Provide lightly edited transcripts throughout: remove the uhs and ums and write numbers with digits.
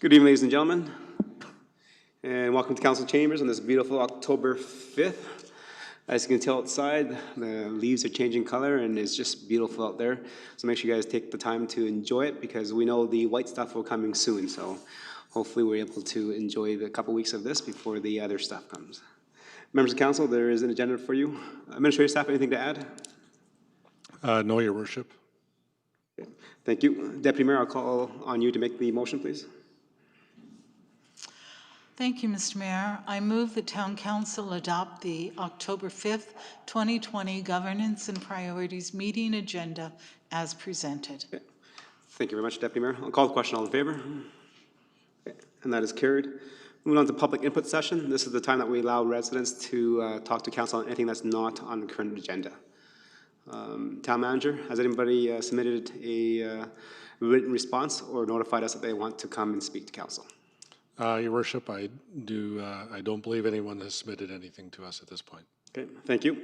Good evening, ladies and gentlemen, and welcome to Council Chambers on this beautiful October 5th. As you can tell outside, the leaves are changing color and it's just beautiful out there. So make sure you guys take the time to enjoy it because we know the white stuff will be coming soon. So hopefully we're able to enjoy the couple weeks of this before the other stuff comes. Members of Council, there is an agenda for you. Administrative staff, anything to add? No, Your Worship. Okay. Thank you. Deputy Mayor, I'll call on you to make the motion, please. Thank you, Mr. Mayor. I move that Town Council adopt the October 5th, 2020 Governance and Priorities Meeting Agenda as presented. Okay. Thank you very much, Deputy Mayor. I'll call the question. All in favor? Okay. And that is carried. Moving on to public input session. This is the time that we allow residents to talk to council on anything that's not on the current agenda. Town Manager, has anybody submitted a written response or notified us that they want to come and speak to council? Your Worship, I don't believe anyone has submitted anything to us at this point. Okay, thank you.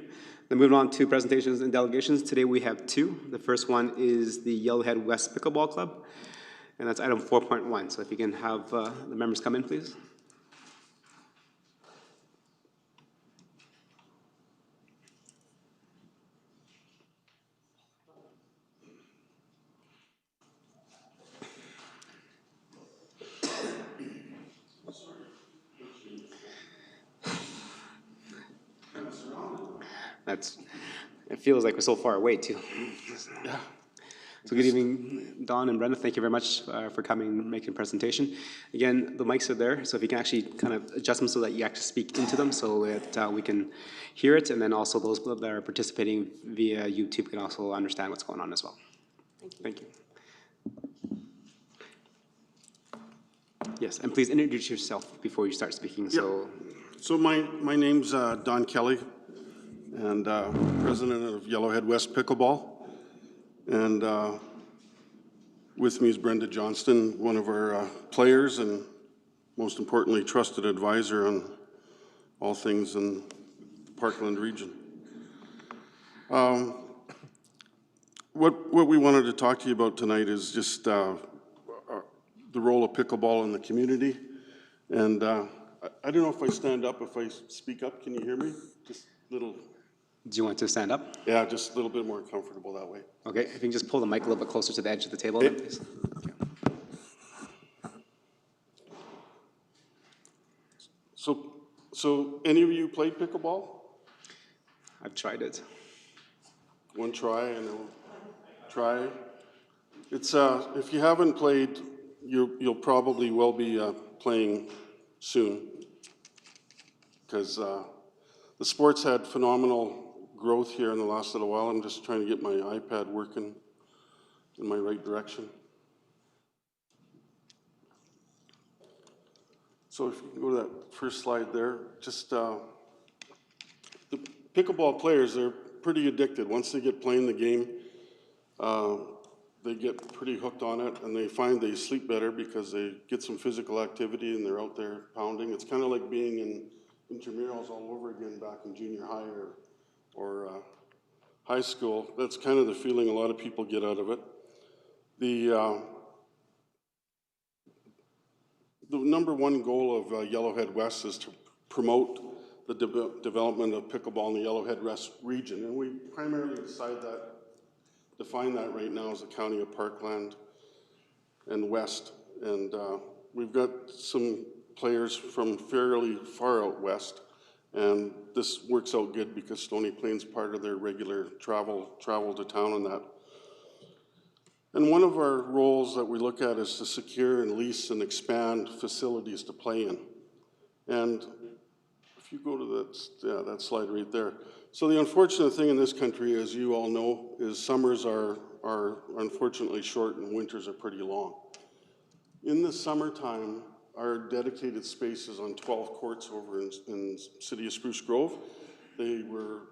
Then moving on to presentations and delegations. Today we have two. The first one is the Yellowhead West Pickleball Club, and that's item 4.1. So if you can have the members come in, please. It feels like we're so far away too. Yeah. So good evening, Don and Brenda. Thank you very much for coming and making a presentation. Again, the mics are there, so if you can actually kind of adjust them so that you actually speak into them so that we can hear it, and then also those that are participating via YouTube can also understand what's going on as well. Thank you. Yes, and please introduce yourself before you start speaking. Yep. So my name's Don Kelly, and president of Yellowhead West Pickleball. And with me is Brenda Johnston, one of our players and most importantly, trusted advisor on all things in the Parkland region. What we wanted to talk to you about tonight is just the role of pickleball in the community. And I don't know if I stand up, if I speak up, can you hear me? Just a little. Do you want to stand up? Yeah, just a little bit more comfortable that way. Okay, if you can just pull the mic a little bit closer to the edge of the table, then, please. Okay. So any of you played pickleball? I've tried it. One try and a try. It's if you haven't played, you'll probably will be playing soon, because the sport's had phenomenal growth here in the last little while. I'm just trying to get my iPad working in my right direction. So if you can go to that first slide there, just the pickleball players, they're pretty addicted. Once they get playing the game, they get pretty hooked on it, and they find they sleep better because they get some physical activity and they're out there pounding. It's kind of like being in intramurals all over again back in junior high or high school. That's kind of the feeling a lot of people get out of it. The number one goal of Yellowhead West is to promote the development of pickleball in the Yellowhead West region, and we primarily define that right now as the county of Parkland and West, and we've got some players from fairly far out west, and this works out good because Stony Plain's part of their regular travel to town on that. And one of our roles that we look at is to secure and lease and expand facilities to play in. And if you go to that slide right there. So the unfortunate thing in this country, as you all know, is summers are unfortunately short and winters are pretty long. In the summertime, our dedicated spaces on 12 courts over in city of Spruce Grove, they were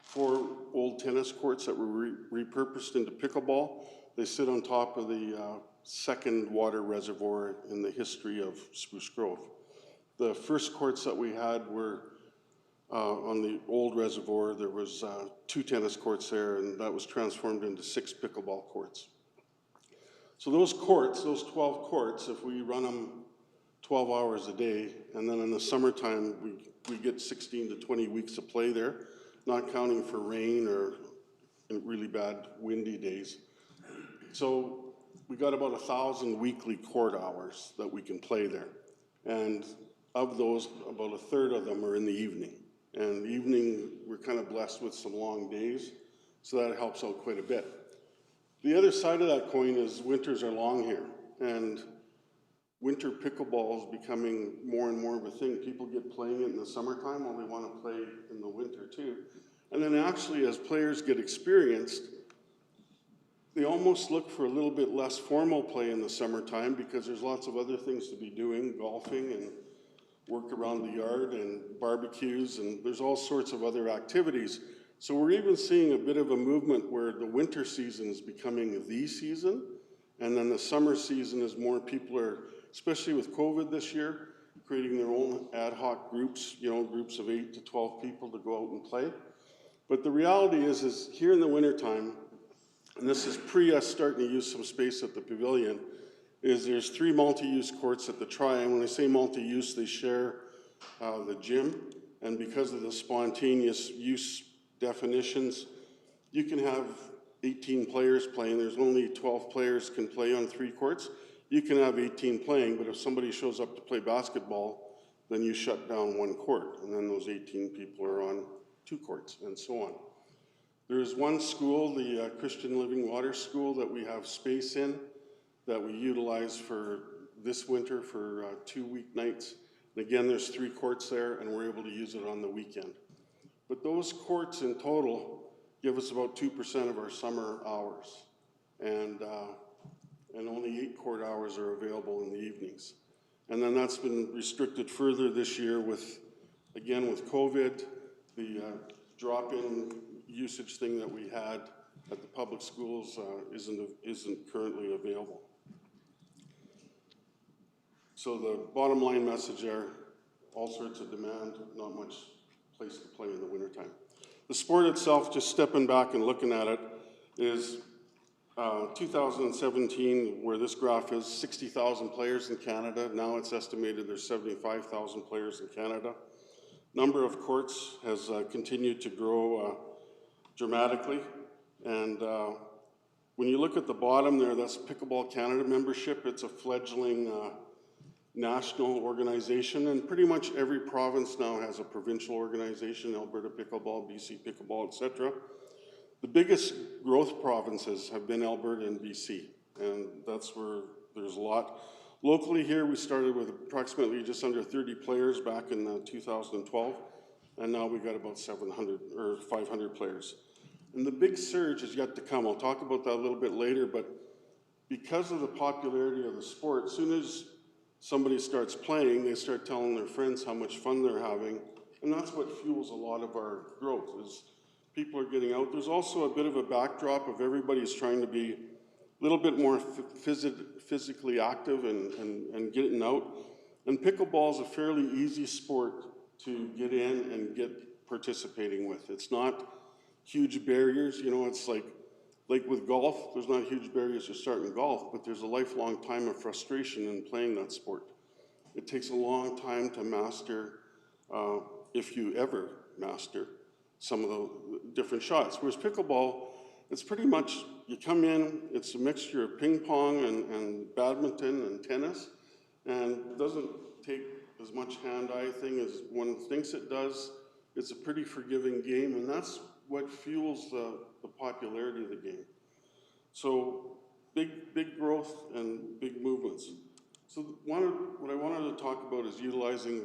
4 old tennis courts that were repurposed into pickleball. They sit on top of the second water reservoir in the history of Spruce Grove. The first courts that we had were on the old reservoir. There was 2 tennis courts there, and that was transformed into 6 pickleball courts. So those courts, those 12 courts, if we run them 12 hours a day, and then in the summertime, we get 16 to 20 weeks of play there, not counting for rain or really bad windy days. So we got about 1,000 weekly court hours that we can play there. And of those, about a third of them are in the evening. And the evening, we're kind of blessed with some long days, so that helps out quite a bit. The other side of that coin is winters are long here, and winter pickleball is becoming more and more of a thing. People get playing it in the summertime, while they want to play in the winter too. And then actually, as players get experienced, they almost look for a little bit less formal play in the summertime because there's lots of other things to be doing, golfing and work around the yard and barbecues, and there's all sorts of other activities. So we're even seeing a bit of a movement where the winter season is becoming the season, and then the summer season is more people are, especially with COVID this year, creating their own ad hoc groups, groups of 8 to 12 people to go out and play. But the reality is here in the wintertime, and this is pre us starting to use some space at the Pavilion, is there's 3 multi-use courts at the Tri, and when I say multi-use, they share the gym, and because of the spontaneous use definitions, you can have 18 players playing. There's only 12 players can play on 3 courts. You can have 18 playing, but if somebody shows up to play basketball, then you shut down 1 court, and then those 18 people are on 2 courts, and so on. There's one school, the Christian Living Water School, that we have space in that we utilize for this winter for 2 weeknights. And again, there's 3 courts there, and we're able to use it on the weekend. But those courts in total give us about 2% of our summer hours, and only 8 court hours are available in the evenings. And then that's been restricted further this year with, again, with COVID, the drop-in usage thing that we had at the public schools isn't currently available. So the bottom line message there, all sorts of demand, not much place to play in the wintertime. The sport itself, just stepping back and looking at it, is 2017, where this graph is, 60,000 players in Canada. Now it's estimated there's 75,000 players in Canada. Number of courts has continued to grow dramatically. And when you look at the bottom there, that's Pickleball Canada membership. It's a fledgling national organization, and pretty much every province now has a provincial organization, Alberta Pickleball, BC Pickleball, etc. The biggest growth provinces have been Alberta and BC, and that's where there's a lot. Locally here, we started with approximately just under 30 players back in 2012, and now we've got about 700 or 500 players. And the big surge is yet to come. I'll talk about that a little bit later, but because of the popularity of the sport, as soon as somebody starts playing, they start telling their friends how much fun they're having, and that's what fuels a lot of our growth, is people are getting out. There's also a bit of a backdrop of everybody's trying to be a little bit more physically active and getting out. And pickleball is a fairly easy sport to get in and get participating with. It's not huge barriers, it's like with golf, there's not huge barriers to starting golf, but there's a lifelong time of frustration in playing that sport. It takes a long time to master, if you ever master, some of the different shots. Whereas pickleball, it's pretty much, you come in, it's a mixture of ping pong and badminton and tennis, and it doesn't take as much hand-eye thing as one thinks it does. It's a pretty forgiving game, and that's what fuels the popularity of the game. So big growth and big movements. So what I wanted to talk about is utilizing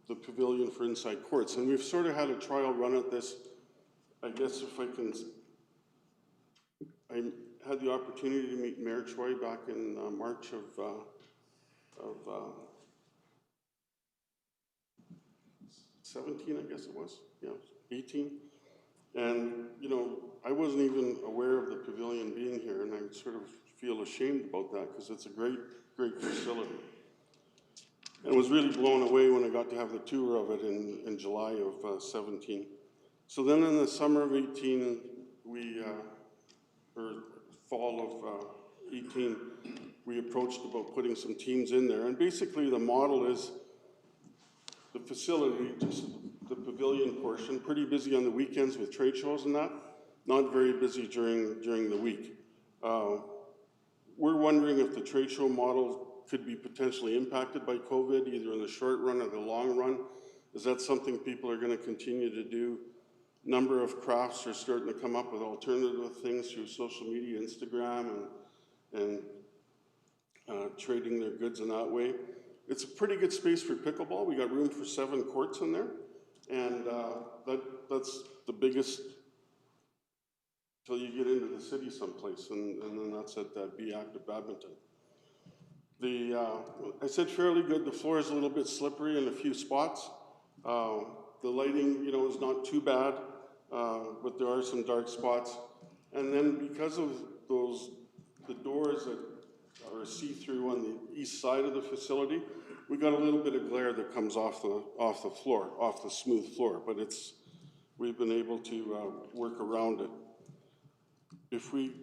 the Pavilion for inside courts, and we've sort of had a trial run at this. I guess if I can, I had the opportunity to meet Mayor Choi back in March of 17, I guess it was, yeah, 18. And, I wasn't even aware of the Pavilion being here, and I sort of feel ashamed about that because it's a great facility. And was really blown away when I got to have the tour of it in July of 17. So then in the summer of 18, or fall of 18, we approached about putting some teams in there. And basically the model is the facility, just the pavilion portion, pretty busy on the weekends with trade shows and that, not very busy during the week. We're wondering if the trade show model could be potentially impacted by COVID, either in the short run or the long run. Is that something people are going to continue to do? Number of crafts are starting to come up with alternative things through social media, Instagram, and trading their goods in that way. It's a pretty good space for pickleball. We got room for 7 courts in there, and that's the biggest till you get into the city someplace, and then that's at Be Active Badminton. I said fairly good. The floor is a little bit slippery in a few spots. The lighting, is not too bad, but there are some dark spots. And then because of the doors that are see-through on the east side of the facility, we got a little bit of glare that comes off the floor, off the smooth floor. But we've been able to work around it. If we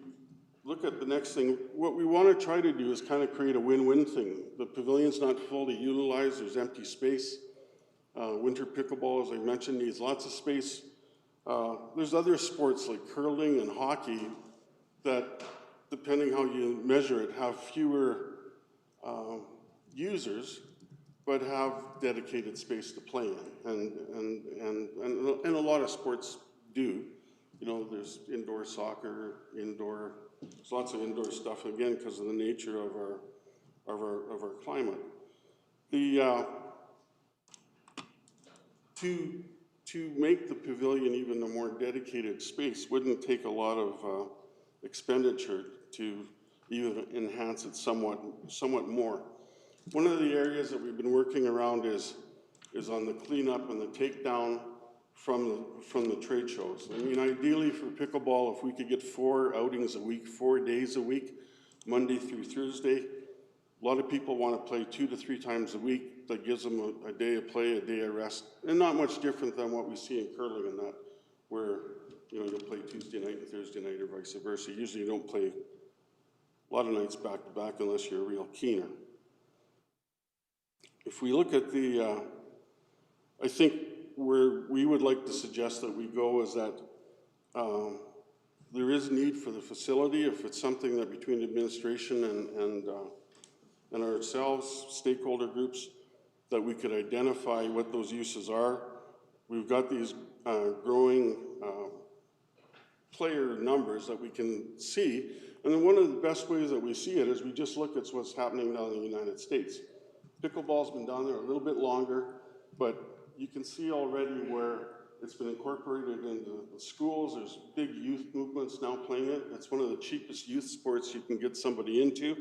look at the next thing, what we want to try to do is kind of create a win-win thing. The pavilion's not fully utilized, there's empty space. Winter pickleball, as I mentioned, needs lots of space. There's other sports like curling and hockey that, depending how you measure it, have fewer users, but have dedicated space to play in. And a lot of sports do. There's indoor soccer, there's lots of indoor stuff, again, because of the nature of our climate. To make the pavilion even a more dedicated space wouldn't take a lot of expenditure to even enhance it somewhat more. One of the areas that we've been working around is on the cleanup and the takedown from the trade shows. I mean, ideally for pickleball, if we could get 4 outings a week, 4 days a week, Monday through Thursday. A lot of people want to play 2 to 3 times a week. That gives them a day of play, a day of rest, and not much different than what we see in curling and that, where you'll play Tuesday night and Thursday night or vice versa. Usually you don't play a lot of nights back to back unless you're a real keener. If we look at I think where we would like to suggest that we go is that there is need for the facility if it's something that between administration and ourselves, stakeholder groups, that we could identify what those uses are. We've got these growing player numbers that we can see, and then one of the best ways that we see it is we just look at what's happening down in the United States. Pickleball's been down there a little bit longer, but you can see already where it's been incorporated into the schools. There's big youth movements now playing it. It's one of the cheapest youth sports you can get somebody into.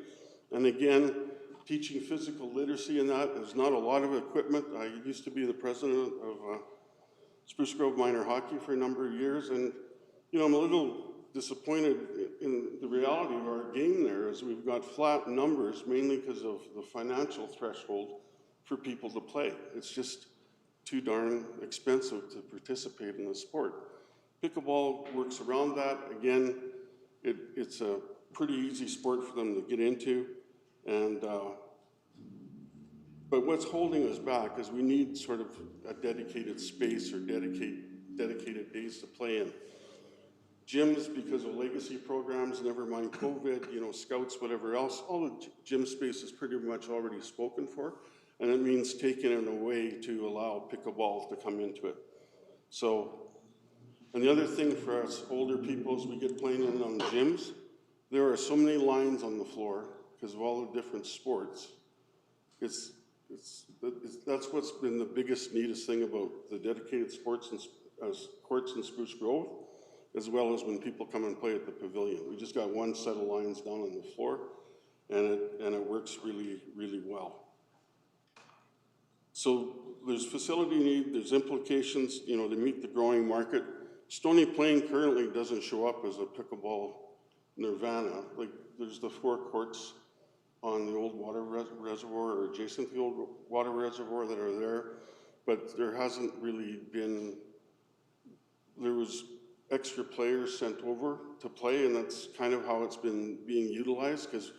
And again, teaching physical literacy in that, there's not a lot of equipment. I used to be the president of Spruce Grove Minor Hockey for a number of years, and I'm a little disappointed in the reality of our game there is we've got flat numbers, mainly because of the financial threshold for people to play. It's just too darn expensive to participate in the sport. Pickleball works around that. Again, it's a pretty easy sport for them to get into. And but what's holding us back is we need sort of a dedicated space or dedicated days to play in. Gyms, because of legacy programs, never mind COVID, scouts, whatever else, all the gym space is pretty much already spoken for, and it means taking it away to allow pickleball to come into it. So, and the other thing for us older people is we get playing in on gyms, there are so many lines on the floor because of all the different sports. That's what's been the biggest, neatest thing about the dedicated sports and courts in Spruce Grove, as well as when people come and play at the Pavilion. We just got one set of lines down on the floor, and it works really, really well. So there's facility need, there's implications, to meet the growing market. Stony playing currently doesn't show up as a pickleball nirvana. Like, there's the 4 courts on the old water reservoir or adjacent to the old water reservoir that are there, but there hasn't really been, there was extra players sent over to play, and that's kind of how it's been being utilized, because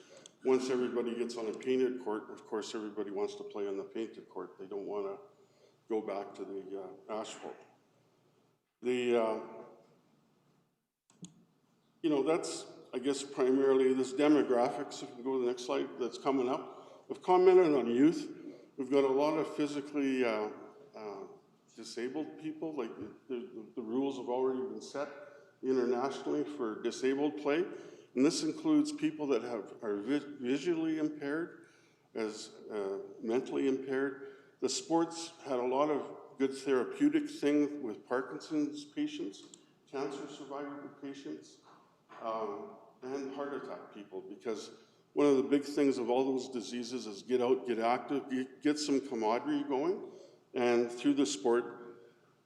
once everybody gets on a painted court, of course, everybody wants to play on the painted court. They don't want to go back to the asphalt. You know, that's, I guess, primarily this demographics, if you go to the next slide, that's coming up. I've commented on youth. We've got a lot of physically disabled people, like the rules have already been set internationally for disabled play. And this includes people that are visually impaired, as mentally impaired. The sports had a lot of good therapeutic things with Parkinson's patients, cancer survivor patients, and heart attack people, because one of the big things of all those diseases is get out, get active, get some camaraderie going, and through the sport,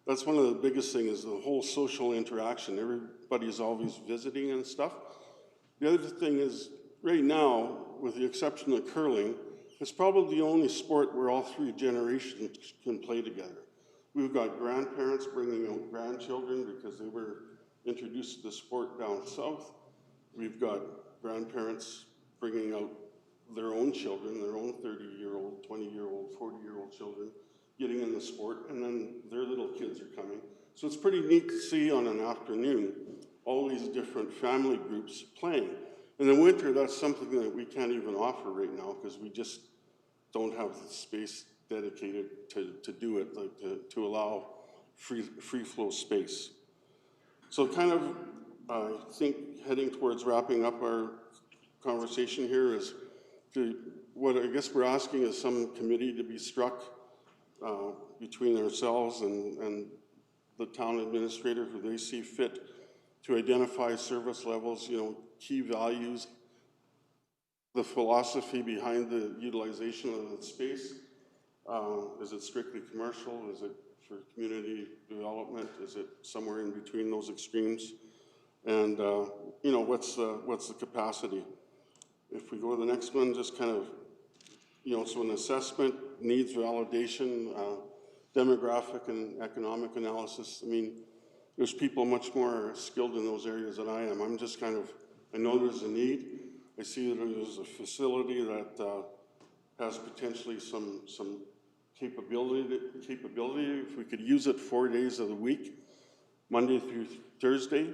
that's one of the biggest things is the whole social interaction. Everybody's always visiting and stuff. The other thing is, right now, with the exception of curling, it's probably the only sport where all three generations can play together. We've got grandparents bringing out grandchildren because they were introduced to the sport down south. We've got grandparents bringing out their own children, their own 30-year-old, 20-year-old, 40-year-old children, getting in the sport, and then their little kids are coming. So it's pretty neat to see on an afternoon all these different family groups playing. In the winter, that's something that we can't even offer right now because we just don't have the space dedicated to do it, like to allow free flow space. So kind of, I think heading towards wrapping up our conversation here is what I guess we're asking is some committee to be struck between ourselves and the town administrator who they see fit to identify service levels, you know, key values, the philosophy behind the utilization of the space. Is it strictly commercial? Is it for community development? Is it somewhere in between those extremes? And you know, what's the capacity? If we go to the next one, just kind of, you know, so an assessment, needs validation, demographic and economic analysis. I mean, there's people much more skilled in those areas than I am. I'm just kind of, I know there's a need. I see that there's a facility that has potentially some capability. If we could use it 4 days of the week, Monday through Thursday,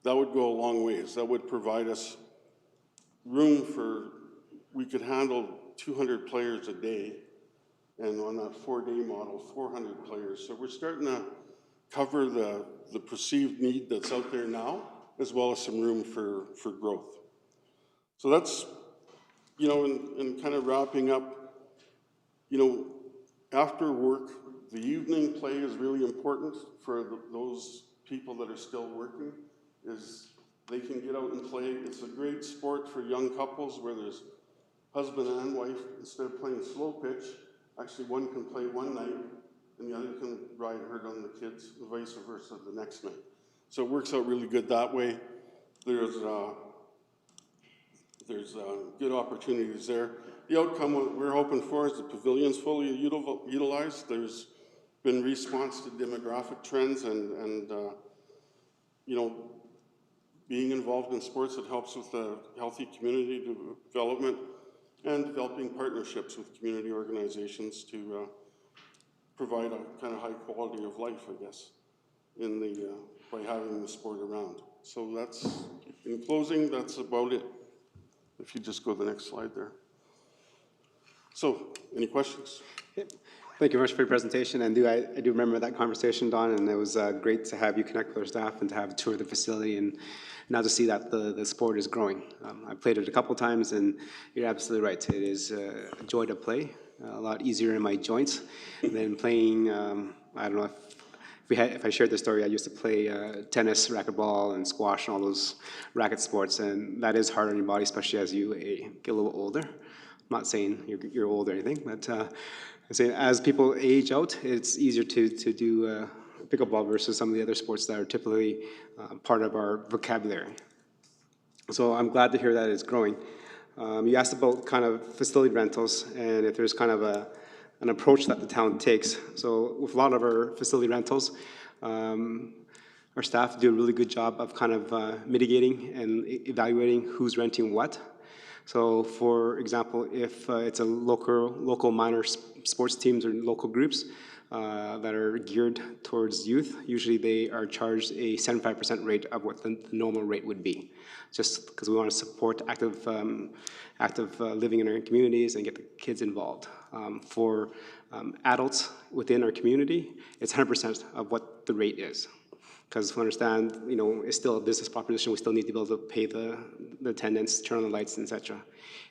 that would go a long ways. That would provide us room for, we could handle 200 players a day, and on that 4-day model, 400 players. So we're starting to cover the perceived need that's out there now, as well as some room for growth. So that's, you know, and kind of wrapping up, you know, after work, the evening play is really important for those people that are still working, is they can get out and play. It's a great sport for young couples where there's husband and wife. Instead of playing slow pitch, actually one can play one night and the other can ride herd on the kids, vice versa the next night. So it works out really good that way. There's good opportunities there. The outcome what we're hoping for is the pavilion's fully utilized. There's been response to demographic trends and you know, being involved in sports, it helps with healthy community development and developing partnerships with community organizations to provide a kind of high quality of life, I guess, in by having the sport around. So that's, in closing, that's about it. If you just go to the next slide there. So, any questions? Yep. Thank you very much for your presentation. And I do remember that conversation, Don, and it was great to have you connect with our staff and to have a tour of the facility and now to see that the sport is growing. I played it a couple times, and you're absolutely right. It is a joy to play, a lot easier in my joints than playing, I don't know if I shared the story, I used to play tennis, racquetball, and squash, and all those racket sports, and that is hard on your body, especially as you get a little older. I'm not saying you're old or anything, but I'm saying as people age out, it's easier to do pickleball versus some of the other sports that are typically part of our vocabulary. So I'm glad to hear that it's growing. You asked about kind of facility rentals and if there's kind of an approach that the town takes. So with a lot of our facility rentals, our staff do a really good job of kind of mitigating and evaluating who's renting what. So for example, if it's a local minor sports teams or local groups that are geared towards youth, usually they are charged a 75% rate of what the normal rate would be, just because we want to support active living in our communities and get the kids involved. For adults within our community, it's 100% of what the rate is. Because we understand, it's still a business proposition. We still need to be able to pay the attendance, turn on the lights, etc.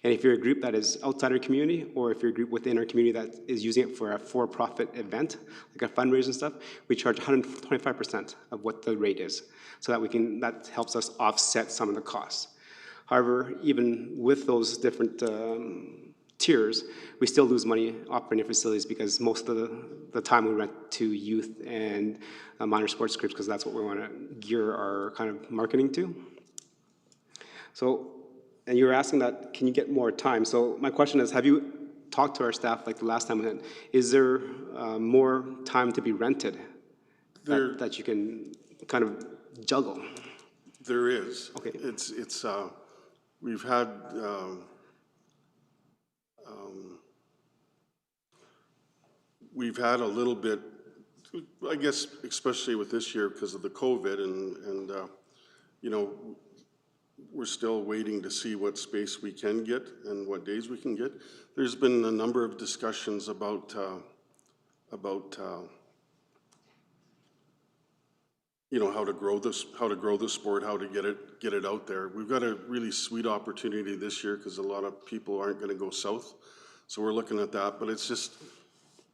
And if you're a group that is outside our community, or if you're a group within our community that is using it for a for-profit event, like a fundraiser and stuff, we charge 125% of what the rate is, so that helps us offset some of the costs. However, even with those different tiers, we still lose money operating facilities because most of the time we rent to youth and minor sports groups because that's what we want to gear our kind of marketing to. So, and you were asking that, can you get more time? So my question is, have you talked to our staff like the last time we had? Is there more time to be rented that you can kind of juggle? There is. Okay. We've had a little bit, I guess, especially with this year because of the COVID, and we're still waiting to see what space we can get and what days we can get. There's been a number of discussions about how to grow the sport, how to get it out there. We've got a really sweet opportunity this year because a lot of people aren't going to go south, so we're looking at that. But it's just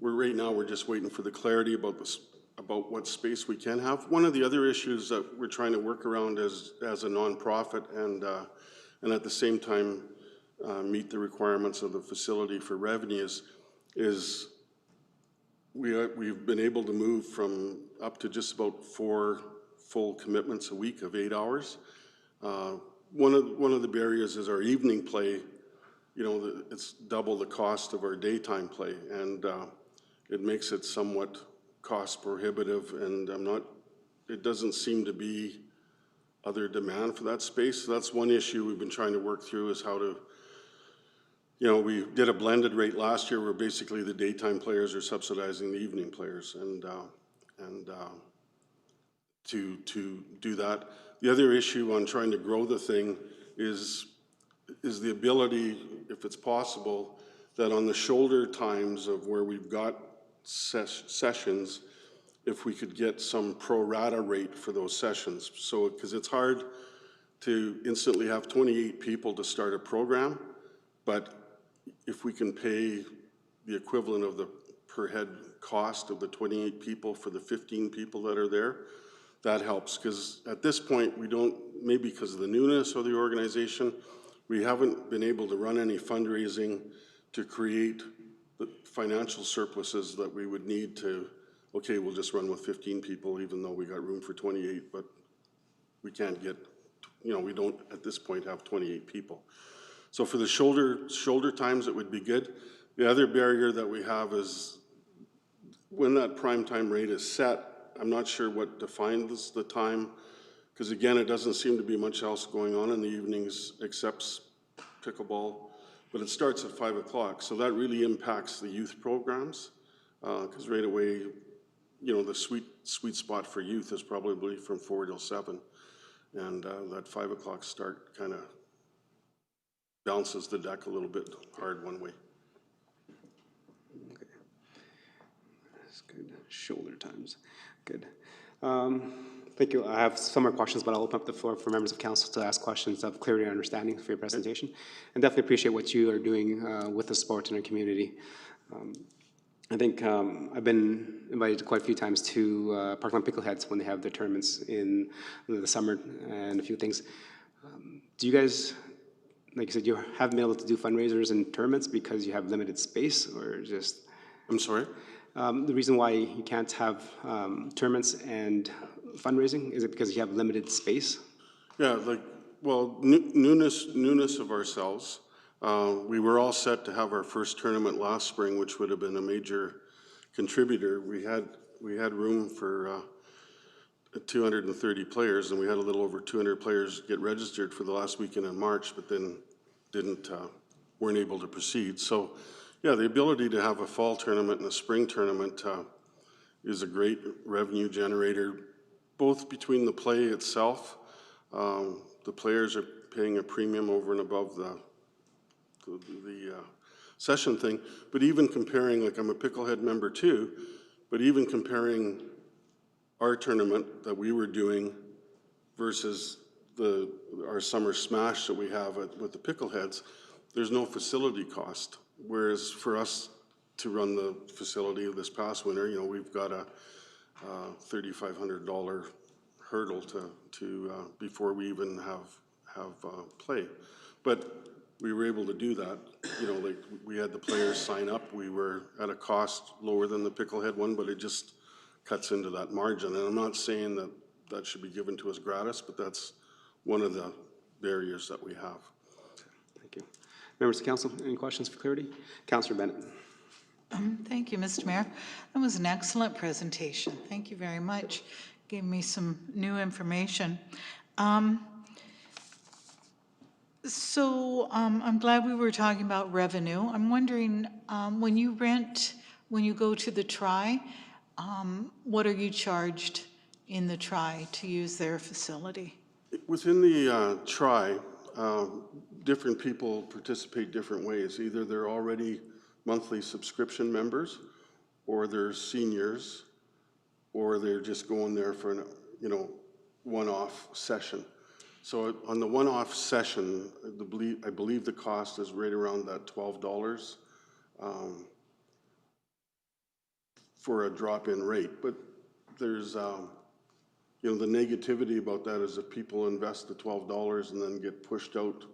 right now we're just waiting for the clarity about what space we can have. One of the other issues that we're trying to work around as a nonprofit and at the same time meet the requirements of the facility for revenues is we've been able to move from up to just about 4 full commitments a week of 8 hours. One of the barriers is our evening play. It's double the cost of our daytime play, and it makes it somewhat cost prohibitive, and it doesn't seem to be other demand for that space. So that's one issue we've been trying to work through, is how to, we did a blended rate last year where basically the daytime players are subsidizing the evening players, and to do that. The other issue on trying to grow the thing is the ability, if it's possible, that on the shoulder times of where we've got sessions, if we could get some pro rata rate for those sessions. So, because it's hard to instantly have 28 people to start a program, but if we can pay the equivalent of the per head cost of the 28 people for the 15 people that are there, that helps. Because at this point, we don't, maybe because of the newness of the organization, we haven't been able to run any fundraising to create the financial surpluses that we would need to, okay, we'll just run with 15 people even though we got room for 28, but we can't get, we don't at this point have 28 people. So for the shoulder times, it would be good. The other barrier that we have is when that prime time rate is set, I'm not sure what defines the time, because again, it doesn't seem to be much else going on in the evenings except pickleball, but it starts at 5 o'clock. So that really impacts the youth programs, because right away, the sweet spot for youth is probably from 4 till 7. And that 5 o'clock start kind of bounces the deck a little bit hard one way. Okay. That's good. Shoulder times. Good. Thank you. I have some more questions, but I'll open up the floor for members of council to ask questions of clarity and understanding for your presentation. And definitely appreciate what you are doing with the sport in our community. I think I've been invited quite a few times to Parkland Pickleheads when they have their tournaments in the summer and a few things. Do you guys, like you said, you haven't been able to do fundraisers and tournaments because you have limited space, or just? I'm sorry? The reason why you can't have tournaments and fundraising, is it because you have limited space? Yeah, newness of ourselves. We were all set to have our first tournament last spring, which would have been a major contributor. We had room for 230 players, and we had a little over 200 players get registered for the last weekend in March, but then weren't able to proceed. So, yeah, the ability to have a fall tournament and a spring tournament is a great revenue generator, both between the play itself. The players are paying a premium over and above the session thing, but even comparing, like I'm a Picklehead member too, but even comparing our tournament that we were doing versus our summer smash that we have with the Pickleheads, there's no facility cost. Whereas for us to run the facility this past winter, you know, we've got a $3,500 hurdle to before we even have play. But we were able to do that. You know, like we had the players sign up. We were at a cost lower than the Picklehead one, but it just cuts into that margin. And I'm not saying that that should be given to us gratis, but that's one of the barriers that we have. Thank you. Members of council, any questions for clarity? Councillor Bennett. Thank you, Mr. Mayor. That was an excellent presentation. Thank you very much. Gave me some new information. I'm glad we were talking about revenue. I'm wondering, when you go to the Tri, what are you charged in the Tri to use their facility? Within the Tri, different people participate different ways. Either they're already monthly subscription members, or they're seniors, or they're just going there for an, you know, one-off session. So on the one-off session, I believe the cost is right around that $12 for a drop-in rate. But there's, you know, the negativity about that is if people invest the $12 and then get pushed out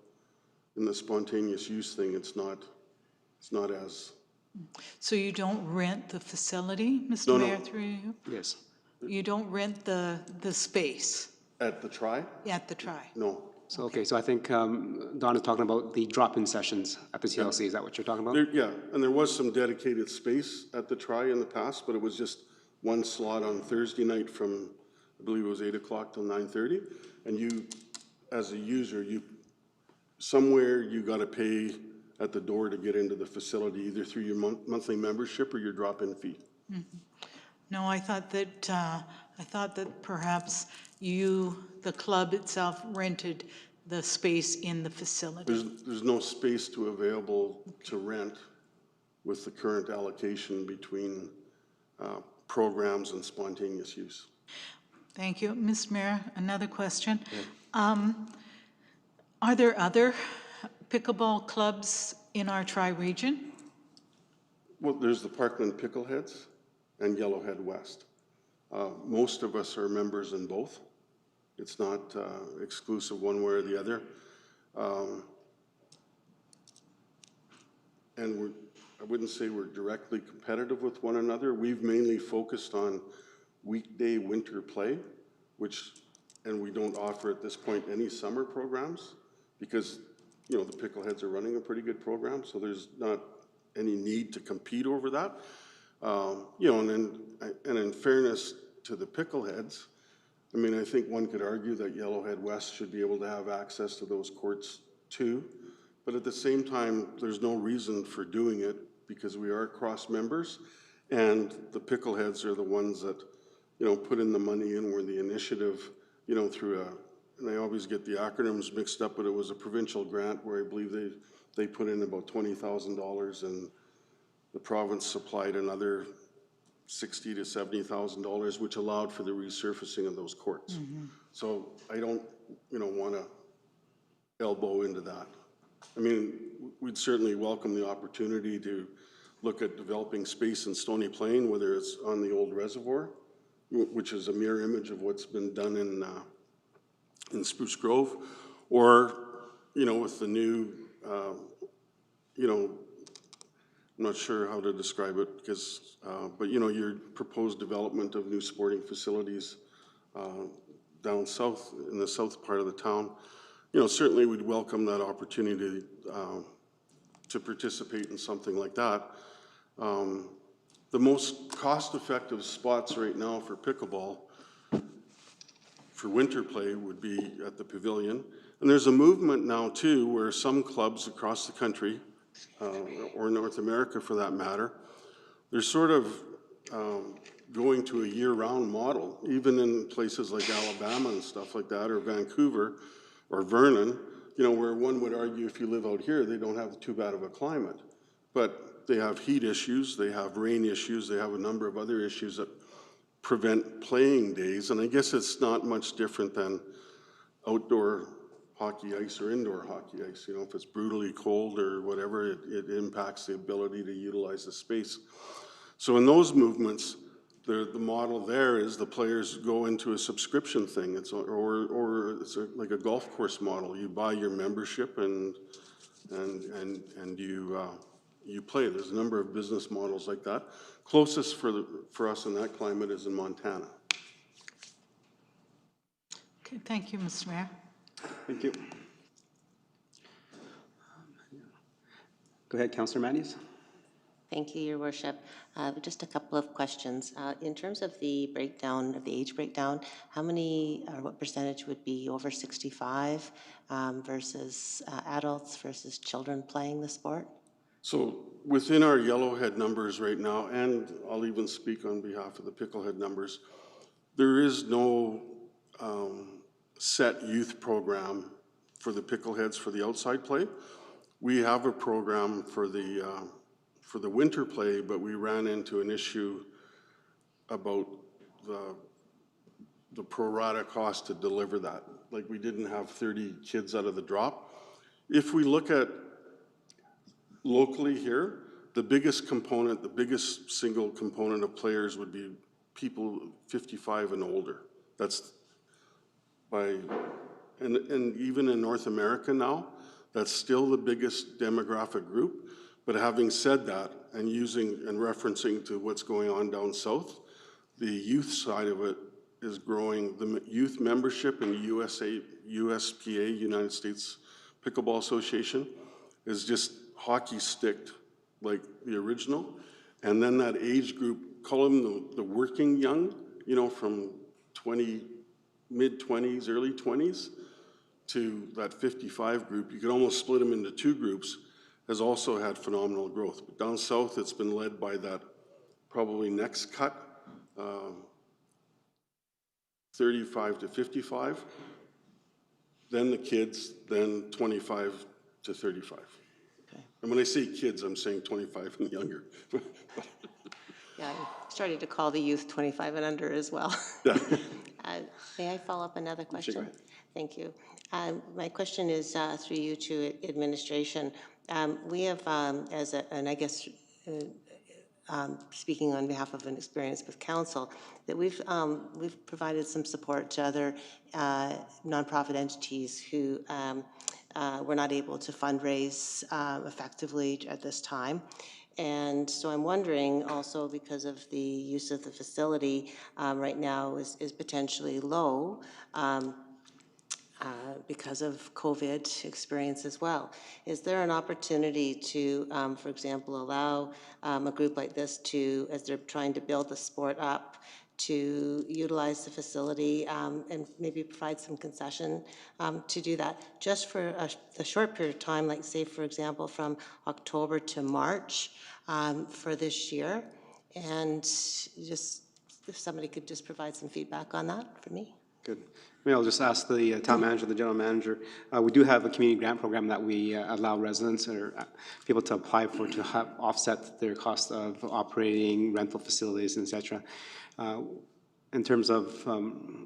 in the spontaneous use thing, it's not as. So you don't rent the facility, Mr. No, Mayor, no. through you? Yes. You don't rent the space At the Tri? at the Tri? No. So, okay, so I think Don is talking about the drop-in sessions at the TLC. Is that what you're talking about? Yeah, and there was some dedicated space at the Tri in the past, but it was just one slot on Thursday night from, I believe it was 8 o'clock till 9:30. And you, as a user, somewhere you got to pay at the door to get into the facility, either through your monthly membership or your drop-in fee. Mm-hmm. No, I thought that perhaps the club itself rented the space in the facility. There's no space available to rent with the current allocation between programs and spontaneous use. Thank you. Ms. Mayor, another question. Are there other pickleball clubs in our Tri-region? Well, there's the Parkland Pickleheads and Yellowhead West. Most of us are members in both. It's not exclusive one way or the other. And I wouldn't say we're directly competitive with one another. We've mainly focused on weekday winter play, and we don't offer at this point any summer programs because, you know, the Pickleheads are running a pretty good program, so there's not any need to compete over that. You know, and in fairness to the Pickleheads, I mean, I think one could argue that Yellowhead West should be able to have access to those courts too, but at the same time, there's no reason for doing it because we are cross members, and the Pickleheads are the ones that, you know, put in the money in where the initiative, you know, and I always get the acronyms mixed up, but it was a provincial grant where I believe they put in about $20,000 and the province supplied another $60,000 to $70,000, which allowed for the resurfacing of those courts. Mm-hmm. So I don't, you know, want to elbow into that. I mean, we'd certainly welcome the opportunity to look at developing space in Stony Plain, whether it's on the old reservoir, which is a mirror image of what's been done in Spruce Grove, or, you know, with the new, you know, I'm not sure how to describe it because, but you know, your proposed development of new sporting facilities down south, in the south part of the town, you know, certainly we'd welcome that opportunity to participate in something like that. The most cost-effective spots right now for pickleball for winter play would be at the Pavilion, And there's a movement now too where some clubs across the country, or North America for that matter, they're sort of going to a year-round model, even in places like Alabama and stuff like that, or Vancouver, or Vernon, you know, where one would argue if you live out here, they don't have too bad of a climate. But they have heat issues, they have rain issues, they have a number of other issues that prevent playing days. And I guess it's not much different than outdoor hockey ice or indoor hockey ice. You know, if it's brutally cold or whatever, it impacts the ability to utilize the space. So in those movements, the model there is the players go into a subscription thing. Or it's like a golf course model. You buy your membership and you play. There's a number of business models like that. Closest for us in that climate is in Montana. Okay, thank you, Mr. Mayor. Thank you. Go ahead, Councillor Matthews. Thank you, Your Worship. Just a couple of questions. In terms of the breakdown, of the age breakdown, how many or what percentage would be over 65 versus adults versus children playing the sport? So within our Yellowhead numbers right now, and I'll even speak on behalf of the Picklehead numbers, there is no set youth program for the Pickleheads for the outside play. We have a program for the winter play, but we ran into an issue about the pro rata cost to deliver that. Like, we didn't have 30 kids out of the drop. If we look at locally here, the biggest component, the biggest single component of players would be people 55 and older. That's and even in North America now, that's still the biggest demographic group. But having said that, and using and referencing to what's going on down south, the youth side of it is growing. The youth membership in the USPA, United States Pickleball Association, is just hockey sticked like the original. And then that age group, call them the working young, you know, from mid-20s, early 20s to that 55 group, you could almost split them into two groups, has also had phenomenal growth. But down south, it's been led by that probably next cut, 35 to 55, then the kids, then 25 to 35. Okay. And when I say kids, I'm saying 25 and younger. Yeah, I'm starting to call the youth 25 and under as well. Yeah. May I follow up another question? Sure, go ahead. Thank you. My question is through you to administration. We have, and I guess speaking on behalf of an experience with council, that we've provided some support to other nonprofit entities who were not able to fundraise effectively at this time. And so I'm wondering also, because of the use of the facility right now is potentially low, because of COVID experience as well. Is there an opportunity to, for example, allow a group like this to, as they're trying to build the sport up, to utilize the facility and maybe provide some concession to do that just for a short period of time, like say, for example, from October to March for this year? And just, if somebody could just provide some feedback on that for me. Good. Maybe I'll just ask the town manager, the general manager. We do have a community grant program that we allow residents or people to apply for to have offset their cost of operating rental facilities, et cetera. In terms of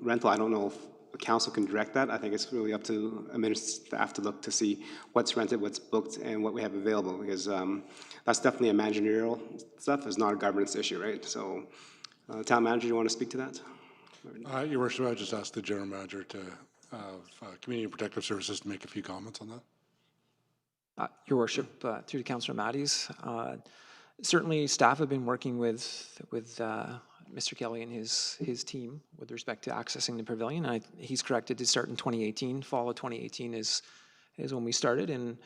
rental, I don't know if the council can direct that. I think it's really up to administrative staff to look to see what's rented, what's booked, and what we have available, because that's definitely a managerial stuff. It's not a governance issue, right? So, town manager, you want to speak to that? Your Worship, I just asked the General Manager of Community and Protective Services to make a few comments on that. Your Worship, through to Councillor Matties, certainly staff have been working with Mr. Kelly and his team with respect to accessing the pavilion. He's corrected to start in 2018. Fall of 2018 is when we started, and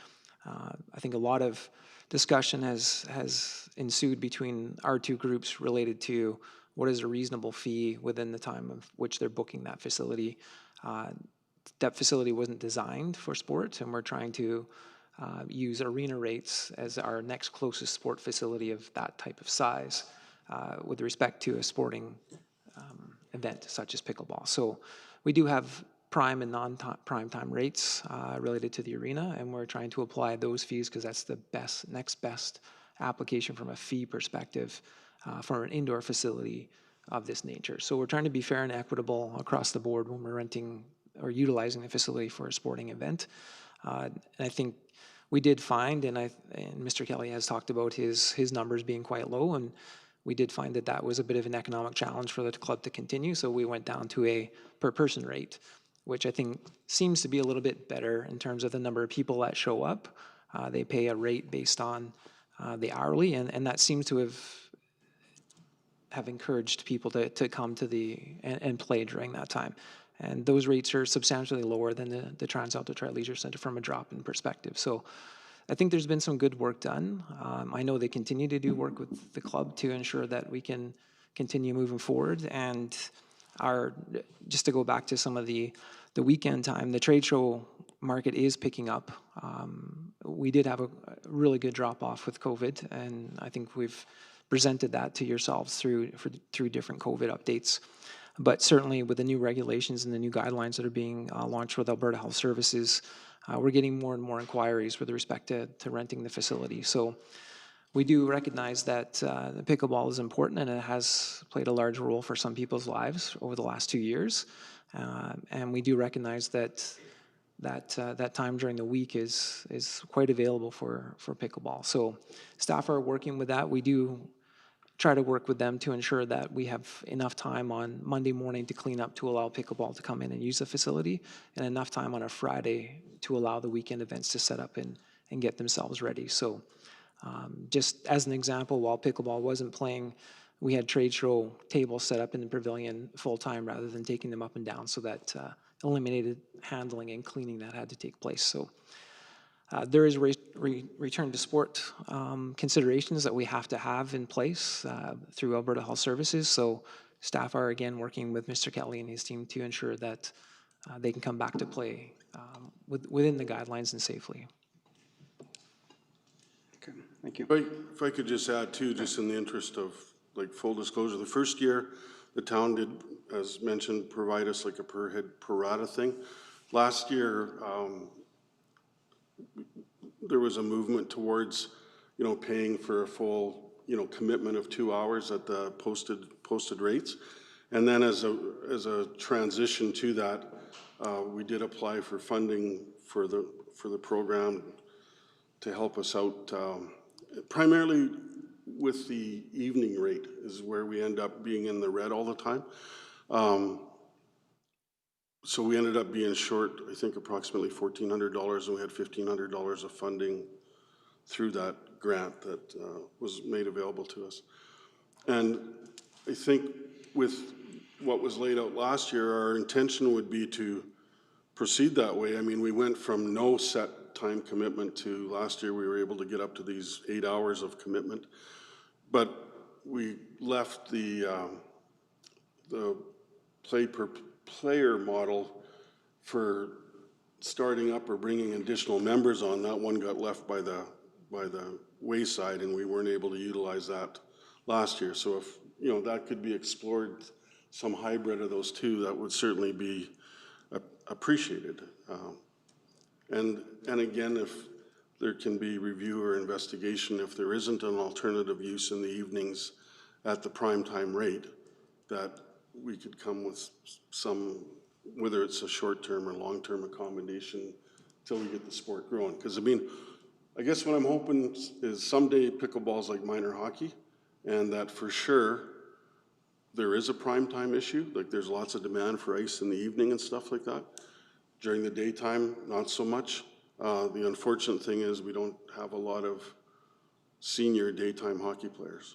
I think a lot of discussion has ensued between our two groups related to what is a reasonable fee within the time of which they're booking that facility. that facility wasn't designed for sports, and we're trying to use arena rates as our next closest sport facility of that type of size with respect to a sporting event such as pickleball. So we do have prime and non-prime time rates related to the arena, and we're trying to apply those fees because that's the next best application from a fee perspective for an indoor facility of this nature. So we're trying to be fair and equitable across the board when we're renting or utilizing the facility for a sporting event. And I think we did find, and Mr. Kelly has talked about his numbers being quite low, and we did find that that was a bit of an economic challenge for the club to continue, so we went down to a per-person rate, which I think seems to be a little bit better in terms of the number of people that show up. They pay a rate based on the hourly, and that seems to have encouraged people to come to and play during that time. And those rates are substantially lower than the Trans Alto Leisure Center from a drop-in perspective. So I think there's been some good work done. I know they continue to do work with the club to ensure that we can continue moving forward. And just to go back to some of the weekend time, the trade show market is picking up. We did have a really good drop-off with COVID, and I think we've presented that to yourselves through different COVID updates. But certainly with the new regulations and the new guidelines that are being launched with Alberta Health Services, we're getting more and more inquiries with respect to renting the facility. So we do recognize that the pickleball is important, and it has played a large role for some people's lives over the last 2 years. And we do recognize that time during the week is quite available for pickleball. So staff are working with that. We do try to work with them to ensure that we have enough time on Monday morning to clean up to allow pickleball to come in and use the facility, and enough time on a Friday to allow the weekend events to set up and get themselves ready. So just as an example, while pickleball wasn't playing, we had trade show tables set up in the pavilion full-time rather than taking them up and down, so that eliminated handling and cleaning that had to take place. So there is return to sport considerations that we have to have in place through Alberta Health Services. So staff are again working with Mr. Kelly and his team to ensure that they can come back to play within the guidelines and safely. Okay, thank you. If I could just add too, just in the interest of like full disclosure, the first year the town did, as mentioned, provide us like a per head pro rata thing. Last year, there was a movement towards, paying for a full, commitment of 2 hours at the posted rates. And then as a transition to that, we did apply for funding for the program to help us out, primarily with the evening rate is where we end up being in the red all the time. So we ended up being short, I think, approximately $1,400, and we had $1,500 of funding through that grant that was made available to us. And I think with what was laid out last year, our intention would be to proceed that way. I mean, we went from no set time commitment to last year we were able to get up to these 8 hours of commitment. But we left the play per player model for starting up or bringing additional members on. That one got left by the wayside, and we weren't able to utilize that last year. So if that could be explored, some hybrid of those two, that would certainly be appreciated. And again, if there can be review or investigation, if there isn't an alternative use in the evenings at the prime time rate, that we could come with some, whether it's a short-term or long-term accommodation until we get the sport growing. Because I guess what I'm hoping is someday pickleball's like minor hockey, and that for sure there is a prime time issue. Like there's lots of demand for ice in the evening and stuff like that. During the daytime, not so much. The unfortunate thing is we don't have a lot of senior daytime hockey players.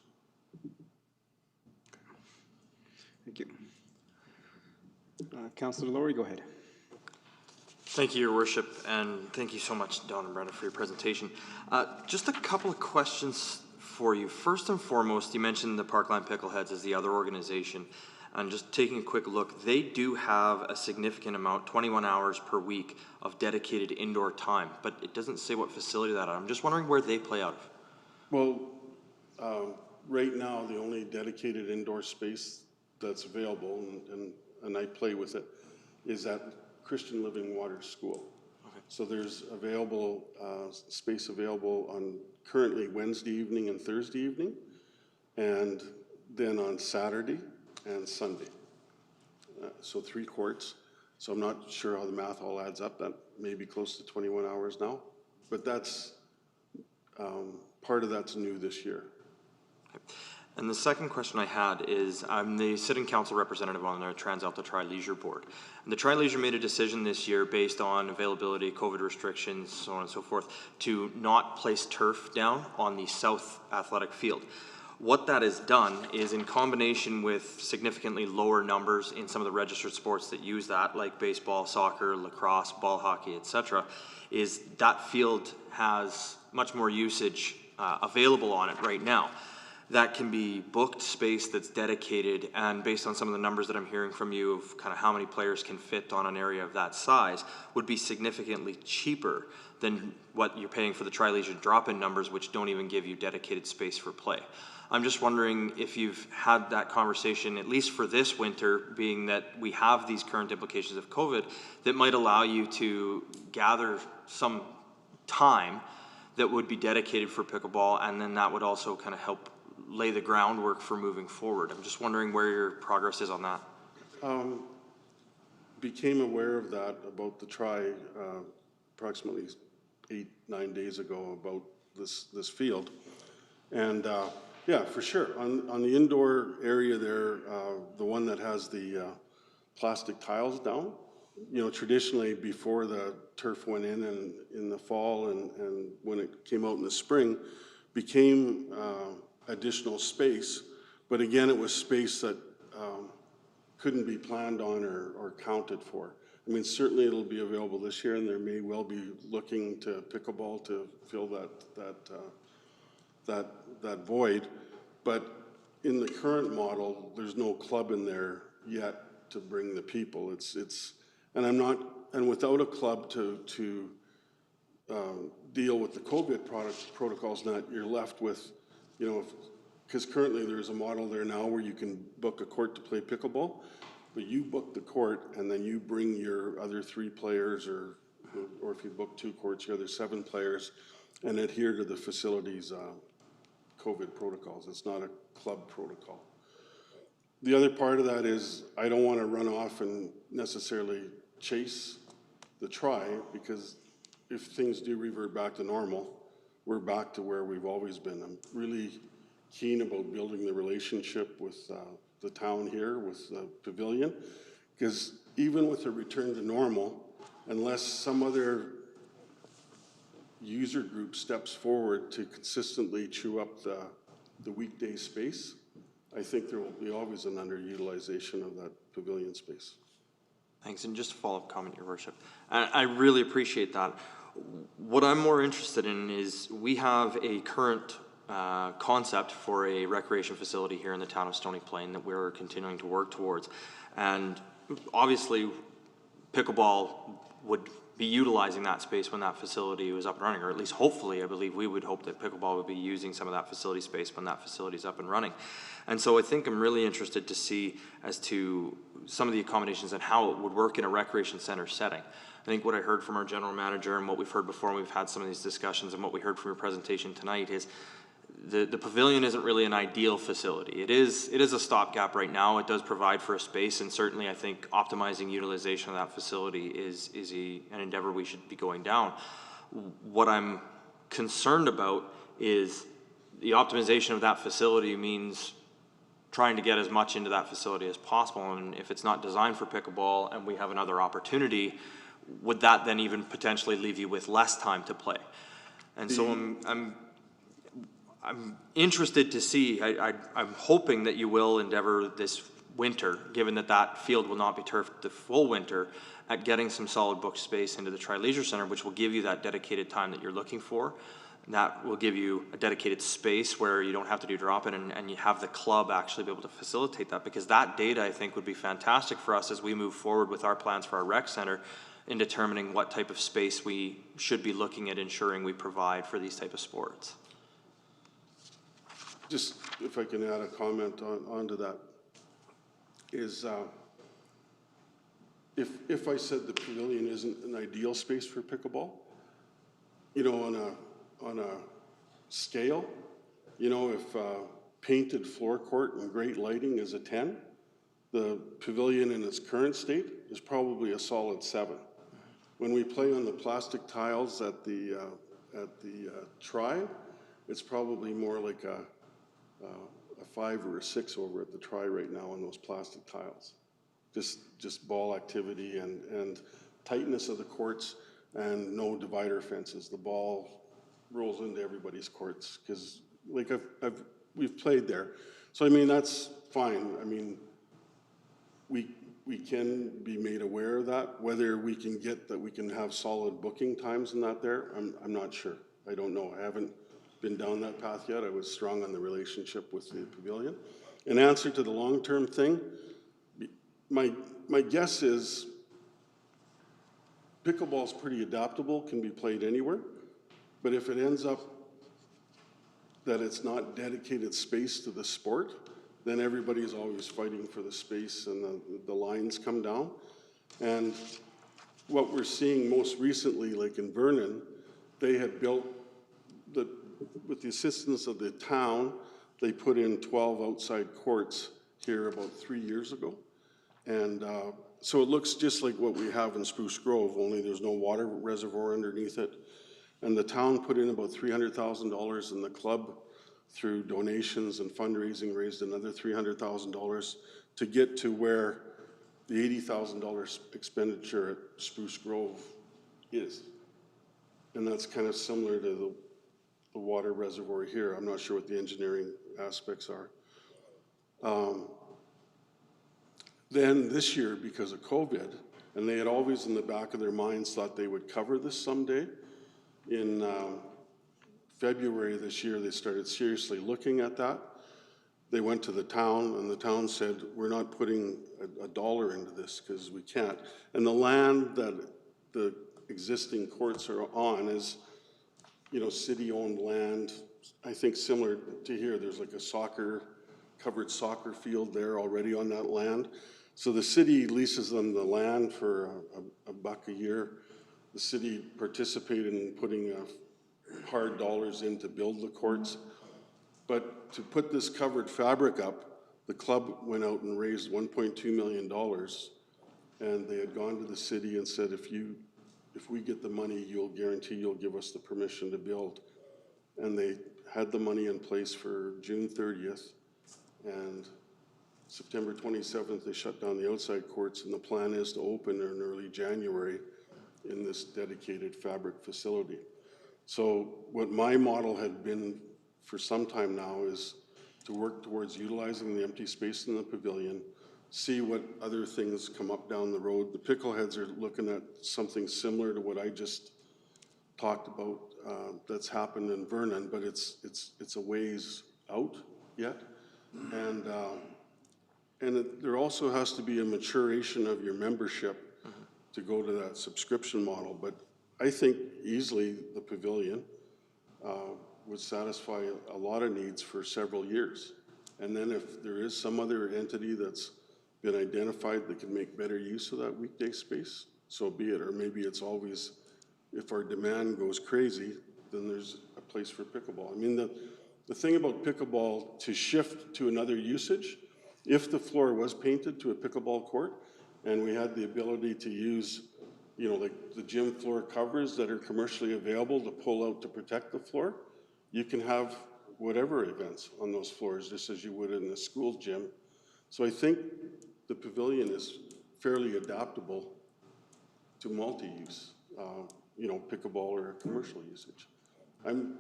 Thank you. Councillor Laurie, go ahead. Thank you, Your Worship, and thank you so much, Don and Brenda, for your presentation. Just a couple of questions for you. First and foremost, you mentioned the Parkland Pickleheads as the other organization. and just taking a quick look, they do have a significant amount, 21 hours per week, of dedicated indoor time, but it doesn't say what facility that is. I'm just wondering where they play out of. Well, right now, the only dedicated indoor space that's available, and I play with it, is at Christian Living Water School. Okay. So there's available, space available on currently Wednesday evening and Thursday evening, and then on Saturday and Sunday. So 3 courts. So I'm not sure how the math all adds up. That may be close to 21 hours now, but that's, part of that's new this year. Okay. And the second question I had is, I'm the sitting council representative on the TransAlta Tri-Leisure Board. And the Tri-Leisure made a decision this year based on availability, COVID restrictions, so on and so forth, to not place turf down on the south athletic field. What that has done is, in combination with significantly lower numbers in some of the registered sports that use that, like baseball, soccer, lacrosse, ball hockey, etc., is that field has much more usage available on it right now. That can be booked space that's dedicated, and based on some of the numbers that I'm hearing from you of kind of how many players can fit on an area of that size, would be significantly cheaper than what you're paying for the Tri-Leisure drop-in numbers, which don't even give you dedicated space for play. I'm just wondering if you've had that conversation, at least for this winter, being that we have these current implications of COVID, that might allow you to gather some time that would be dedicated for pickleball, and then that would also kind of help lay the groundwork for moving forward. I'm just wondering where your progress is on that. Became aware of that about the Tri approximately 8-9 days ago about this field, and yeah, for sure. On the indoor area there, the one that has the plastic tiles down, you know, traditionally before the turf went in the fall and when it came out in the spring, became additional space, but again, it was space that couldn't be planned on or counted for. I mean, certainly it'll be available this year, and there may well be looking to pickleball to fill that void. But in the current model, there's no club in there yet to bring the people. And without a club to deal with the COVID protocols, you're left with, you know, because currently there's a model there now where you can book a court to play pickleball, but you book the court and then you bring your other 3 players, or if you book 2 courts, your other 7 players, and adhere to the facility's COVID protocols. It's not a club protocol. The other part of that is I don't want to run off and necessarily chase the Tri, because if things do revert back to normal, we're back to where we've always been. I'm really keen about building the relationship with the town here, with the Pavilion, because even with a return to normal, unless some other user group steps forward to consistently chew up the weekday space, I think there will be always an underutilization of that Pavilion space. Thanks, and just a follow-up comment, Your Worship. I really appreciate that. What I'm more interested in is we have a current concept for a recreation facility here in the town of Stony Plain that we're continuing to work towards. And obviously, pickleball would be utilizing that space when that facility was up and running, or at least hopefully, I believe we would hope that pickleball would be using some of that facility space when that facility is up and running. And so I think I'm really interested to see as to some of the accommodations and how it would work in a recreation center setting. I think what I heard from our general manager and what we've heard before, and we've had some of these discussions, and what we heard from your presentation tonight is the Pavilion isn't really an ideal facility. It is a stopgap right now. It does provide for a space, and certainly I think optimizing utilization of that facility is an endeavor we should be going down. What I'm concerned about is the optimization of that facility means trying to get as much into that facility as possible, and if it's not designed for pickleball and we have another opportunity, would that then even potentially leave you with less time to play? And so I'm interested to see, I'm hoping that you will endeavor this winter, given that that field will not be turfed the full winter, at getting some solid booked space into the Tri-Leisure Center, which will give you that dedicated time that you're looking for. That will give you a dedicated space where you don't have to do drop-in, and you have the club actually be able to facilitate that, because that data, I think, would be fantastic for us as we move forward with our plans for our rec center in determining what type of space we should be looking at ensuring we provide for these type of sports. Just if I can add a comment onto that, is if I said the pavilion isn't an ideal space for pickleball, you know, on a scale, you know, if painted floor court and great lighting is a 10, the pavilion in its current state is probably a solid 7. When we play on the plastic tiles at the Tri, it's probably more like a 5 or a 6 over at the Tri right now on those plastic tiles. Just ball activity and tightness of the courts and no divider fences. The ball rolls into everybody's courts because, like, we've played there. So I mean, that's fine. I mean, we can be made aware of that. Whether we can get that, we can have solid booking times and that there, I'm not sure. I don't know. I haven't been down that path yet. I was strong on the relationship with the pavilion. In answer to the long-term thing, my guess is pickleball's pretty adaptable, can be played anywhere, but if it ends up that it's not dedicated space to the sport, then everybody's always fighting for the space and the lines come down. And what we're seeing most recently, like in Vernon, they had built, with the assistance of the town, they put in 12 outside courts here about 3 years ago. And so it looks just like what we have in Spruce Grove, only there's no water reservoir underneath it. And the town put in about $300,000, and the club, through donations and fundraising, raised another $300,000 to get to where the $80,000 expenditure at Spruce Grove is. And that's kind of similar to the water reservoir here. I'm not sure what the engineering aspects are. Then this year, because of COVID, and they had always in the back of their minds thought they would cover this someday, in February this year, they started seriously looking at that. They went to the town, and the town said, we're not putting a dollar into this because we can't. And the land that the existing courts are on is, you know, city-owned land, I think similar to here. There's like a covered soccer field there already on that land. So the city leases them the land for $1 a year. The city participated in putting hard dollars in to build the courts. But to put this covered fabric up, the club went out and raised $1.2 million. And they had gone to the city and said, if we get the money, you'll guarantee you'll give us the permission to build. And they had the money in place for June 30th. And September 27th, they shut down the outside courts, and the plan is to open in early January in this dedicated fabric facility. So what my model had been for some time now is to work towards utilizing the empty space in the pavilion, see what other things come up down the road. The pickleheads are looking at something similar to what I just talked about that's happened in Vernon, but it's a ways out yet. And there also has to be a maturation of your membership to go to that subscription model. But I think easily the pavilion would satisfy a lot of needs for several years. And then if there is some other entity that's been identified that can make better use of that weekday space, so be it. Or maybe it's always, if our demand goes crazy, then there's a place for pickleball. I mean, the thing about pickleball, to shift to another usage, if the floor was painted to a pickleball court and we had the ability to use, you know, like the gym floor covers that are commercially available to pull out to protect the floor, you can have whatever events on those floors, just as you would in a school gym. So I think the pavilion is fairly adaptable to multi-use, you know, pickleball or commercial usage. I'm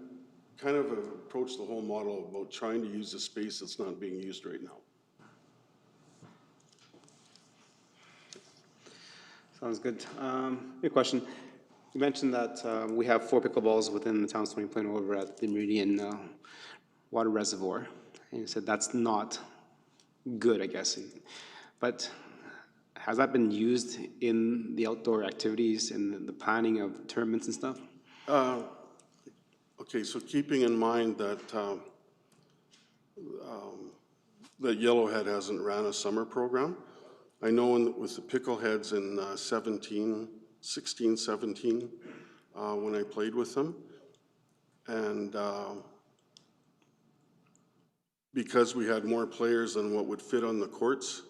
kind of approached the whole model about trying to use a space that's not being used right now. Sounds good. A question. You mentioned that we have 4 pickleballs within the town of Stony Plain over at the Meridian Water Reservoir. And you said that's not good, I guess. But has that been used in the outdoor activities and the planning of tournaments and stuff? Okay, so keeping in mind that that Yellowhead hasn't ran a summer program, I know with the Pickleheads in 16, 17, when I played with them, and because we had more players than what would fit on the courts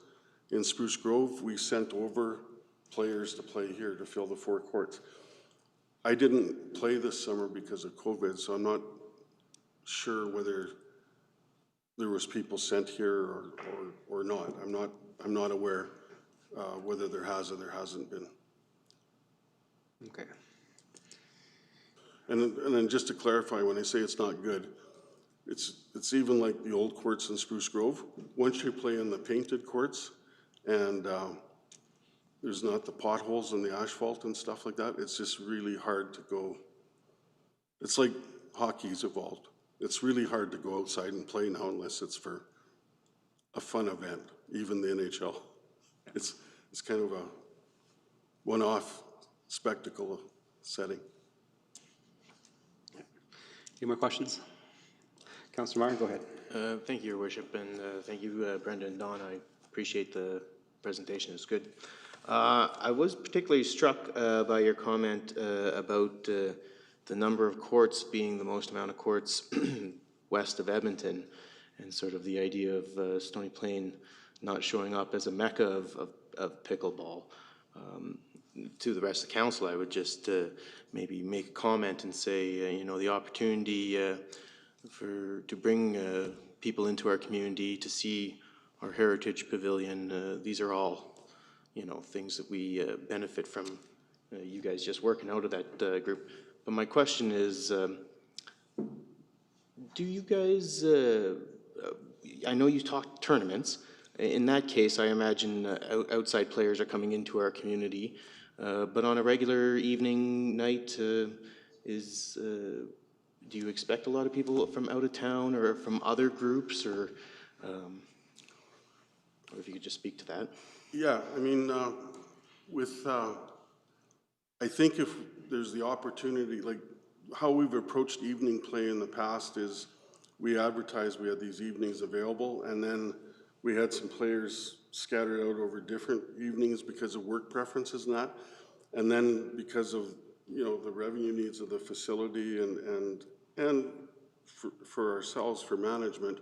in Spruce Grove, we sent over players to play here to fill the 4 courts. I didn't play this summer because of COVID, so I'm not sure whether there was people sent here or not. I'm not aware whether there has or there hasn't been. Okay. And then just to clarify, when I say it's not good, it's even like the old courts in Spruce Grove. Once you play in the painted courts and there's not the potholes and the asphalt and stuff like that, it's just really hard to go. It's like hockey's evolved. It's really hard to go outside and play now unless it's for a fun event, even the NHL. It's kind of a one-off spectacle setting. Any more questions? Councilor Martin, go ahead. Thank you, Your Worship, and thank you, Brenda and Don. I appreciate the presentation. It's good. I was particularly struck by your comment about the number of courts being the most amount of courts west of Edmonton, and sort of the idea of Stony Plain not showing up as a mecca of pickleball. To the rest of the council, I would just maybe make a comment and say, you know, the opportunity to bring people into our community to see our heritage pavilion. These are all, you know, things that we benefit from. You guys just working out of that group. But my question is, do you guys? I know you talked tournaments. In that case, I imagine outside players are coming into our community. But on a regular evening night, do you expect a lot of people from out of town or from other groups, or if you could just speak to that? Yeah, I mean, I think if there's the opportunity, like how we've approached evening play in the past is we advertised we had these evenings available, and then we had some players scattered out over different evenings because of work preferences and that. And then because of, you know, the revenue needs of the facility and for ourselves, for management,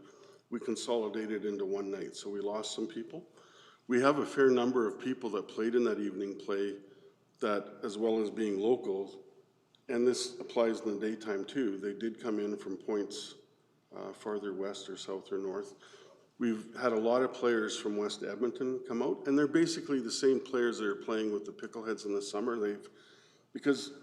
we consolidated into one night. So we lost some people. We have a fair number of people that played in that evening play that, as well as being locals, and this applies in the daytime too, they did come in from points farther west or south or north. We've had a lot of players from West Edmonton come out, and they're basically the same players that are playing with the Pickleheads in the summer. Because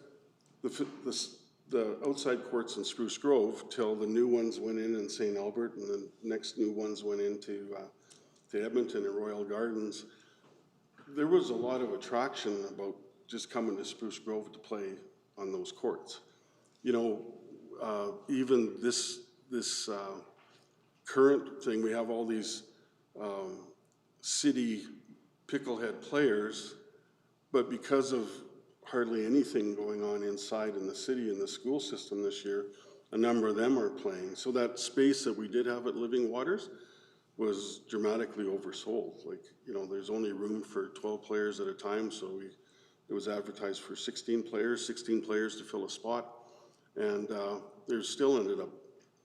the outside courts in Spruce Grove, till the new ones went in St. Albert, and the next new ones went into to Edmonton and Royal Gardens, there was a lot of attraction about just coming to Spruce Grove to play on those courts. You know, even this current thing, we have all these city picklehead players, but because of hardly anything going on inside in the city and the school system this year, a number of them are playing. So that space that we did have at Living Waters was dramatically oversold. Like, you know, there's only room for 12 players at a time, so it was advertised for 16 players to fill a spot, and there still ended up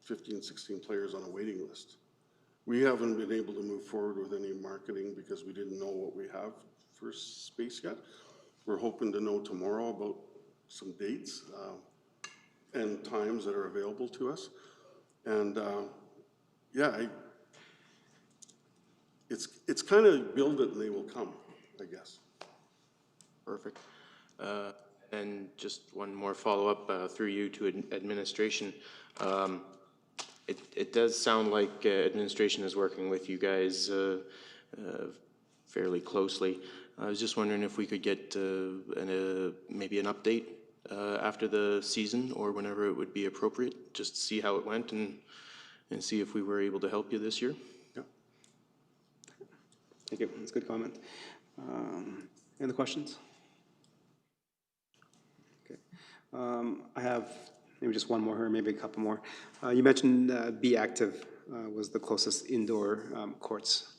15, 16 players on a waiting list. We haven't been able to move forward with any marketing because we didn't know what we have for space yet. We're hoping to know tomorrow about some dates and times that are available to us. And yeah, it's kind of build it and they will come, I guess. Perfect. And just one more follow-up through you to administration. It does sound like administration is working with you guys fairly closely. I was just wondering if we could get maybe an update after the season or whenever it would be appropriate, just to see how it went and see if we were able to help you this year. Yeah. Thank you. That's a good comment. Any other questions? Okay. I have maybe just one more or maybe a couple more. You mentioned Be Active was the closest indoor courts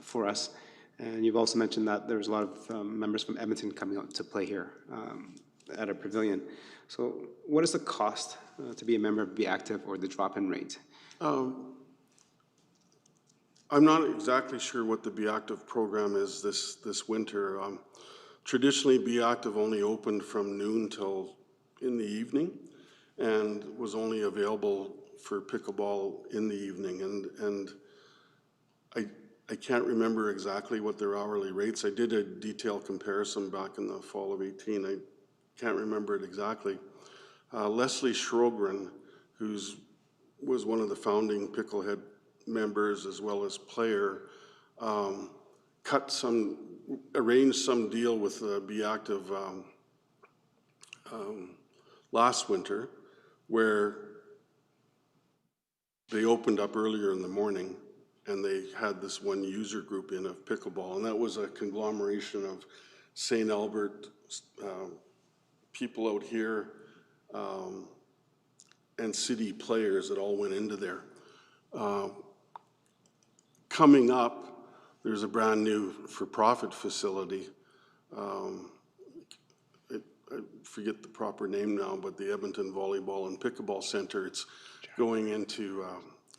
for us. And you've also mentioned that there's a lot of members from Edmonton coming out to play here at a pavilion. So what is the cost to be a member of Be Active or the drop-in rate? I'm not exactly sure what the Be Active program is this winter. Traditionally, Be Active only opened from noon till in the evening and was only available for pickleball in the evening. And I can't remember exactly what their hourly rates. I did a detailed comparison back in the fall of 18. I can't remember it exactly. Leslie Schrogren, was one of the founding Picklehead members as well as player, arranged some deal with Be Active last winter where they opened up earlier in the morning and they had this one user group in of pickleball, and that was a conglomeration of St. Albert people out here and city players that all went into there. Coming up, there's a brand new for-profit facility. I forget the proper name now, but the Edmonton Volleyball and Pickleball Center. It's going into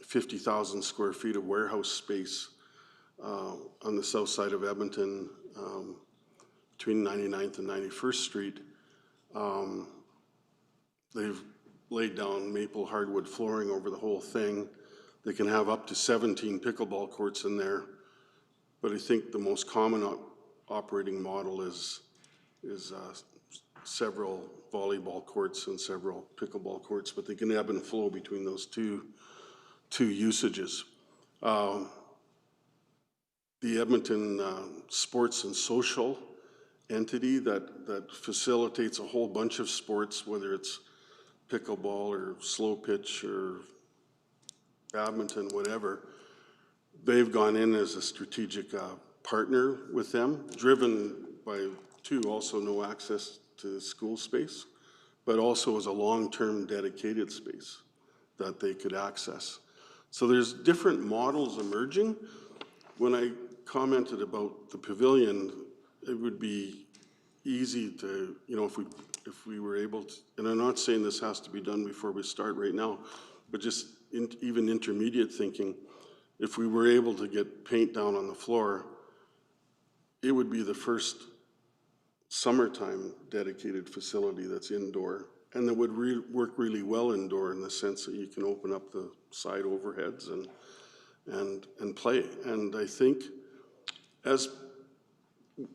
50,000 square feet of warehouse space on the south side of Edmonton, between 99th and 91st Street. They've laid down maple hardwood flooring over the whole thing. They can have up to 17 pickleball courts in there, but I think the most common operating model is several volleyball courts and several pickleball courts, but they can ebb and flow between those two usages. The Edmonton Sports and Social entity that facilitates a whole bunch of sports, whether it's pickleball or slow pitch or badminton, whatever, they've gone in as a strategic partner with them, driven by also no access to school space, but also as a long-term dedicated space that they could access. So there's different models emerging. When I commented about the pavilion, it would be easy to, if we were able to, and I'm not saying this has to be done before we start right now, but just even intermediate thinking, if we were able to get paint down on the floor, it would be the first summertime dedicated facility that's indoor, and that would work really well indoor in the sense that you can open up the side overheads and play. And I think, as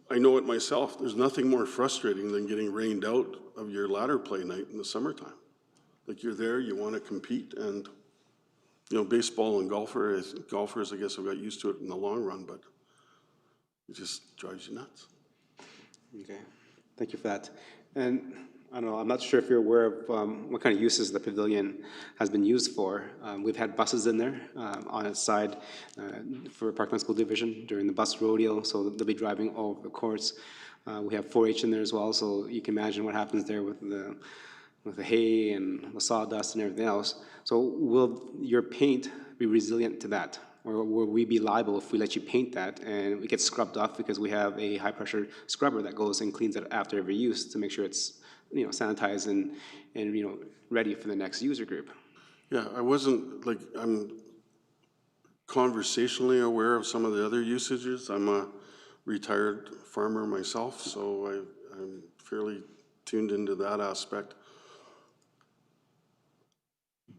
I know it myself, there's nothing more frustrating than getting rained out of your ladder play night in the summertime. Like, you're there, you want to compete, and baseball and golfers, I guess, have got used to it in the long run, but it just drives you nuts. Okay, thank you for that. And I don't know, I'm not sure if you're aware of what kind of uses the pavilion has been used for. We've had buses in there on its side for Parkland School Division during the bus rodeo, so they'll be driving all over the courts. We have 4-H in there as well, so you can imagine what happens there with the hay and the sawdust and everything else. So will your paint be resilient to that? Or will we be liable if we let you paint that and it gets scrubbed off because we have a high-pressure scrubber that goes and cleans it after every use to make sure it's sanitized and ready for the next user group? Yeah, I'm conversationally aware of some of the other usages. I'm a retired farmer myself, so I'm fairly tuned into that aspect.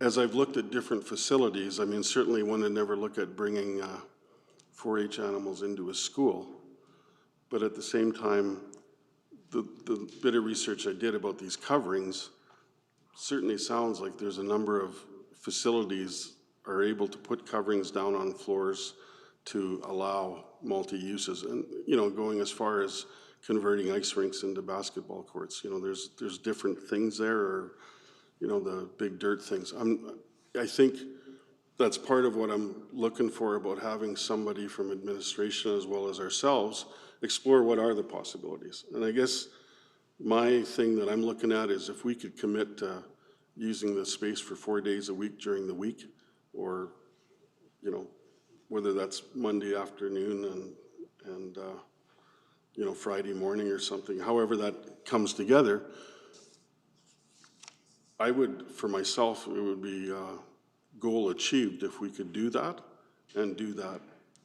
As I've looked at different facilities, I mean, certainly one would never look at bringing 4-H animals into a school, but at the same time, the bit of research I did about these coverings certainly sounds like there's a number of facilities are able to put coverings down on floors to allow multi-uses, and going as far as converting ice rinks into basketball courts. You know, there's different things there, or, you know, the big dirt things. I think that's part of what I'm looking for about having somebody from administration as well as ourselves explore what are the possibilities. And I guess my thing that I'm looking at is if we could commit to using the space for 4 days a week during the week, or, you know, whether that's Monday afternoon and you know, Friday morning or something, however that comes together, I would, for myself, it would be goal achieved if we could do that and do that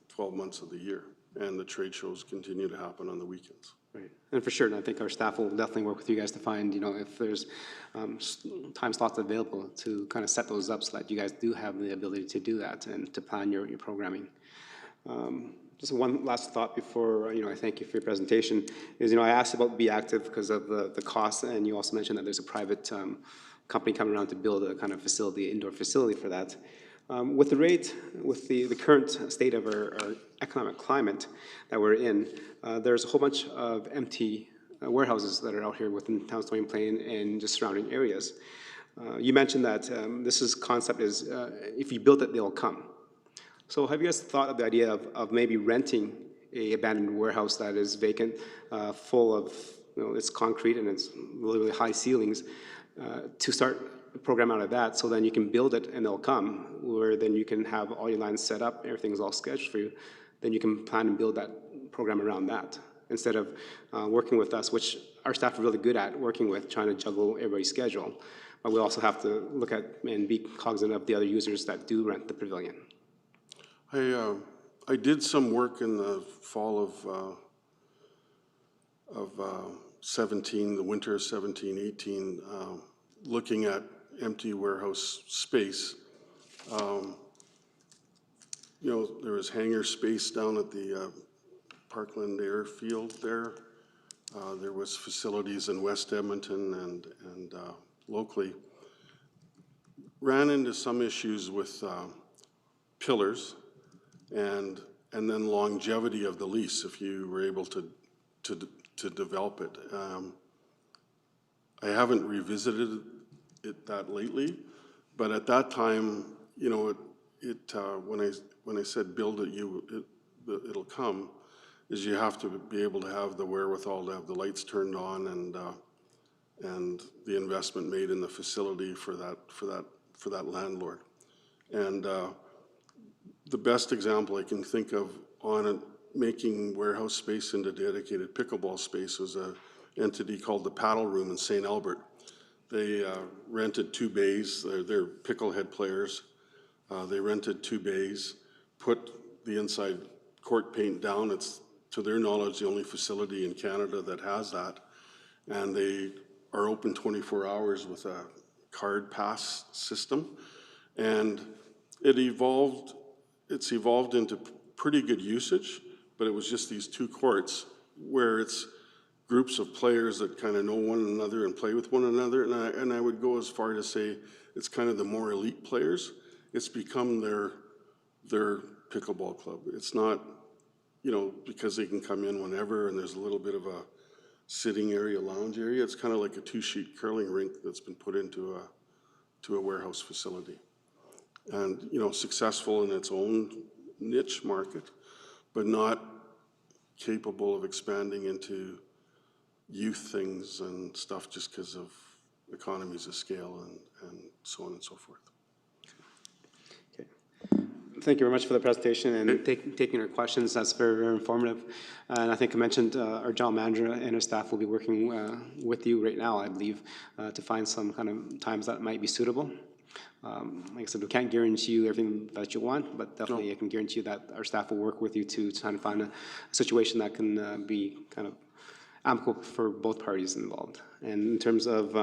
12 months of the year, and the trade shows continue to happen on the weekends. Right, and for sure, and I think our staff will definitely work with you guys to find, you know, if there's time slots available to kind of set those up so that you guys do have the ability to do that and to plan your programming. Just one last thought before, you know, I thank you for your presentation, is, you know, I asked about Be Active because of the cost, and you also mentioned that there's a private company coming around to build a kind of facility, indoor facility for that. With the rate, with the current state of our economic climate that we're in, there's a whole bunch of empty warehouses that are out here within town Stony Plain and just surrounding areas. You mentioned that concept is if you build it, they'll come. So have you guys thought of the idea of maybe renting a abandoned warehouse that is vacant, full of, you know, it's concrete and it's really, really high ceilings, to start a program out of that, so then you can build it and they'll come, where then you can have all your lines set up, everything's all scheduled for you, then you can plan and build that program around that, instead of working with us, which our staff are really good at working with, trying to juggle everybody's schedule. But we also have to look at and be cognizant of the other users that do rent the pavilion. I did some work in the fall of 17, the winter of 17, 18, looking at empty warehouse space. You know, there was hangar space down at the Parkland Airfield there. There was facilities in West Edmonton and locally. Ran into some issues with pillars and then longevity of the lease if you were able to develop it. I haven't revisited it that lately, but at that time, you know, when I said build it, it'll come, is you have to be able to have the wherewithal to have the lights turned on and the investment made in the facility for that landlord. And the best example I can think of on making warehouse space into dedicated pickleball space was an entity called the Paddle Room in St. Albert. They rented 2 bays. They're picklehead players. They rented 2 bays, put the inside court paint down. It's, to their knowledge, the only facility in Canada that has that. And they are open 24 hours with a card pass system. And it's evolved into pretty good usage, but it was just these 2 courts where it's groups of players that kind of know one another and play with one another. And I would go as far to say it's kind of the more elite players. It's become their pickleball club. It's not, you know, because they can come in whenever and there's a little bit of a sitting area, lounge area. It's kind of like a 2-sheet curling rink that's been put into a warehouse facility. And, you know, successful in its own niche market, but not capable of expanding into youth things and stuff just because of economies of scale and so on and so forth. Okay. Thank you very much for the presentation and taking our questions. That's very, very informative. And I think I mentioned our general manager and our staff will be working with you right now, I believe, to find some kind of times that might be suitable. Like I said, we can't guarantee you everything that you want, but definitely I can guarantee you that our staff will work with you to try to find a situation that can be kind of amicable for both parties involved. And in terms of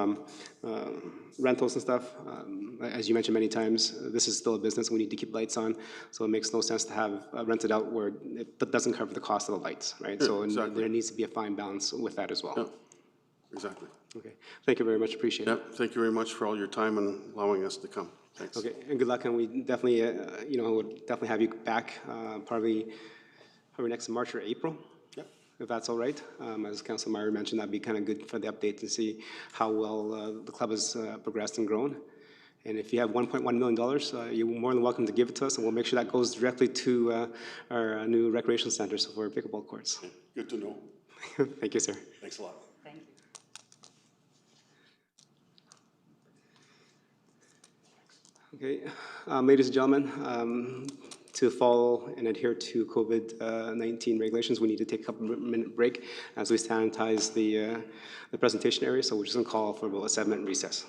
rentals and stuff, as you mentioned many times, this is still a business. We need to keep lights on, so it makes no sense to have rented out where it doesn't cover the cost of the lights, right? Yeah, so exactly. There needs to be a fine balance with that as well. Yeah, exactly. Okay, thank you very much, appreciate it. Yeah, thank you very much for all your time and allowing us to come. Thanks. Okay, and good luck, and we definitely, you know, would definitely have you back probably next March or April. Yep. if that's all right. As Councilor Meyer mentioned, that'd be kind of good for the update to see how well the club has progressed and grown. And if you have $1.1 million, you're more than welcome to give it to us, and we'll make sure that goes directly to our new recreation center for pickleball courts. Good to know. Thank you, sir. Thanks a lot. Okay, ladies and gentlemen, to follow and adhere to COVID-19 regulations, we need to take a couple-minute break as we sanitize the presentation area. So we're just going to call for about a 7-minute recess.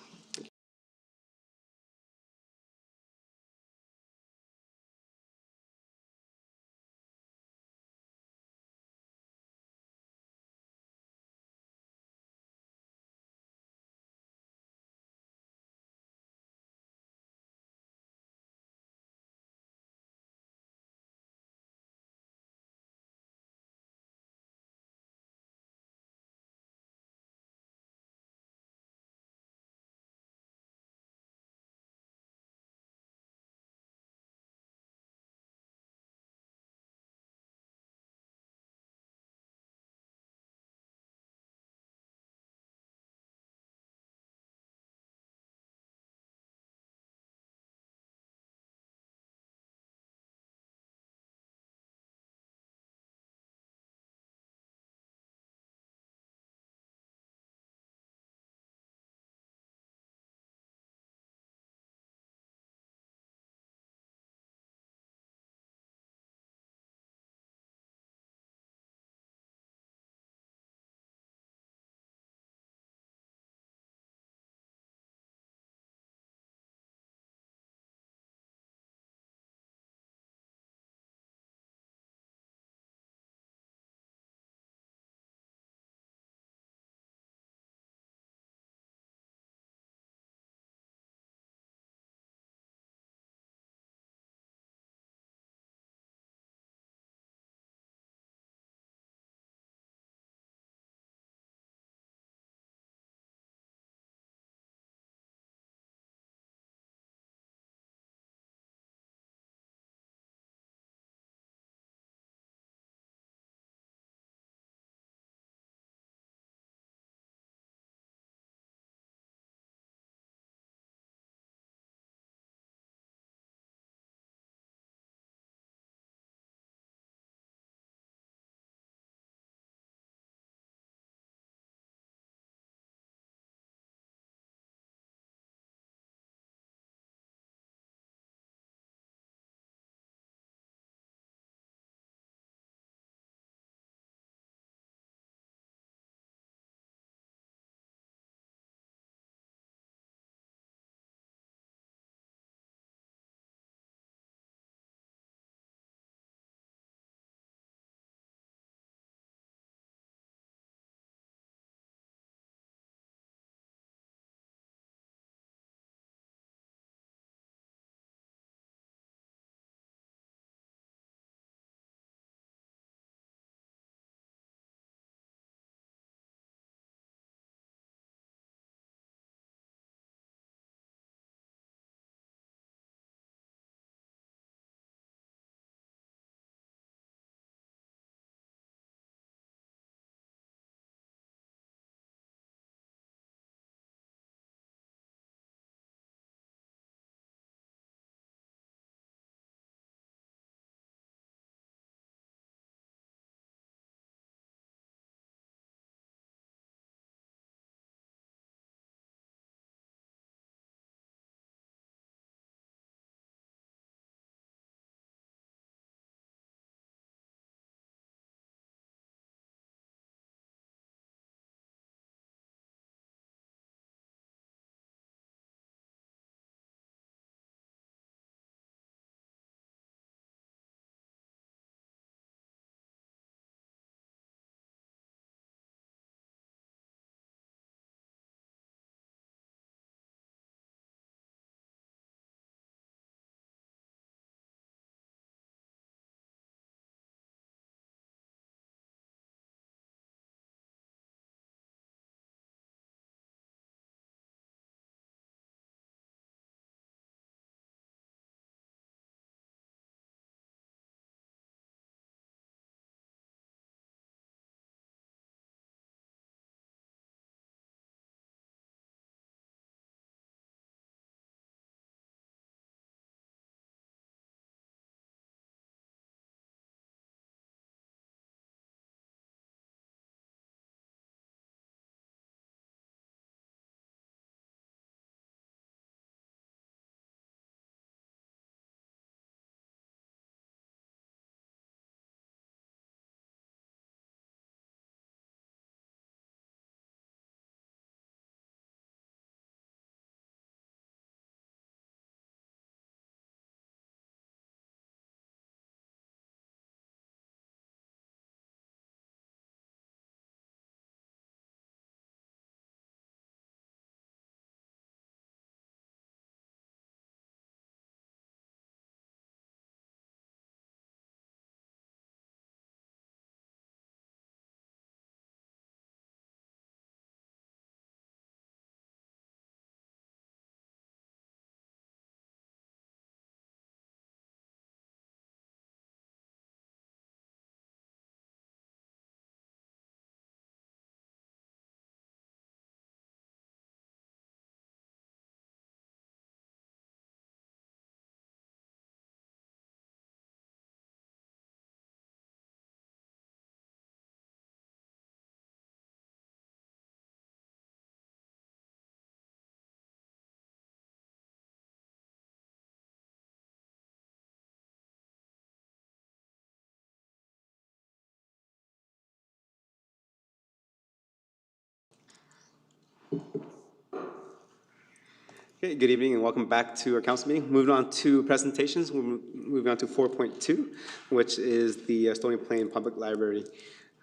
Okay, good evening and welcome back to our council meeting. Moving on to presentations, we're moving on to 4.2, which is the Stony Plain Public Library.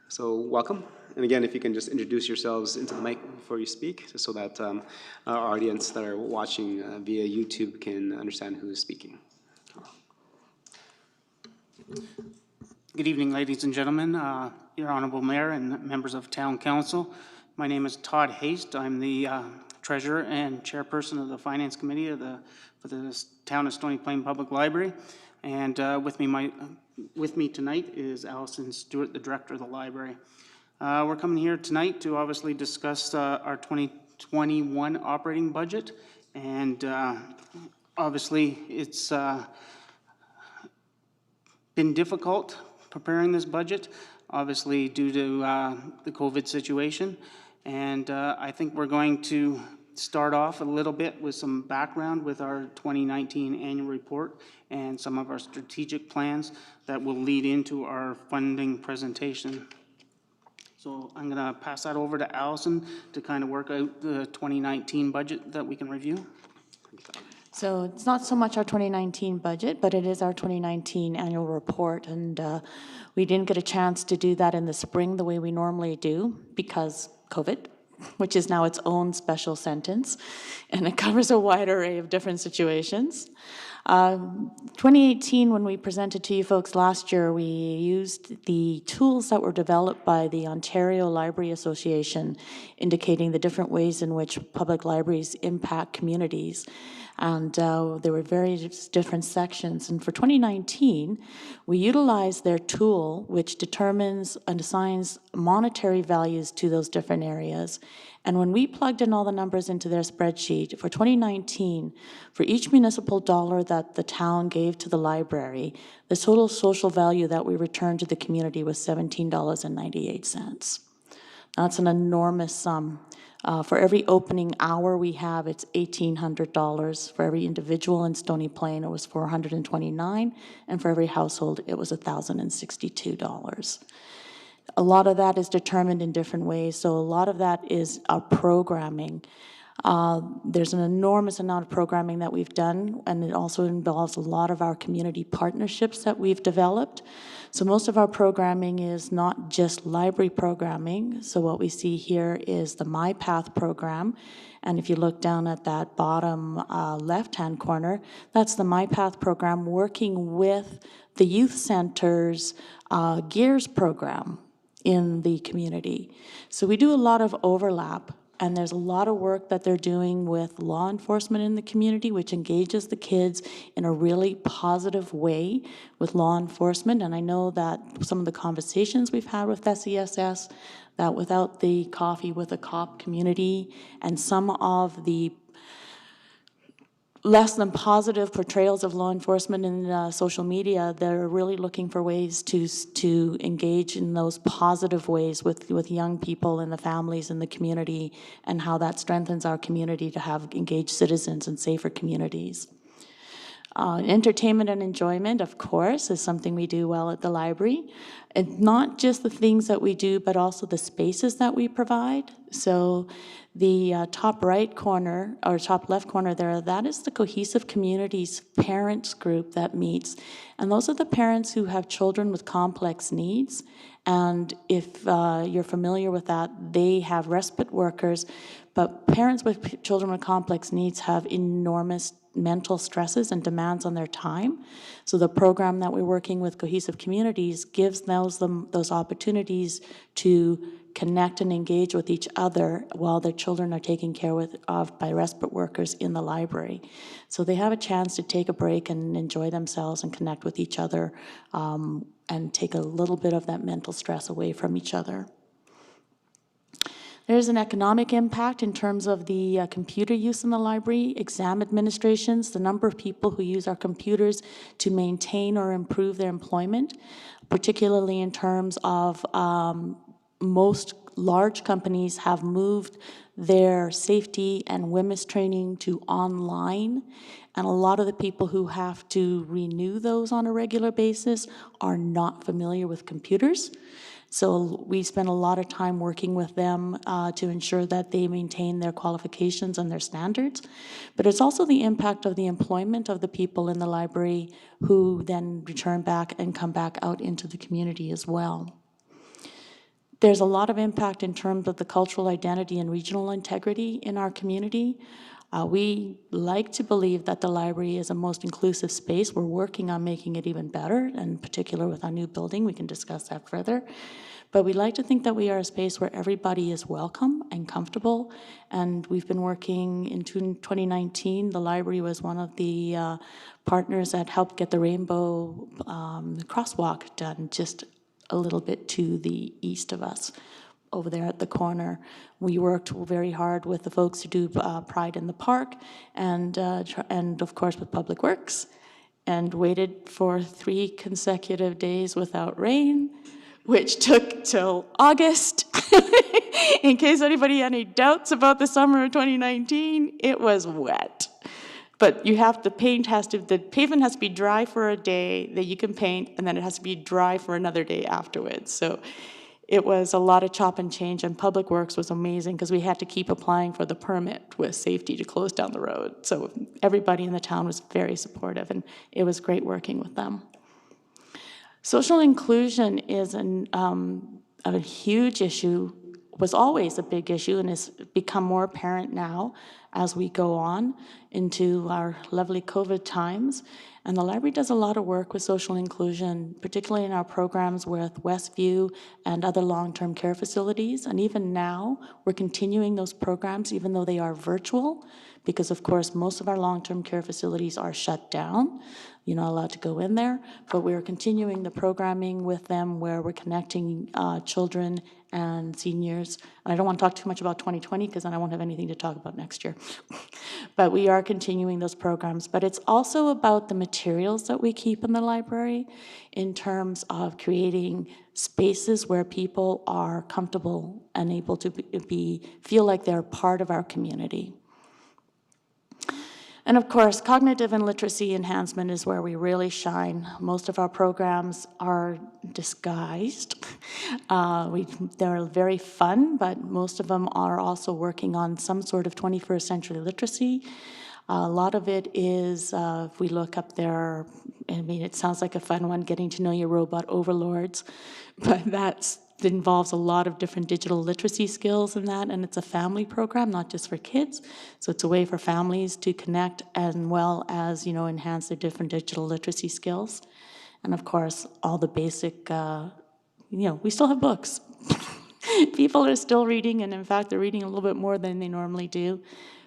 So welcome. And again, if you can just introduce yourselves into the mic before you speak, just so that our audience that are watching via YouTube can understand who is speaking. Good evening, ladies and gentlemen, Your Honorable Mayor and members of Town Council. My name is Todd Haste. I'm the Treasurer and Chairperson of the Finance Committee for the Town of Stony Plain Public Library. And with me tonight is Allison Stewart, the Director of the Library. We're coming here tonight to obviously discuss our 2021 operating budget. And obviously, it's been difficult preparing this budget, obviously due to the COVID situation. And I think we're going to start off a little bit with some background with our 2019 annual report and some of our strategic plans that will lead into our funding presentation. So I'm going to pass that over to Allison to kind of work out the 2019 budget that we can review. So it's not so much our 2019 budget, but it is our 2019 annual report. And we didn't get a chance to do that in the spring the way we normally do because COVID, which is now its own special sentence, and it covers a wide array of different situations. 2018, when we presented to you folks last year, we used the tools that were developed by the Ontario Library Association, indicating the different ways in which public libraries impact communities. And there were various different sections. And for 2019, we utilized their tool, which determines and assigns monetary values to those different areas. And when we plugged in all the numbers into their spreadsheet, for 2019, for each municipal dollar that the town gave to the library, the total social value that we returned to the community was $17.98. That's an enormous sum. For every opening hour we have, it's $1,800. For every individual in Stony Plain, it was $429, and for every household, it was $1,062. A lot of that is determined in different ways, so a lot of that is our programming. There's an enormous amount of programming that we've done, and it also involves a lot of our community partnerships that we've developed. So most of our programming is not just library programming. So what we see here is the MyPath program. And if you look down at that bottom left-hand corner, that's the MyPath program working with the youth center's Gears program in the community. So we do a lot of overlap. And there's a lot of work that they're doing with law enforcement in the community, which engages the kids in a really positive way with law enforcement. And I know that some of the conversations we've had with SESS, that without the Coffee with a Cop community and some of the less than positive portrayals of law enforcement in social media, they're really looking for ways to engage in those positive ways with young people and the families in the community, and how that strengthens our community to have engaged citizens and safer communities. Entertainment and enjoyment, of course, is something we do well at the library. And not just the things that we do, but also the spaces that we provide. So the top right corner, or top left corner there, that is the Cohesive Communities Parents Group that meets. And those are the parents who have children with complex needs. And if you're familiar with that, they have respite workers. But parents with children with complex needs have enormous mental stresses and demands on their time. So the program that we're working with Cohesive Communities gives those opportunities to connect and engage with each other while their children are taken care of by respite workers in the library. So they have a chance to take a break and enjoy themselves and connect with each other and take a little bit of that mental stress away from each other. There's an economic impact in terms of the computer use in the library, exam administrations, the number of people who use our computers to maintain or improve their employment, particularly in terms of most large companies have moved their safety and WMIS training to online, and a lot of the people who have to renew those on a regular basis are not familiar with computers. So we spend a lot of time working with them to ensure that they maintain their qualifications and their standards. But it's also the impact of the employment of the people in the library who then return back and come back out into the community as well. There's a lot of impact in terms of the cultural identity and regional integrity in our community. We like to believe that the library is a most inclusive space. We're working on making it even better, in particular with our new building. We can discuss that further. But we like to think that we are a space where everybody is welcome and comfortable. And we've been working in 2019. The library was one of the partners that helped get the Rainbow crosswalk done just a little bit to the east of us, over there at the corner. We worked very hard with the folks who do Pride in the Park and of course with Public Works, and waited for 3 consecutive days without rain, which took till August. In case anybody had any doubts about the summer of 2019, it was wet. But you have, the pavement has to be dry for a day that you can paint, and then it has to be dry for another day afterwards. So it was a lot of chop and change, and Public Works was amazing because we had to keep applying for the permit with safety to close down the road. So everybody in the town was very supportive, and it was great working with them. Social inclusion is a huge issue, was always a big issue, and has become more apparent now as we go on into our lovely COVID times. And the library does a lot of work with social inclusion, particularly in our programs with Westview and other long-term care facilities. And even now, we're continuing those programs, even though they are virtual, because of course, most of our long-term care facilities are shut down. You're not allowed to go in there, but we're continuing the programming with them where we're connecting children and seniors. And I don't want to talk too much about 2020 because then I won't have anything to talk about next year. But we are continuing those programs. But it's also about the materials that we keep in the library in terms of creating spaces where people are comfortable and able to feel like they're part of our community. And of course, cognitive and literacy enhancement is where we really shine. Most of our programs are disguised. They're very fun, but most of them are also working on some sort of 21st century literacy. A lot of it is, if we look up there, I mean, it sounds like a fun one, getting to know your robot overlords, but that involves a lot of different digital literacy skills in that, and it's a family program, not just for kids. So it's a way for families to connect as well as, enhance their different digital literacy skills. And of course, all the basic, we still have books. People are still reading, and in fact, they're reading a little bit more than they normally do.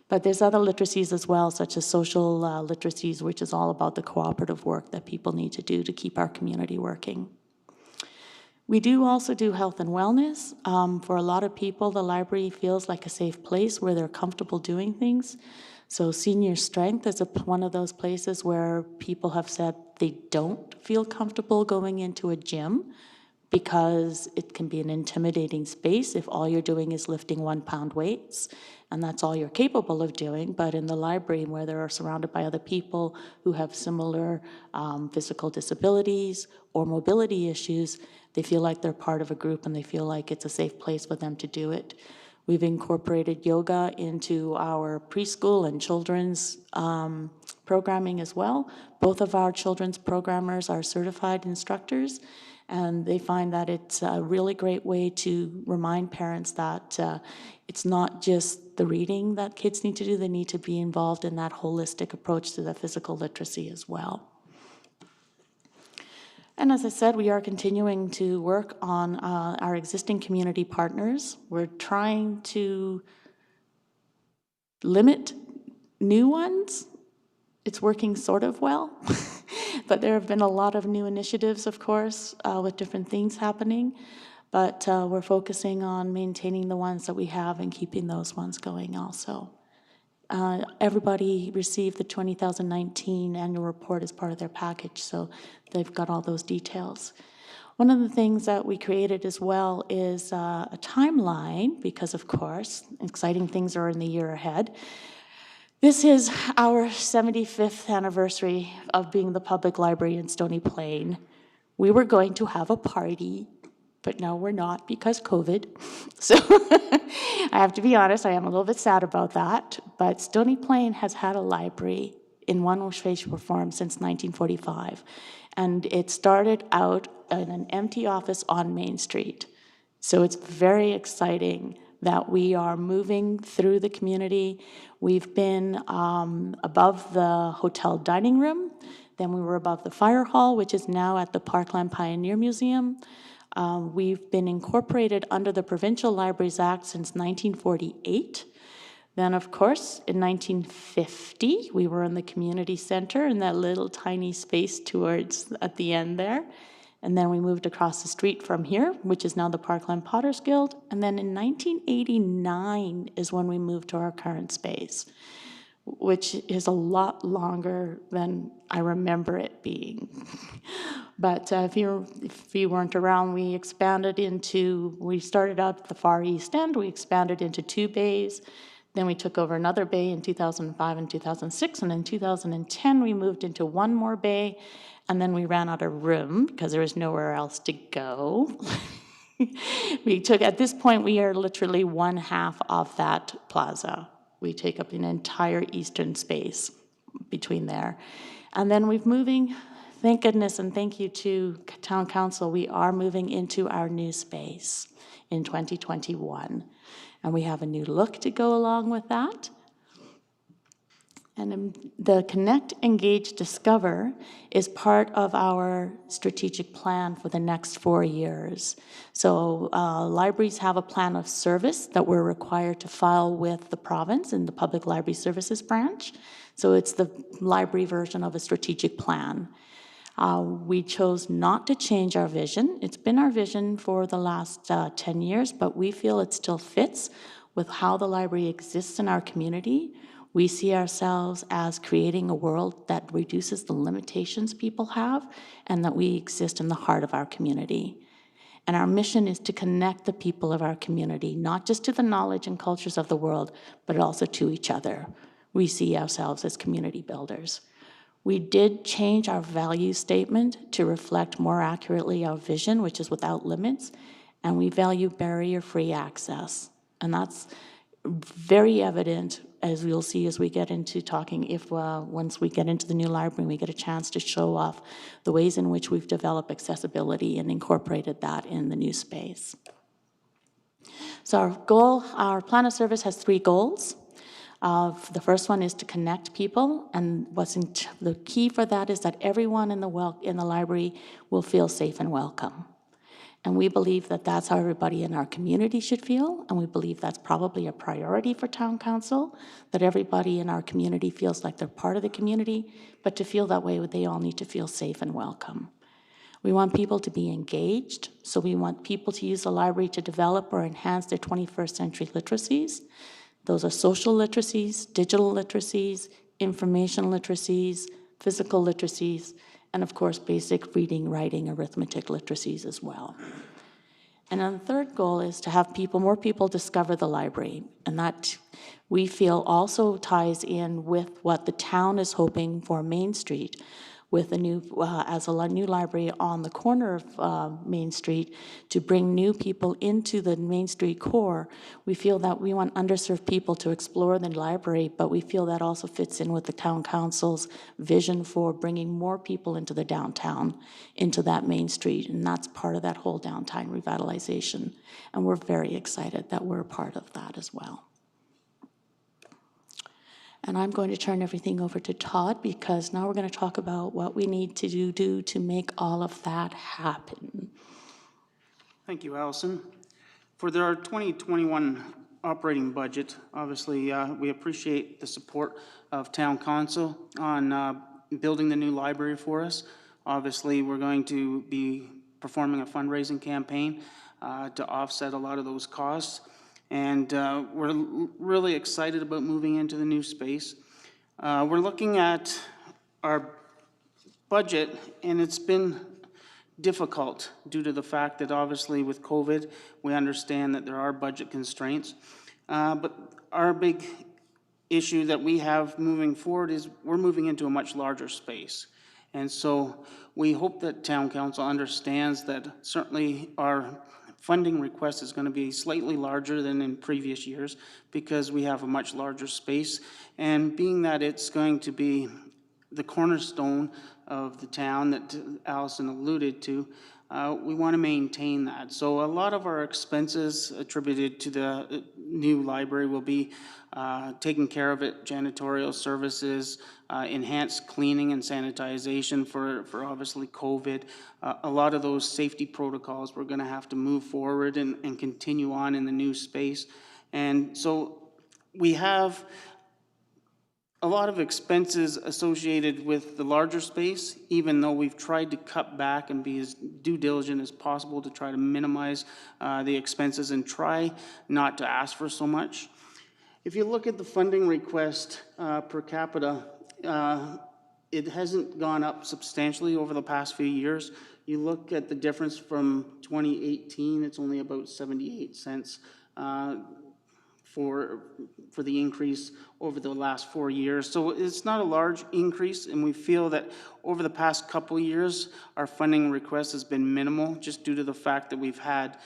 But there's other literacies as well, such as social literacies, which is all about the cooperative work that people need to do to keep our community working. We do also do health and wellness. For a lot of people, the library feels like a safe place where they're comfortable doing things. So Senior Strength is one of those places where people have said they don't feel comfortable going into a gym because it can be an intimidating space if all you're doing is lifting 1-pound weights, and that's all you're capable of doing. But in the library, where they're surrounded by other people who have similar physical disabilities or mobility issues, they feel like they're part of a group and they feel like it's a safe place for them to do it. We've incorporated yoga into our preschool and children's programming as well. Both of our children's programmers are certified instructors, and they find that it's a really great way to remind parents that it's not just the reading that kids need to do, they need to be involved in that holistic approach to the physical literacy as well. And as I said, we are continuing to work on our existing community partners. We're trying to limit new ones. It's working sort of well, but there have been a lot of new initiatives, of course, with different things happening. But we're focusing on maintaining the ones that we have and keeping those ones going also. Everybody received the 2019 annual report as part of their package, so they've got all those details. One of the things that we created as well is a timeline, because of course, exciting things are in the year ahead. This is our 75th anniversary of being the public library in Stony Plain. We were going to have a party but no, we're not because COVID. So I have to be honest, I am a little bit sad about that. But Stony Plain has had a library in one spatial form since 1945. And it started out in an empty office on Main Street. So it's very exciting that we are moving through the community. We've been above the hotel dining room. Then we were above the fire hall, which is now at the Parkland Pioneer Museum. We've been incorporated under the Provincial Libraries Act since 1948. Then, of course, in 1950, we were in the community center in that little tiny space towards at the end there. And then we moved across the street from here, which is now the Parkland Potters Guild. And then in 1989 is when we moved to our current space, which is a lot longer than I remember it being. But if you weren't around, we started out at the far east end, we expanded into 2 bays, then we took over another bay in 2005 and 2006, and in 2010 we moved into 1 more bay, and then we ran out of room because there was nowhere else to go. At this point, we are literally 1/2 of that plaza. We take up an entire eastern space between there. And then we're moving, thank goodness, and thank you to Town Council, we are moving into our new space in 2021. And we have a new look to go along with that. And the Connect, Engage, Discover is part of our strategic plan for the next 4 years. So libraries have a plan of service that we're required to file with the province in the Public Library Services branch. So it's the library version of a strategic plan. We chose not to change our vision. It's been our vision for the last 10 years, but we feel it still fits with how the library exists in our community. We see ourselves as creating a world that reduces the limitations people have and that we exist in the heart of our community. And our mission is to connect the people of our community, not just to the knowledge and cultures of the world, but also to each other. We see ourselves as community builders. We did change our value statement to reflect more accurately our vision, which is without limits, and we value barrier-free access. And that's very evident, as we'll see as we get into talking, once we get into the new library, we get a chance to show off the ways in which we've developed accessibility and incorporated that in the new space. So our plan of service has 3 goals. The first one is to connect people, and the key for that is that everyone in the library will feel safe and welcome. And we believe that that's how everybody in our community should feel, and we believe that's probably a priority for Town Council, that everybody in our community feels like they're part of the community, but to feel that way, they all need to feel safe and welcome. We want people to be engaged, so we want people to use the library to develop or enhance their 21st century literacies. Those are social literacies, digital literacies, information literacies, physical literacies, and of course, basic reading, writing, arithmetic literacies as well. And then the third goal is to have more people discover the library, and that we feel also ties in with what the town is hoping for Main Street, with a new library on the corner of Main Street to bring new people into the Main Street core. We feel that we want underserved people to explore the library, but we feel that also fits in with the Town Council's vision for bringing more people into the downtown, into that Main Street, and that's part of that whole downtown revitalization. And we're very excited that we're a part of that as well. And I'm going to turn everything over to Todd, because now we're going to talk about what we need to do to make all of that happen. Thank you, Allison. For our 2021 operating budget, obviously, we appreciate the support of Town Council on building the new library for us. Obviously, we're going to be performing a fundraising campaign to offset a lot of those costs. And we're really excited about moving into the new space. We're looking at our budget, and it's been difficult due to the fact that obviously with COVID, we understand that there are budget constraints. But our big issue that we have moving forward is we're moving into a much larger space. And so we hope that town council understands that certainly our funding request is going to be slightly larger than in previous years because we have a much larger space. And being that it's going to be the cornerstone of the town that Allison alluded to, we want to maintain that. So a lot of our expenses attributed to the new library will be taking care of it, janitorial services, enhanced cleaning and sanitization for obviously COVID. A lot of those safety protocols we're going to have to move forward and continue on in the new space. And so we have a lot of expenses associated with the larger space, even though we've tried to cut back and be as due diligent as possible to try to minimize the expenses and try not to ask for so much. If you look at the funding request per capita, it hasn't gone up substantially over the past few years. You look at the difference from 2018, it's only about 78 cents for the increase over the last 4 years. So it's not a large increase, and we feel that over the past couple years, our funding request has been minimal, just due to the fact that we've had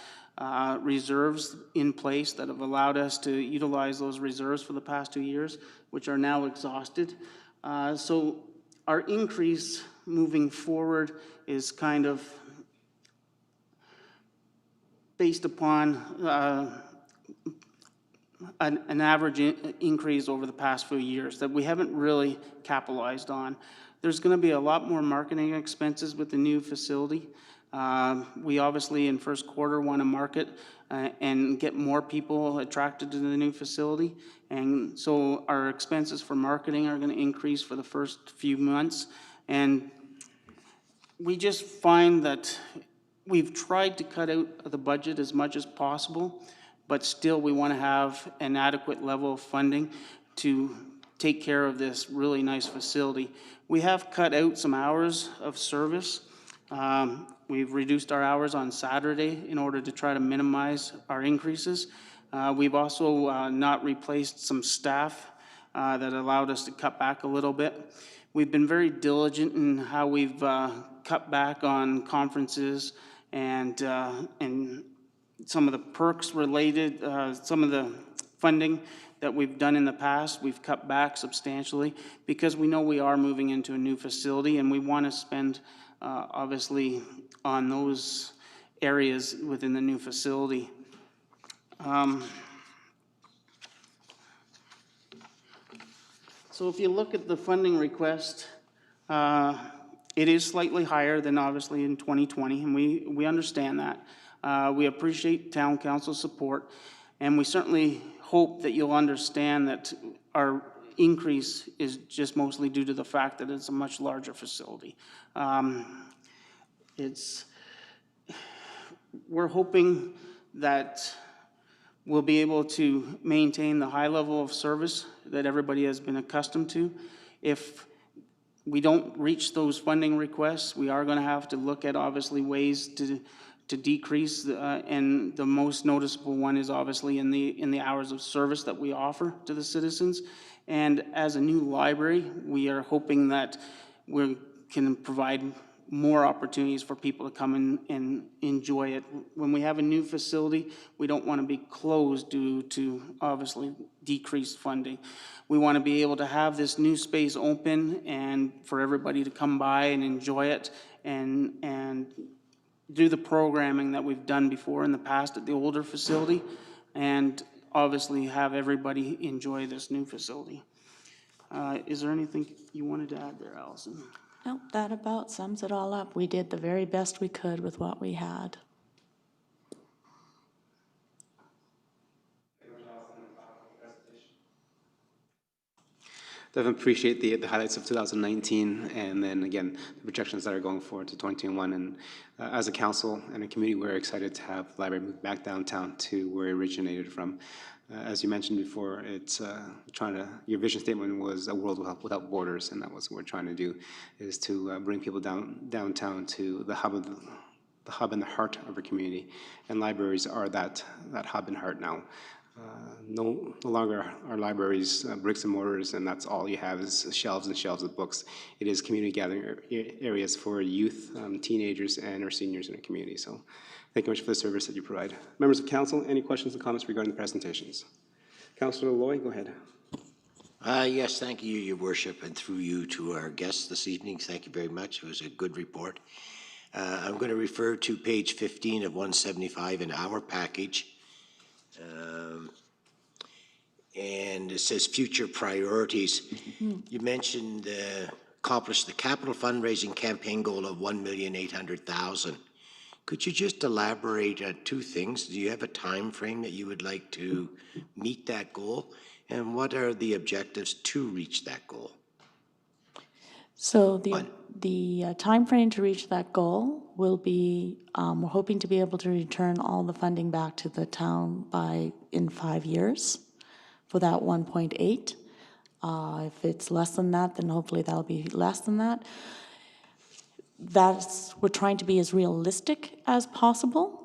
reserves in place that have allowed us to utilize those reserves for the past 2 years, which are now exhausted. So our increase moving forward is kind of based upon an average increase over the past few years that we haven't really capitalized on. There's going to be a lot more marketing expenses with the new facility. We obviously in first quarter want to market and get more people attracted to the new facility. And so our expenses for marketing are going to increase for the first few months. And we just find that we've tried to cut out the budget as much as possible, but still we want to have an adequate level of funding to take care of this really nice facility. We have cut out some hours of service. We've reduced our hours on Saturday in order to try to minimize our increases. We've also not replaced some staff that allowed us to cut back a little bit. We've been very diligent in how we've cut back on conferences and some of the perks related, some of the funding that we've done in the past, we've cut back substantially because we know we are moving into a new facility and we want to spend obviously on those areas within the new facility. So if you look at the funding request, it is slightly higher than obviously in 2020, and we understand that. We appreciate town council support, and we certainly hope that you'll understand that our increase is just mostly due to the fact that it's a much larger facility. We're hoping that we'll be able to maintain the high level of service that everybody has been accustomed to. If we don't reach those funding requests, we are going to have to look at obviously ways to decrease, and the most noticeable one is obviously in the hours of service that we offer to the citizens. And as a new library, we are hoping that we can provide more opportunities for people to come in and enjoy it. When we have a new facility, we don't want to be closed due to obviously decreased funding. We want to be able to have this new space open and for everybody to come by and enjoy it and do the programming that we've done before in the past at the older facility, and obviously have everybody enjoy this new facility. Is there anything you wanted to add there, Allison? Nope, that about sums it all up. We did the very best we could with what we had. Definitely appreciate the highlights of 2019, and then again, the projections that are going forward to 2021. And as a council and a community, we're excited to have the library move back downtown to where it originated from. As you mentioned before, it's your vision statement was a world without borders, and that was what we're trying to do, is to bring people downtown to the hub and the heart of our community. And libraries are that hub and heart now. No longer our libraries, bricks and mortars, and that's all you have is shelves and shelves of books. It is community gathering areas for youth, teenagers, and our seniors in our community. So thank you much for the service that you provide. Members of council, any questions or comments regarding the presentations? Councilor Loy, go ahead. Yes, thank you, Your Worship, and through you to our guests this evening. Thank you very much. It was a good report. I'm going to refer to page 15 of 175 in our package. And it says future priorities. You mentioned accomplish the capital fundraising campaign goal of 1,800,000. Could you just elaborate on two things? Do you have a time frame that you would like to meet that goal? And what are the objectives to reach that goal? So the timeframe to reach that goal will be, we're hoping to be able to return all the funding back to the town in 5 years for that 1.8. If it's less than that, then hopefully that'll be less than that. We're trying to be as realistic as possible,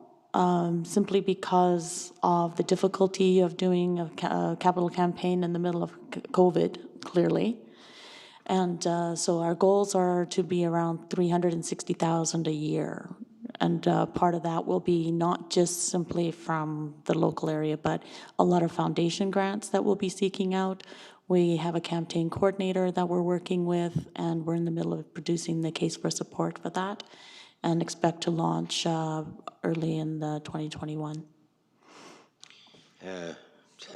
simply because of the difficulty of doing a capital campaign in the middle of COVID, clearly. And so our goals are to be around 360,000 a year. And part of that will be not just simply from the local area, but a lot of foundation grants that we'll be seeking out. We have a campaign coordinator that we're working with, and we're in the middle of producing the case for support for that, and expect to launch early in 2021.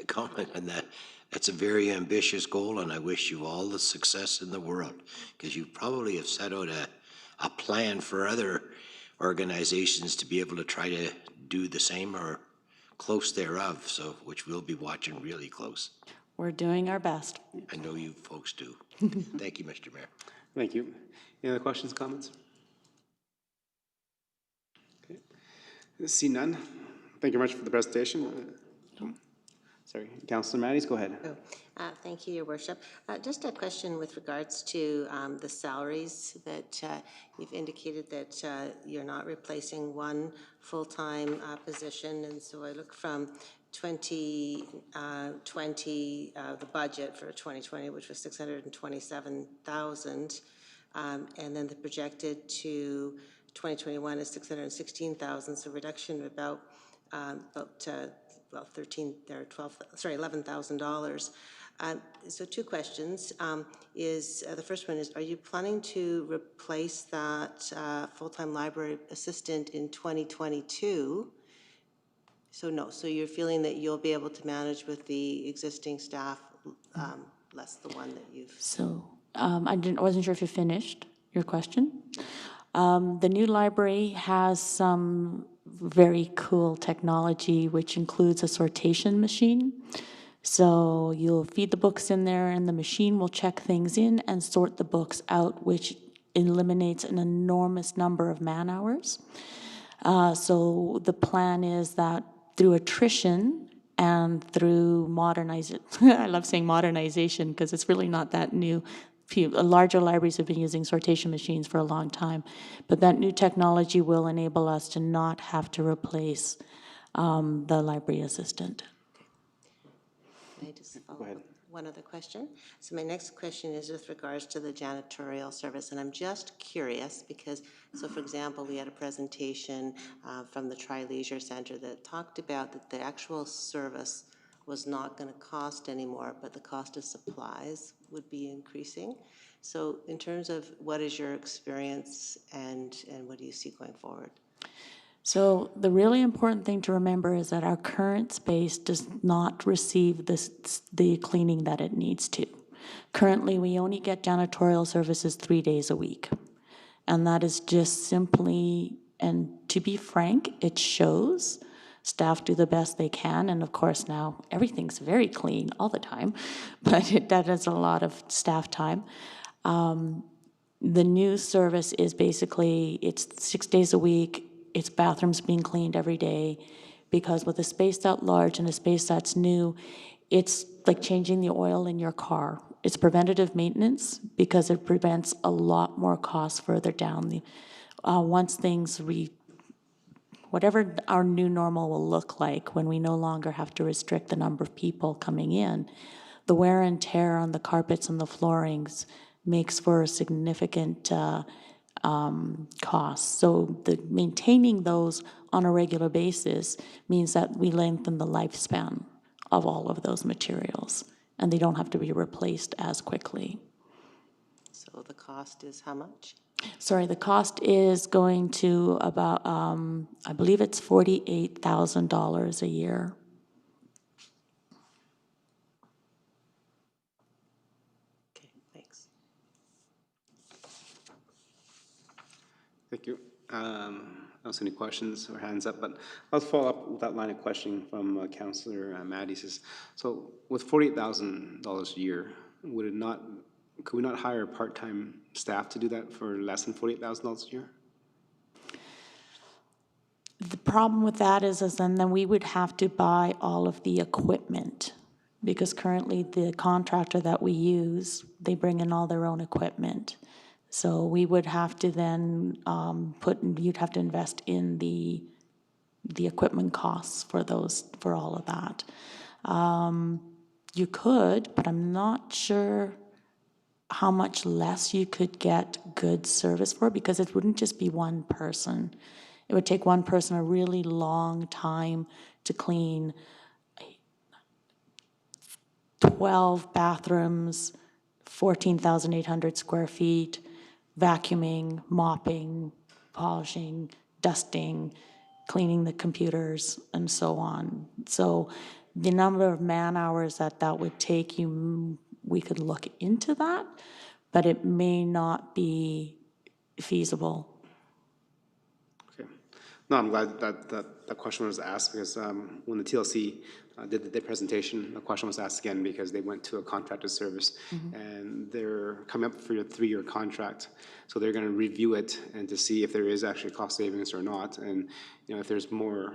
Comment on that. That's a very ambitious goal, and I wish you all the success in the world, because you probably have set out a plan for other organizations to be able to try to do the same or close thereof, so which we'll be watching really close. We're doing our best. I know you folks do. Thank you, Mr. Mayor. Thank you. Any other questions, comments? Okay. See none. Thank you very much for the presentation. Sorry, Councilor Matties, go ahead. Thank you, Your Worship. Just a question with regards to the salaries that you've indicated that you're not replacing one full-time position, and so I look from 2020, the budget for 2020, which was 627,000, and then the projected to 2021 is 616,000, so reduction of about $11,000. So two questions. The first one is, are you planning to replace that full-time library assistant in 2022? So no, so you're feeling that you'll be able to manage with the existing staff, less the one that you've... So I wasn't sure if you finished your question. The new library has some very cool technology, which includes a sortation machine. So you'll feed the books in there, and the machine will check things in and sort the books out, which eliminates an enormous number of man hours. So the plan is that through attrition and through modernization, I love saying modernization because it's really not that new. Larger libraries have been using sortation machines for a long time, but that new technology will enable us to not have to replace the library assistant. Can I just follow up with one other question? So my next question is with regards to the janitorial service, and I'm just curious because, so for example, we had a presentation from the Tri-Leisure Center that talked about that the actual service was not going to cost anymore, but the cost of supplies would be increasing. So in terms of what is your experience and what do you see going forward? So the really important thing to remember is that our current space does not receive the cleaning that it needs to. Currently, we only get janitorial services 3 days a week. And that is just simply, and to be frank, it shows. Staff do the best they can, and of course now everything's very clean all the time, but that is a lot of staff time. The new service is basically, it's 6 days a week, it's bathrooms being cleaned every day, because with a space that large and a space that's new, it's like changing the oil in your car. It's preventative maintenance because it prevents a lot more costs further down. Once things whatever our new normal will look like when we no longer have to restrict the number of people coming in, the wear and tear on the carpets and the floorings makes for a significant cost. So maintaining those on a regular basis means that we lengthen the lifespan of all of those materials, and they don't have to be replaced as quickly. So the cost is how much? Sorry, the cost is going to about, I believe it's $48,000 a year. Okay, thanks. Thank you. I don't see any questions or hands up, but I'll follow up with that line of questioning from Councillor Maddie. Says, so with $48,000 a year, could we not hire part-time staff to do that for less than $48,000 a year? The problem with that is then we would have to buy all of the equipment, because currently the contractor that we use, they bring in all their own equipment. So we would have to then you'd have to invest in the equipment costs for all of that. You could, but I'm not sure how much less you could get good service for, because it wouldn't just be one person. It would take one person a really long time to clean 12 bathrooms, 14,800 square feet, vacuuming, mopping, polishing, dusting, cleaning the computers, and so on. So the number of man hours that would take you, we could look into that, but it may not be feasible. Okay. No, I'm glad that question was asked, because when the TLC did the presentation, the question was asked again because they went to a contracted service, and they're coming up for a 3-year contract. So they're going to review it and to see if there is actually cost savings or not. And, if there's more,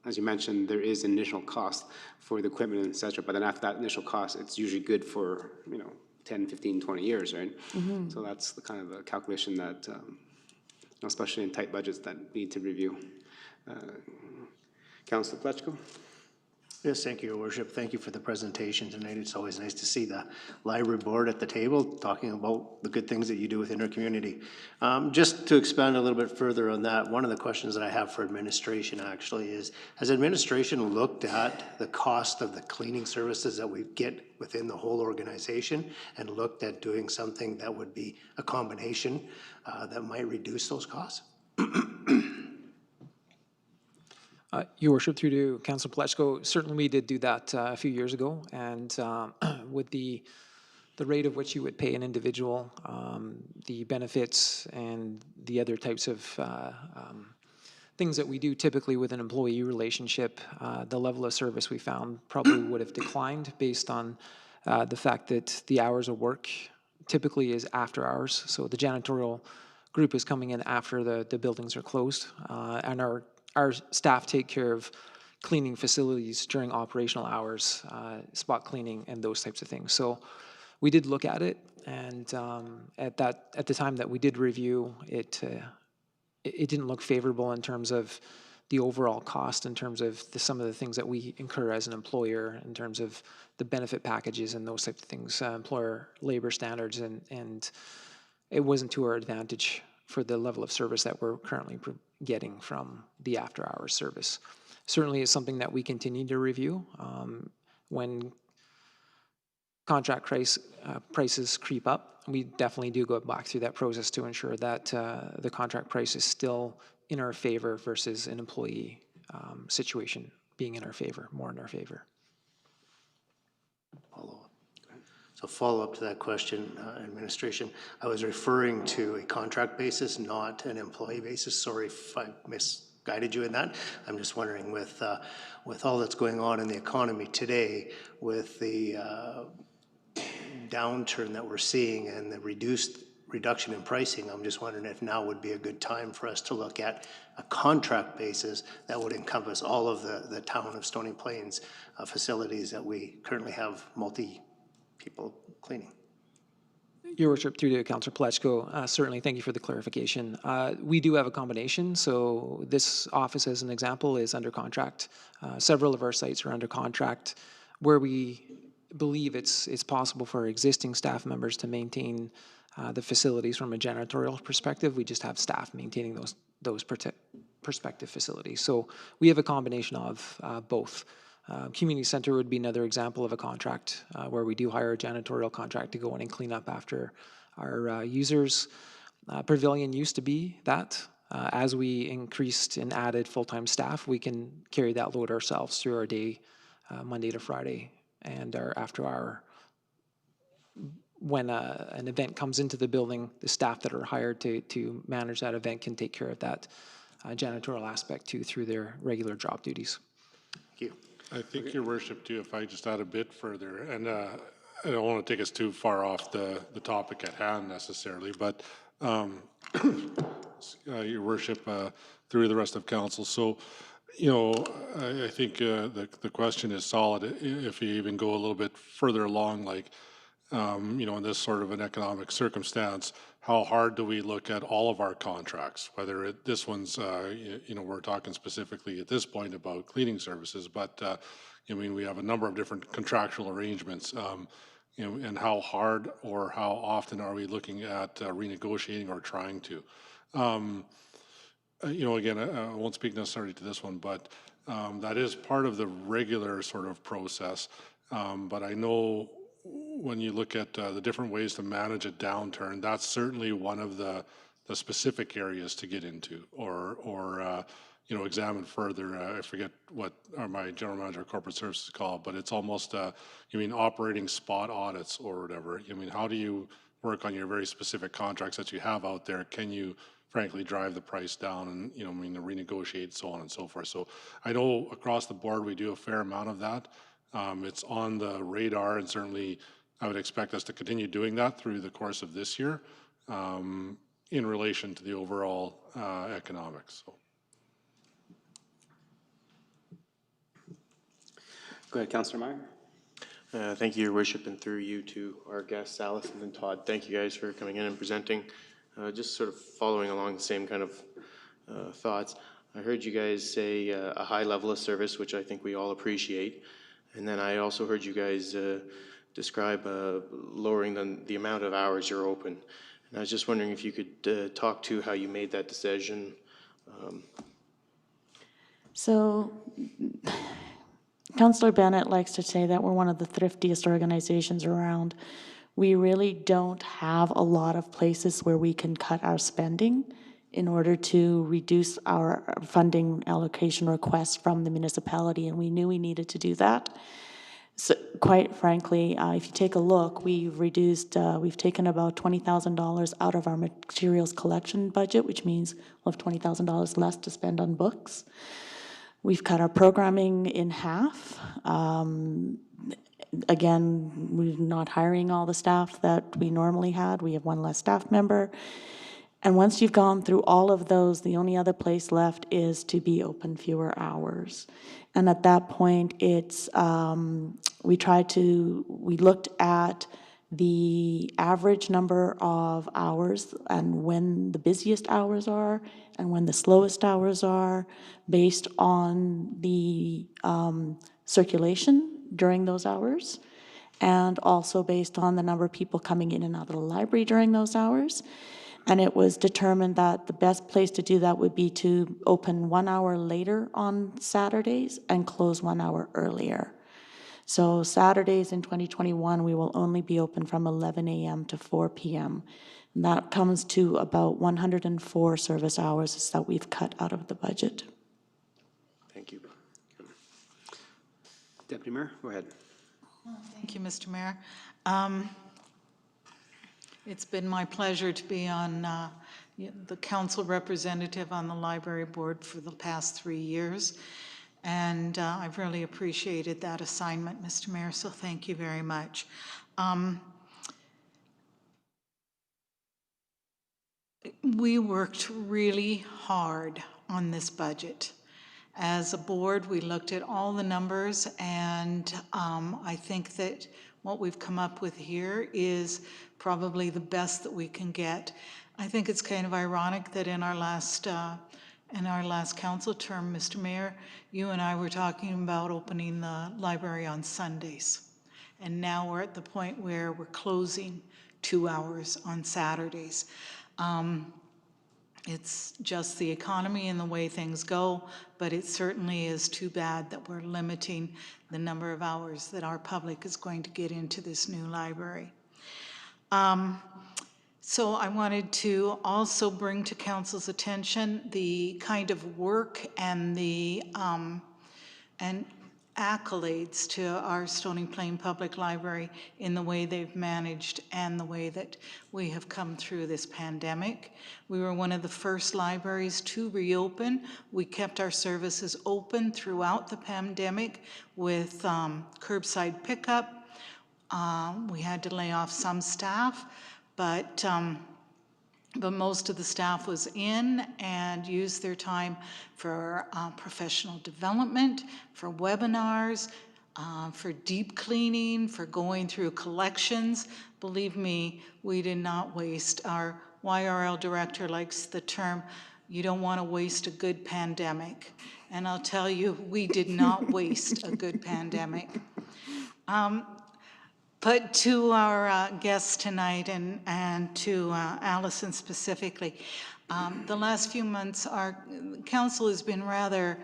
as you mentioned, there is initial cost for the equipment, et cetera. But then after that initial cost, it's usually good for, 10, 15, 20 years, right? So that's the kind of a calculation that, especially in tight budgets, that need to review. Councilor Pletchko? Yes, thank you, Your Worship. Thank you for the presentation tonight. It's always nice to see the library board at the table talking about the good things that you do within our community. Just to expand a little bit further on that, one of the questions that I have for administration actually is, has administration looked at the cost of the cleaning services that we get within the whole organization and looked at doing something that would be a combination that might reduce those costs? Your Worship, through to Councilor Pletchko, certainly we did do that a few years ago, and with the rate of which you would pay an individual, the benefits and the other types of things that we do typically with an employee relationship, the level of service we found probably would have declined based on the fact that the hours of work typically is after hours. So the janitorial group is coming in after the buildings are closed, and our staff take care of cleaning facilities during operational hours, spot cleaning, and those types of things. So we did look at it, and at the time that we did review it, it didn't look favorable in terms of the overall cost, in terms of some of the things that we incur as an employer, in terms of the benefit packages and those types of things, employer labor standards, and it wasn't to our advantage for the level of service that we're currently getting from the after-hours service. Certainly is something that we continue to review. When contract prices creep up, we definitely do go back through that process to ensure that the contract price is still in our favor versus an employee situation being in our favor, more in our favor. So follow up to that question, administration, I was referring to a contract basis, not an employee basis. Sorry if I misguided you in that. I'm just wondering with all that's going on in the economy today, with the downturn that we're seeing and the reduction in pricing, I'm just wondering if now would be a good time for us to look at a contract basis that would encompass all of the town of Stony Plains facilities that we currently have multi-people cleaning. Your Worship, through to Councillor Pletchko, certainly thank you for the clarification. We do have a combination, so this office, as an example, is under contract. Several of our sites are under contract where we believe it's possible for existing staff members to maintain the facilities from a janitorial perspective. We just have staff maintaining those prospective facilities. So we have a combination of both. Community center would be another example of a contract where we do hire a janitorial contract to go in and clean up after our users. Pavilion used to be that. As we increased and added full-time staff, we can carry that load ourselves through our day, Monday to Friday, and our after hour. When an event comes into the building, the staff that are hired to manage that event can take care of that janitorial aspect too through their regular job duties. Thank you. I think, Your Worship, too, if I just add a bit further, and I don't want to take us too far off the topic at hand necessarily, but Your Worship, through the rest of council. So, you know, I think the question is solid. If you even go a little bit further along, like, you know, in this sort of an economic circumstance, how hard do we look at all of our contracts? Whether this one's, you know, we're talking specifically at this point about cleaning services, but I mean, we have a number of different contractual arrangements. You know, and how hard or how often are we looking at renegotiating or trying to? You know, again, I won't speak necessarily to this one, but that is part of the regular sort of process. But I know when you look at the different ways to manage a downturn, that's certainly one of the specific areas to get into or you know, examine further. I forget what my general manager of corporate services call, but it's almost, you mean operating spot audits or whatever. I mean, how do you work on your very specific contracts that you have out there? Can you frankly drive the price down and, you know, I mean, renegotiate, so on and so forth. So I know across the board, we do a fair amount of that. It's on the radar, and certainly I would expect us to continue doing that through the course of this year in relation to the overall economics. So. Go ahead, Councillor Meyer. Thank you, Your Worship, and through you to our guests, Alison and Todd. Thank you guys for coming in and presenting. Just sort of following along the same kind of thoughts. I heard you guys say a high level of service, which I think we all appreciate. And then I also heard you guys describe lowering the amount of hours you're open. And I was just wondering if you could talk to how you made that decision. So Councillor Bennett likes to say that we're one of the thriftiest organizations around. We really don't have a lot of places where we can cut our spending in order to reduce our funding allocation requests from the municipality, and we knew we needed to do that. So quite frankly, if you take a look, we've taken about $20,000 out of our materials collection budget, which means we'll have $20,000 less to spend on books. We've cut our programming in half. Again, we're not hiring all the staff that we normally had. We have one less staff member. And once you've gone through all of those, the only other place left is to be open fewer hours. And at that point, it's we looked at the average number of hours and when the busiest hours are and when the slowest hours are based on the circulation during those hours, and also based on the number of people coming in and out of the library during those hours. And it was determined that the best place to do that would be to open 1 hour later on Saturdays and close 1 hour earlier. So Saturdays in 2021, we will only be open from 11 a.m. to 4 p.m. And that comes to about 104 service hours that we've cut out of the budget. Thank you. Deputy Mayor, go ahead. Thank you, Mr. Mayor. It's been my pleasure to be on the council representative on the library board for the past 3 years. And I've really appreciated that assignment, Mr. Mayor, so thank you very much. We worked really hard on this budget. As a board, we looked at all the numbers, and I think that what we've come up with here is probably the best that we can get. I think it's kind of ironic that in our last council term, Mr. Mayor, you and I were talking about opening the library on Sundays. And now we're at the point where we're closing 2 hours on Saturdays. It's just the economy and the way things go, but it certainly is too bad that we're limiting the number of hours that our public is going to get into this new library. So I wanted to also bring to council's attention the kind of work and the and accolades to our Stony Plain Public Library in the way they've managed and the way that we have come through this pandemic. We were one of the first libraries to reopen. We kept our services open throughout the pandemic with curbside pickup. We had to lay off some staff, but most of the staff was in and used their time for professional development, for webinars, for deep cleaning, for going through collections. Believe me, we did not waste. Our YRL director likes the term, you don't want to waste a good pandemic. And I'll tell you, we did not waste a good pandemic. But to our guests tonight and to Allison specifically, the last few months our council has been rather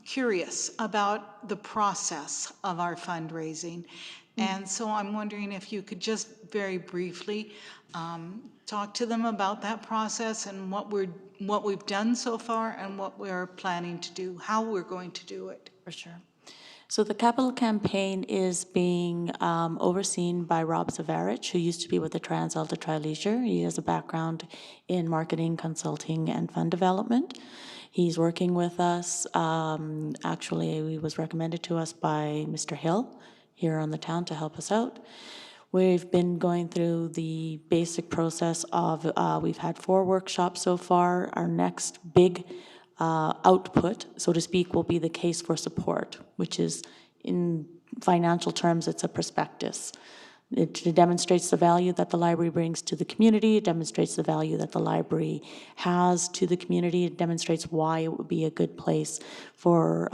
curious about the process of our fundraising. And so I'm wondering if you could just very briefly talk to them about that process and what we've done so far and what we're planning to do, how we're going to do it. For sure. So the capital campaign is being overseen by Rob Zavarich, who used to be with the TransAlta Trileisure. He has a background in marketing, consulting, and fund development. He's working with us. Actually, he was recommended to us by Mr. Hill here on the town to help us out. We've been going through the basic process of, we've had 4 workshops so far. Our next big output, so to speak, will be the case for support, which is, in financial terms, it's a prospectus. It demonstrates the value that the library brings to the community. It demonstrates the value that the library has to the community. It demonstrates why it would be a good place for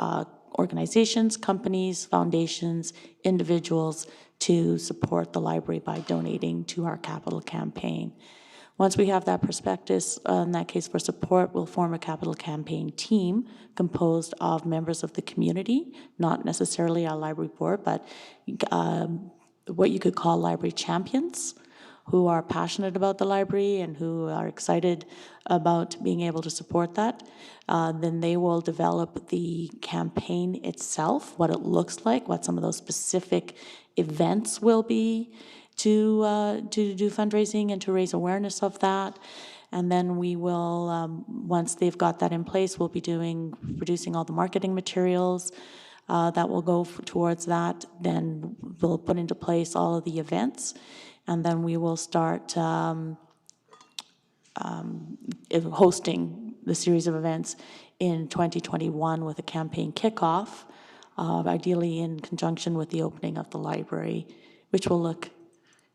organizations, companies, foundations, individuals to support the library by donating to our capital campaign. Once we have that prospectus, in that case for support, we'll form a capital campaign team composed of members of the community, not necessarily our library board, but what you could call library champions who are passionate about the library and who are excited about being able to support that. Then they will develop the campaign itself, what it looks like, what some of those specific events will be, to do fundraising and to raise awareness of that. And then we will, once they've got that in place, we'll be producing all the marketing materials that will go towards that. Then we'll put into place all of the events. And then we will start hosting the series of events in 2021 with a campaign kickoff, ideally in conjunction with the opening of the library, which will look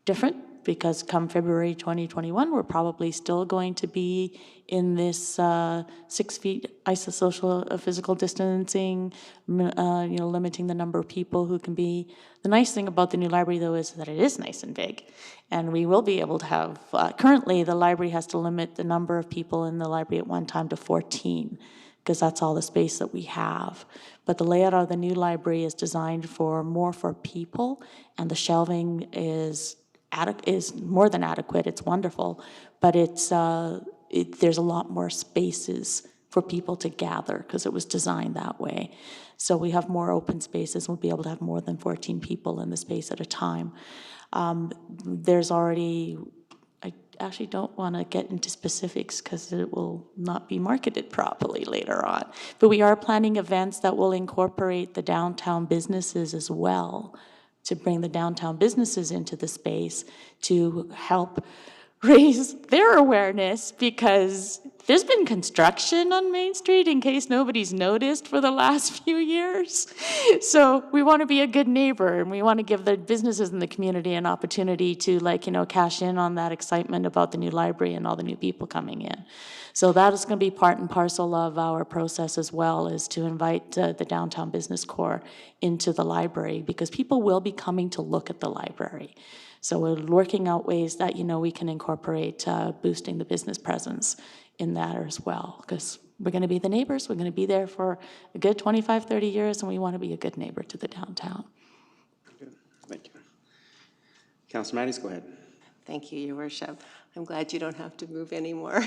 different because come February 2021, we're probably still going to be in this 6 feet isosocial physical distancing, limiting the number of people who can be. The nice thing about the new library, though, is that it is nice and big. And we will be able to have, currently the library has to limit the number of people in the library at one time to 14, because that's all the space that we have. But the layout of the new library is designed for more for people, and the shelving is more than adequate. It's wonderful, but there's a lot more spaces for people to gather because it was designed that way. So we have more open spaces. We'll be able to have more than 14 people in the space at a time. There's already, I actually don't want to get into specifics because it will not be marketed properly later on. But we are planning events that will incorporate the downtown businesses as well, to bring the downtown businesses into the space to help raise their awareness, because there's been construction on Main Street in case nobody's noticed for the last few years. So we want to be a good neighbor, and we want to give the businesses in the community an opportunity to, like, cash in on that excitement about the new library and all the new people coming in. So that is going to be part and parcel of our process as well, is to invite the downtown business core into the library, because people will be coming to look at the library. So we're working out ways that, we can incorporate boosting the business presence in that as well, because we're going to be the neighbors. We're going to be there for a good 25, 30 years, and we want to be a good neighbor to the downtown. Good. Thank you. Councilor Mattis, go ahead. Thank you, Your Worship. I'm glad you don't have to move anymore.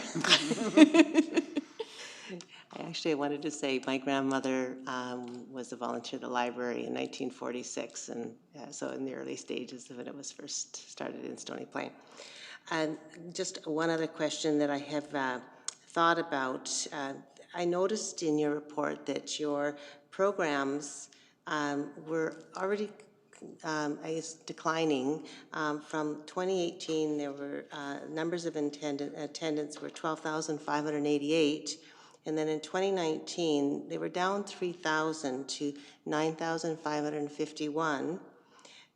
I actually wanted to say my grandmother was a volunteer at the library in 1946, and so in the early stages of it, it was first started in Stony Plain. And just one other question that I have thought about. I noticed in your report that your programs were already I guess declining. From 2018, there were numbers of attendance were 12,588, and then in 2019, they were down 3,000 to 9,551.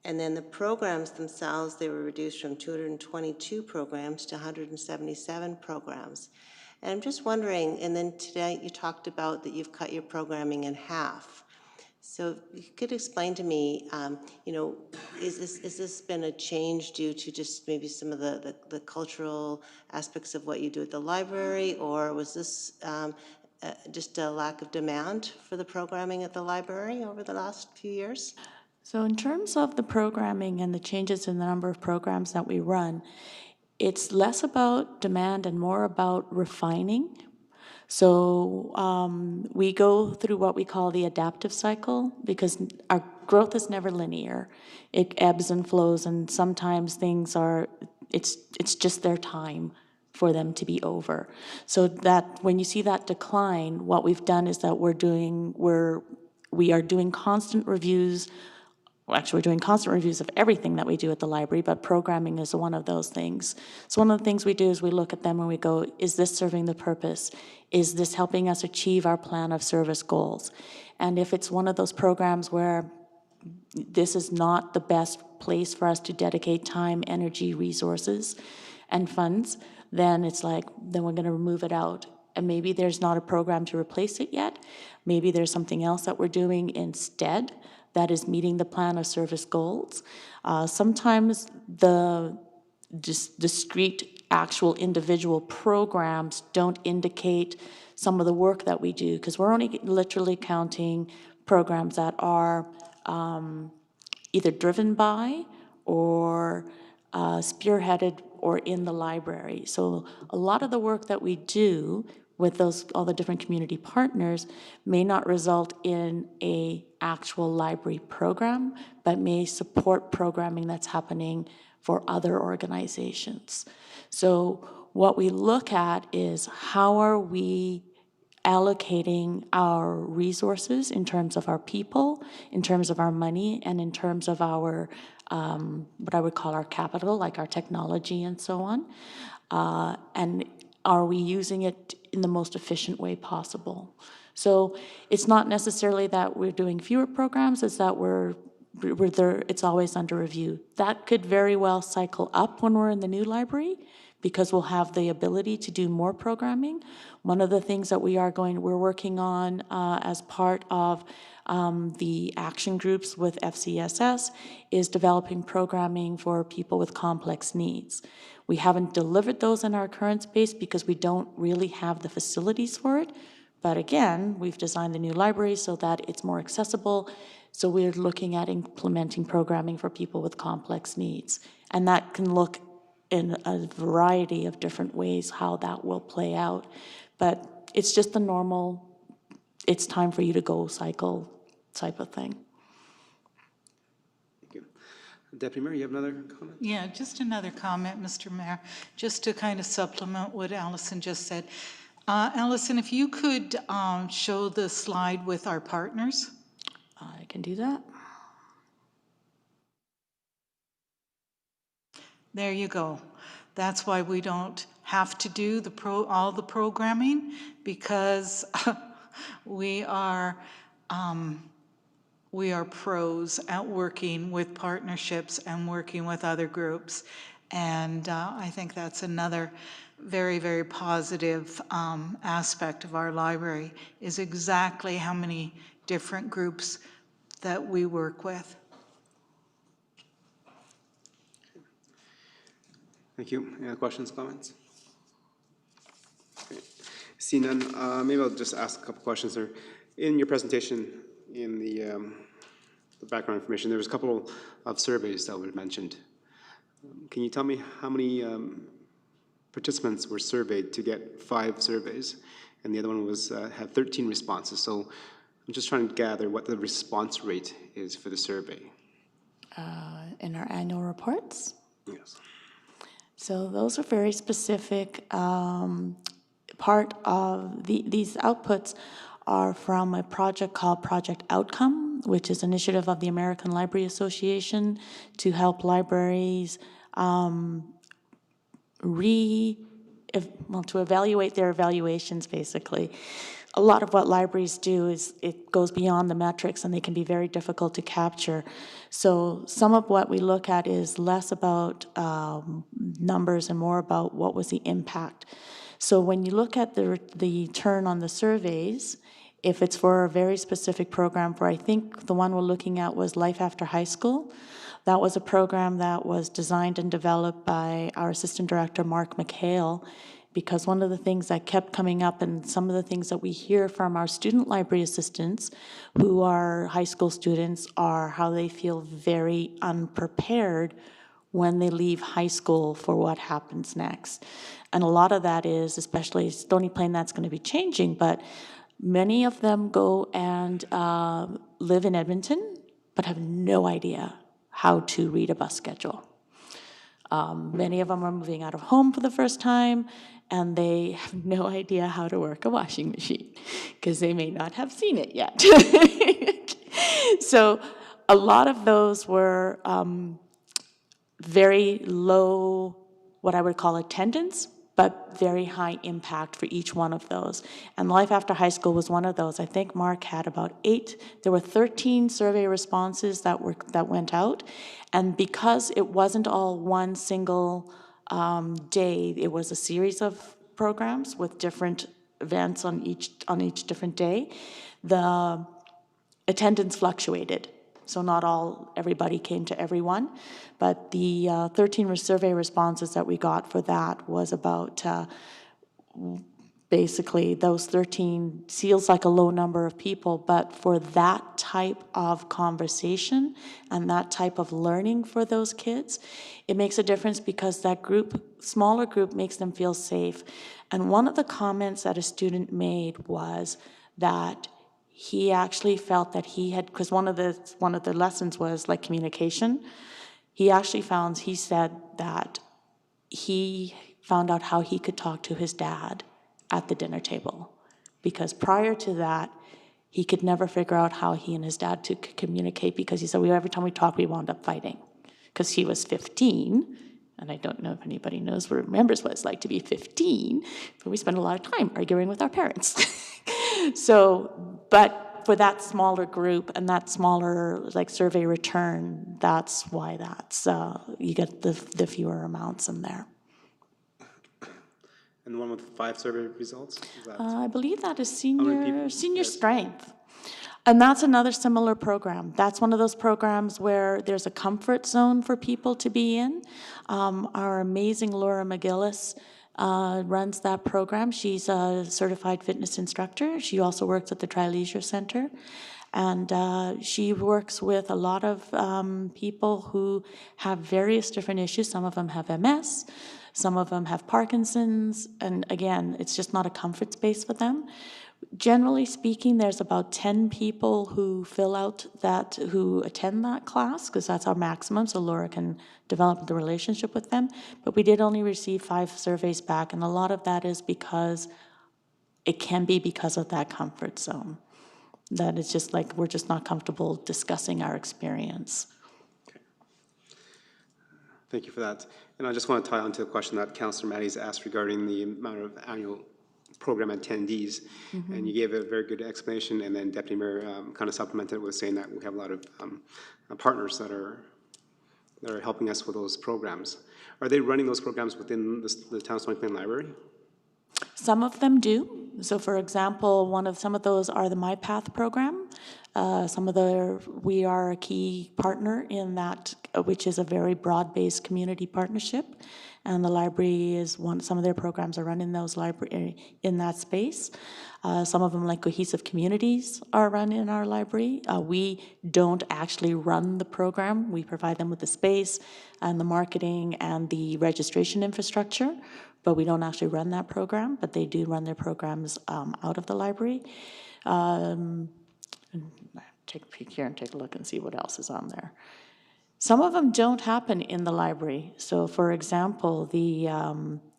And then the programs themselves, they were reduced from 222 programs to 177 programs. And I'm just wondering, and then today you talked about that you've cut your programming in half. So you could explain to me, is this been a change due to just maybe some of the cultural aspects of what you do at the library, or was this just a lack of demand for the programming at the library over the last few years? So in terms of the programming and the changes in the number of programs that we run, it's less about demand and more about refining. So we go through what we call the adaptive cycle, because our growth is never linear. It ebbs and flows, and sometimes things are, it's just their time for them to be over. So that when you see that decline, what we've done is that we are doing constant reviews. Well, actually, we're doing constant reviews of everything that we do at the library, but programming is one of those things. So one of the things we do is we look at them and we go, is this serving the purpose? Is this helping us achieve our plan of service goals? And if it's one of those programs where this is not the best place for us to dedicate time, energy, resources, and funds, then it's like, then we're going to remove it out. And maybe there's not a program to replace it yet. Maybe there's something else that we're doing instead that is meeting the plan of service goals. Sometimes the discrete actual individual programs don't indicate some of the work that we do, because we're only literally counting programs that are either driven by or spearheaded or in the library. So a lot of the work that we do with all the different community partners may not result in a actual library program, but may support programming that's happening for other organizations. So what we look at is, how are we allocating our resources in terms of our people, in terms of our money, and in terms of our, what I would call our capital, like our technology and so on. And are we using it in the most efficient way possible? So it's not necessarily that we're doing fewer programs, it's that we're there, it's always under review. That could very well cycle up when we're in the new library, because we'll have the ability to do more programming. One of the things that we're working on as part of the action groups with FCSS is developing programming for people with complex needs. We haven't delivered those in our current space because we don't really have the facilities for it. But again, we've designed the new library so that it's more accessible. So we're looking at implementing programming for people with complex needs. And that can look in a variety of different ways how that will play out. But it's just the normal, it's time for you to go cycle type of thing. Thank you. Deputy Mayor, you have another comment? Yeah, just another comment, Mr. Mayor, just to kind of supplement what Allison just said. Allison, if you could show the slide with our partners. I can do that. There you go. That's why we don't have to do all the programming because we are pros at working with partnerships and working with other groups. And I think that's another very, very positive aspect of our library, is exactly how many different groups that we work with. Thank you. Any other questions, comments? Okay. See none, maybe I'll just ask a couple questions there. In your presentation, in the background information, there was a couple of surveys that were mentioned. Can you tell me how many participants were surveyed to get 5 surveys? And the other one was had 13 responses. So I'm just trying to gather what the response rate is for the survey. In our annual reports. Yes. So those are very specific. Part of these outputs are from a project called Project Outcome, which is an initiative of the American Library Association to help libraries to evaluate their evaluations, basically. A lot of what libraries do is it goes beyond the metrics, and they can be very difficult to capture. So some of what we look at is less about numbers and more about what was the impact. So when you look at the turn on the surveys, if it's for a very specific program, for I think the one we're looking at was Life After High School. That was a program that was designed and developed by our Assistant Director, Mark McHale, because one of the things that kept coming up, and some of the things that we hear from our student library assistants who are high school students, are how they feel very unprepared when they leave high school for what happens next. And a lot of that is, especially Stony Plain, that's going to be changing, but many of them go and live in Edmonton, but have no idea how to read a bus schedule. Many of them are moving out of home for the first time, and they have no idea how to work a washing machine because they may not have seen it yet. So a lot of those were very low, what I would call attendance, but very high impact for each one of those. And Life After High School was one of those. I think Mark had about 8. There were 13 survey responses that went out, and because it wasn't all one single day, it was a series of programs with different events on each different day. The attendance fluctuated. So not everybody came to everyone, but the 13 survey responses that we got for that was about basically those 13 feels like a low number of people, but for that type of conversation and that type of learning for those kids, it makes a difference because that smaller group makes them feel safe. And one of the comments that a student made was that he actually felt that he had, because one of the lessons was like communication. He said that he found out how he could talk to his dad at the dinner table, because prior to that, he could never figure out how he and his dad could communicate, because he said every time we talked, we wound up fighting, because he was 15, and I don't know if anybody knows or remembers what it's like to be 15, but we spent a lot of time arguing with our parents. So, but for that smaller group and that smaller survey return, that's why you get the fewer amounts in there. And the one with 5 survey results? I believe that is people? senior strength. And that's another similar program. That's one of those programs where there's a comfort zone for people to be in. Our amazing Laura McGillis runs that program. She's a certified fitness instructor. She also works at the Tri-Leisure Center. And she works with a lot of people who have various different issues. Some of them have MS. Some of them have Parkinson's. And again, it's just not a comfort space for them. Generally speaking, there's about 10 people who who attend that class, because that's our maximum, so Laura can develop the relationship with them. But we did only receive 5 surveys back, and a lot of that is because it can be because of that comfort zone. That it's just like we're just not comfortable discussing our experience. Thank you for that. And I just want to tie on to a question that Councillor Matty's asked regarding the amount of annual program attendees. And you gave a very good explanation, and then Deputy Mayor kind of supplemented with saying that we have a lot of partners that are helping us with those programs. Are they running those programs within the town Stony Plain Library? Some of them do. So for example, some of those are the MyPath program. We are a key partner in that, which is a very broad-based community partnership. And the library is some of their programs are run in in that space. Some of them, like Cohesive Communities, are run in our library. We don't actually run the program. We provide them with the space and the marketing and the registration infrastructure, but we don't actually run that program, but they do run their programs out of the library. Take a peek here and take a look and see what else is on there. Some of them don't happen in the library. So for example, the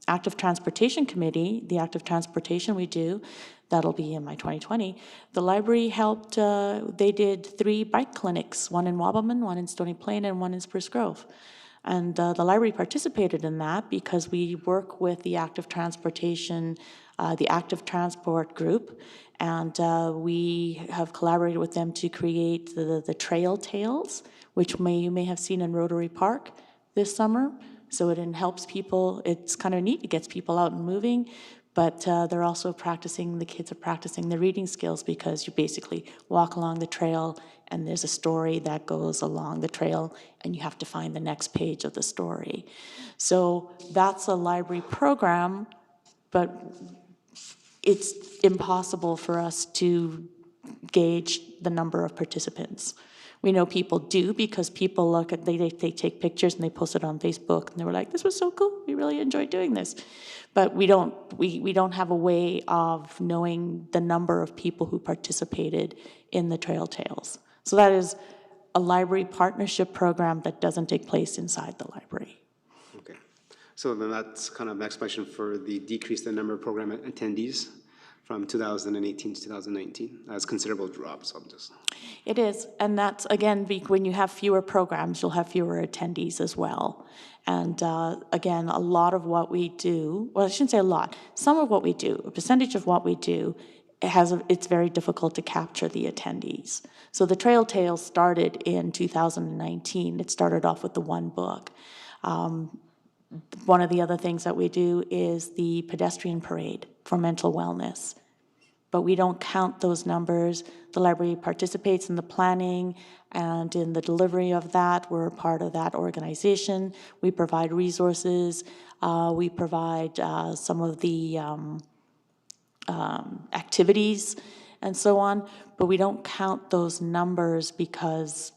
Active Transportation Committee, the active transportation we do, that'll be in my 2020, the library helped, they did 3 bike clinics, one in Wabamun, one in Stony Plain, and one in Spruce Grove. And the library participated in that because we work with the active transportation, the active transport group, and we have collaborated with them to create the trail tales, which you may have seen in Rotary Park this summer. So it helps people, it's kind of neat, it gets people out and moving, but they're also the kids are practicing their reading skills because you basically walk along the trail and there's a story that goes along the trail and you have to find the next page of the story. So that's a library program, but it's impossible for us to gauge the number of participants. We know people do because people they take pictures and they post it on Facebook and they were like, this was so cool, we really enjoyed doing this. But we don't have a way of knowing the number of people who participated in the Trail Tales. So that is a library partnership program that doesn't take place inside the library. Okay. So then that's kind of an explanation for the decrease in the number of program attendees from 2018 to 2019. That's a considerable drop, so I'm just... It is, and that's, again, when you have fewer programs, you'll have fewer attendees as well. And again, a lot of what we do, well, I shouldn't say a lot, some of what we do, a percentage of what we do, it's very difficult to capture the attendees. So the Trail Tales started in 2019. It started off with the one book. One of the other things that we do is the pedestrian parade for mental wellness. But we don't count those numbers. The library participates in the planning and in the delivery of that. We're a part of that organization. We provide resources. We provide some of the activities and so on. But we don't count those numbers because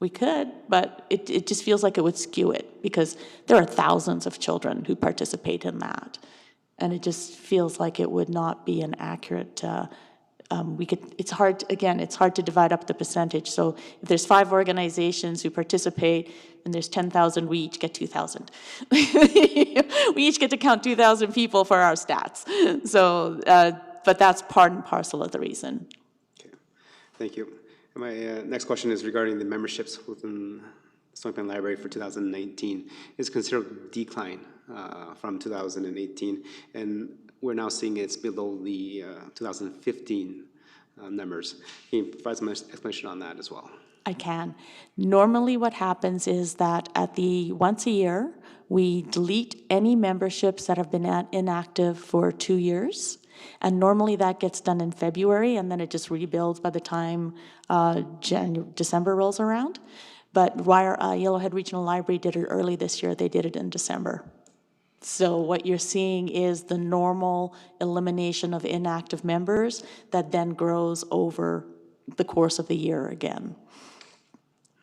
we could, but it just feels like it would skew it because there are thousands of children who participate in that. And it just feels like it would not be an accurate, it's hard to divide up the percentage. So if there's 5 organizations who participate and there's 10,000, we each get 2,000. We each get to count 2,000 people for our stats. So, but that's part and parcel of the reason. Okay, thank you. My next question is regarding the memberships within Stony Plain Library for 2019. It's considerable decline from 2018, and we're now seeing it's below the 2015 numbers. Can you provide some explanation on that as well? I can. Normally what happens is that once a year, we delete any memberships that have been inactive for 2 years. And normally that gets done in February, and then it just rebuilds by the time December rolls around. But Yellowhead Regional Library did it early this year. They did it in December. So what you're seeing is the normal elimination of inactive members that then grows over the course of the year again.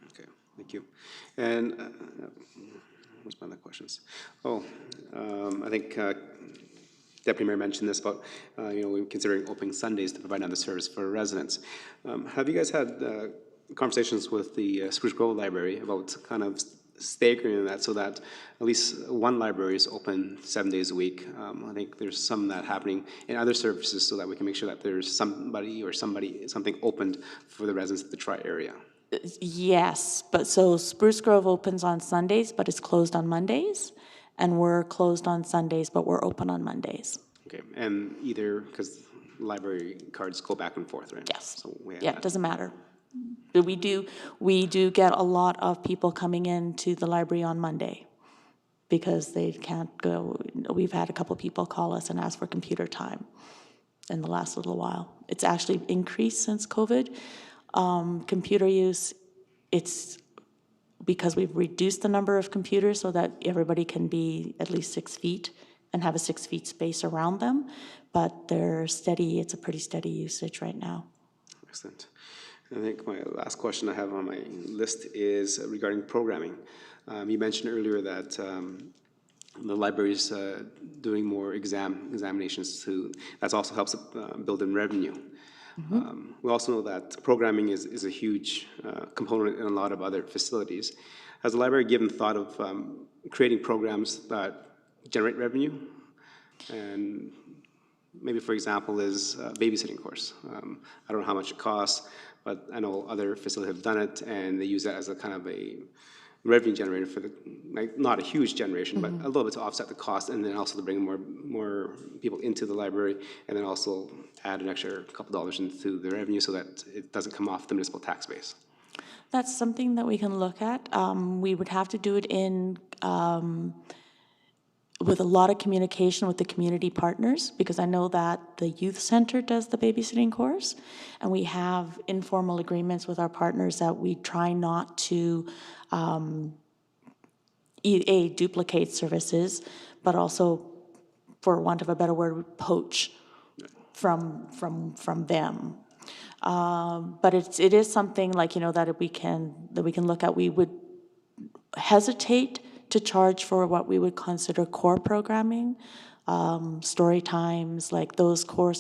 Okay, thank you. And what's my other questions? Oh, I think Deputy Mayor mentioned this about, we're considering opening Sundays to provide another service for residents. Have you guys had conversations with the Spruce Grove Library about kind of staggering that so that at least one library is open 7 days a week? I think there's some of that happening in other services so that we can make sure that there's something opened for the residents of the Tri area. Yes, but so Spruce Grove opens on Sundays, but it's closed on Mondays. And we're closed on Sundays, but we're open on Mondays. Okay, and either, because library cards go back and forth, right? Yes. So we have Yeah, it that. doesn't matter. But we do get a lot of people coming into the library on Monday because they can't go. We've had a couple people call us and ask for computer time in the last little while. It's actually increased since COVID. Computer use, it's because we've reduced the number of computers so that everybody can be at least 6 feet and have a 6 feet space around them. But they're steady, it's a pretty steady usage right now. Excellent. I think my last question I have on my list is regarding programming. You mentioned earlier that the library's doing more examinations too. That also helps build in revenue. We also know that programming is a huge component in a lot of other facilities. Has the library given thought of creating programs that generate revenue? And maybe, for example, is a babysitting course. I don't know how much it costs, but I know other facilities have done it, and they use that as a kind of a revenue generator for the, like, not a huge generation, but a little bit to offset the cost, and then also to bring more people into the library, and then also add an extra couple dollars into the revenue so that it doesn't come off the municipal tax base. That's something that we can look at. We would have to do it in with a lot of communication with the community partners, because I know that the youth center does the babysitting course, and we have informal agreements with our partners that we try not to duplicate services, but also, for want of a better word, poach from them. But it is something like, that we can look at. We would hesitate to charge for what we would consider core programming, story times, like those core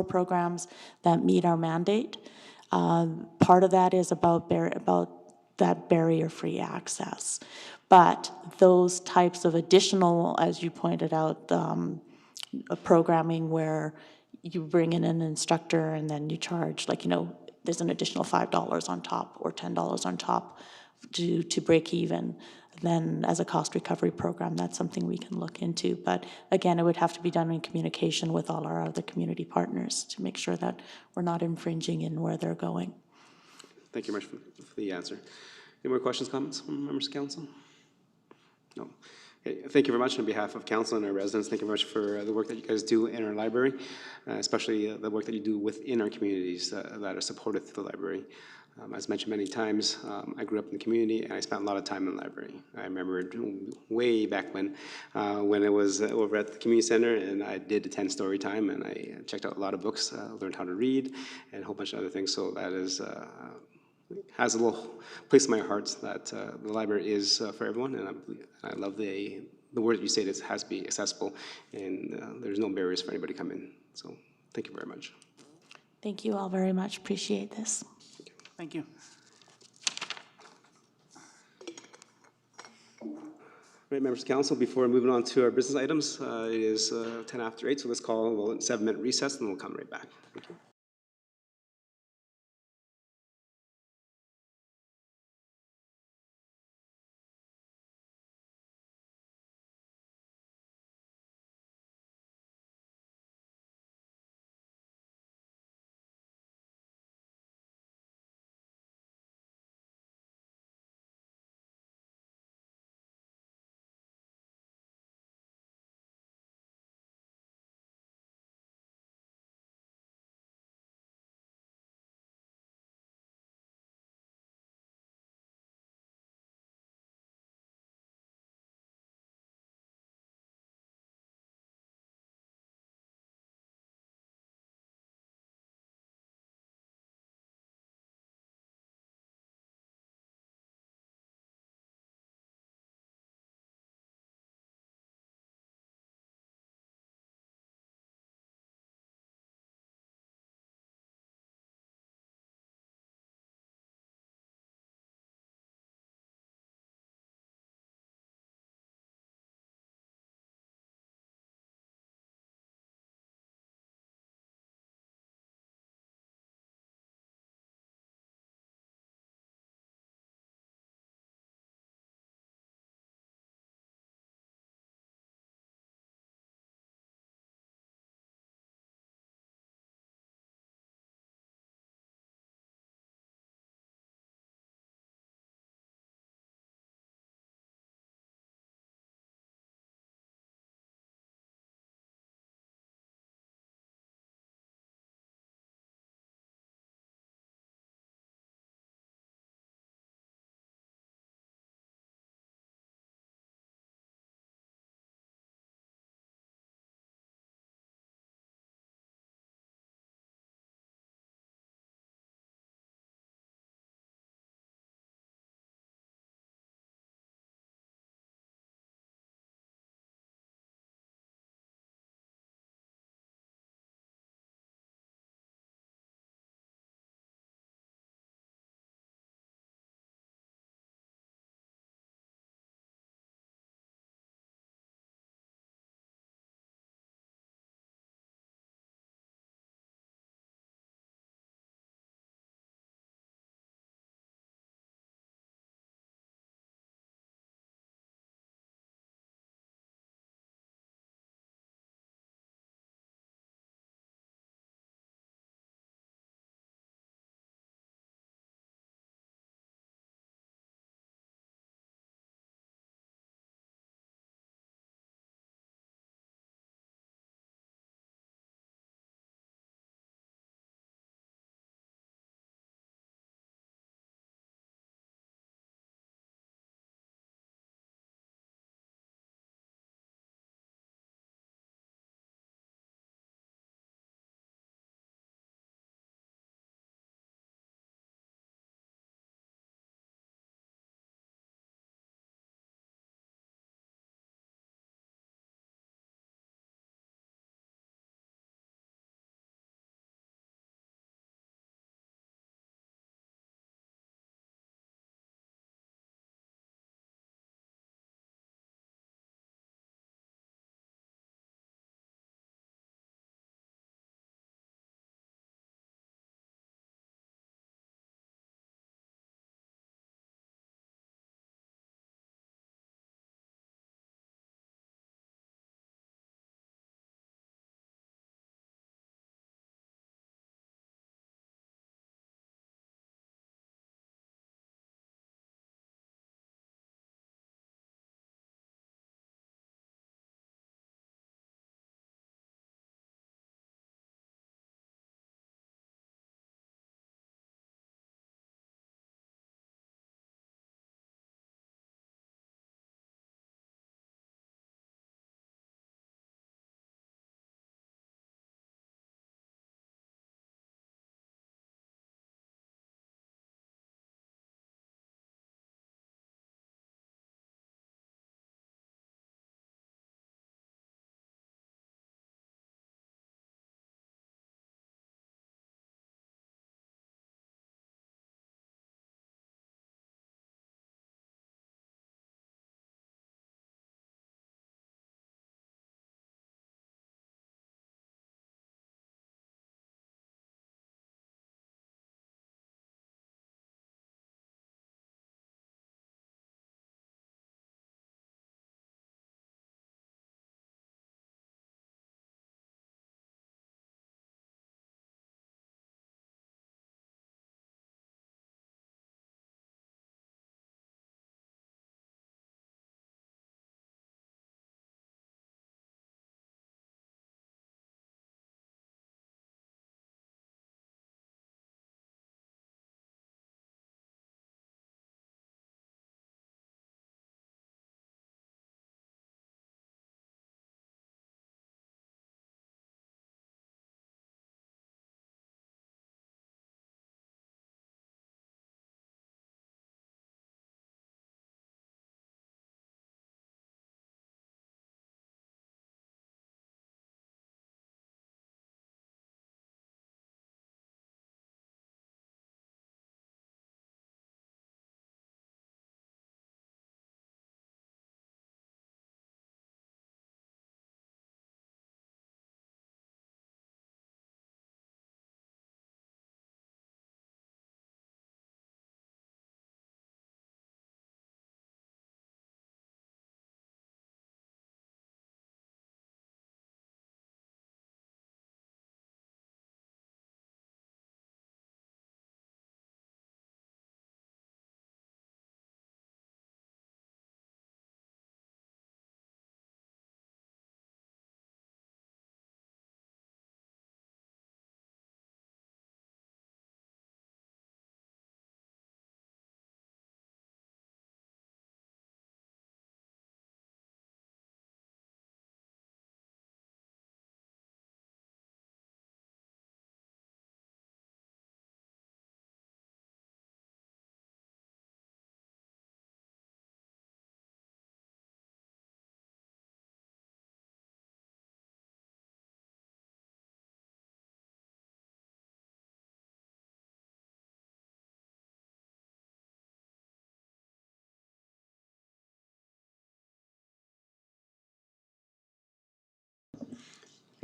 programs that meet our mandate. Part of that is about that barrier-free access. But those types of additional, as you pointed out, programming where you bring in an instructor and then you charge, like, there's an additional $5 on top or $10 on top to break even, then as a cost recovery program, that's something we can look into. But again, it would have to be done in communication with all our other community partners to make sure that we're not infringing in where they're going. Thank you very much for the answer. Any more questions, comments from members of council? No. Okay, thank you very much on behalf of council and our residents. Thank you very much for the work that you guys do in our library, especially the work that you do within our communities that are supported through the library. As mentioned many times, I grew up in the community and I spent a lot of time in the library. I remember way back when it was over at the community center, and I did attend story time, and I checked out a lot of books, learned how to read, and a whole bunch of other things. So that is has a little place in my heart that the library is for everyone, and I love the word that you say, that it has to be accessible, and there's no barriers for anybody to come in. So thank you very much. Thank you all very much. Appreciate this. Thank you. Right, members of council, before moving on to our business items, it is 10 after 8, so let's call a 7-minute recess, and we'll come right back. Thank you.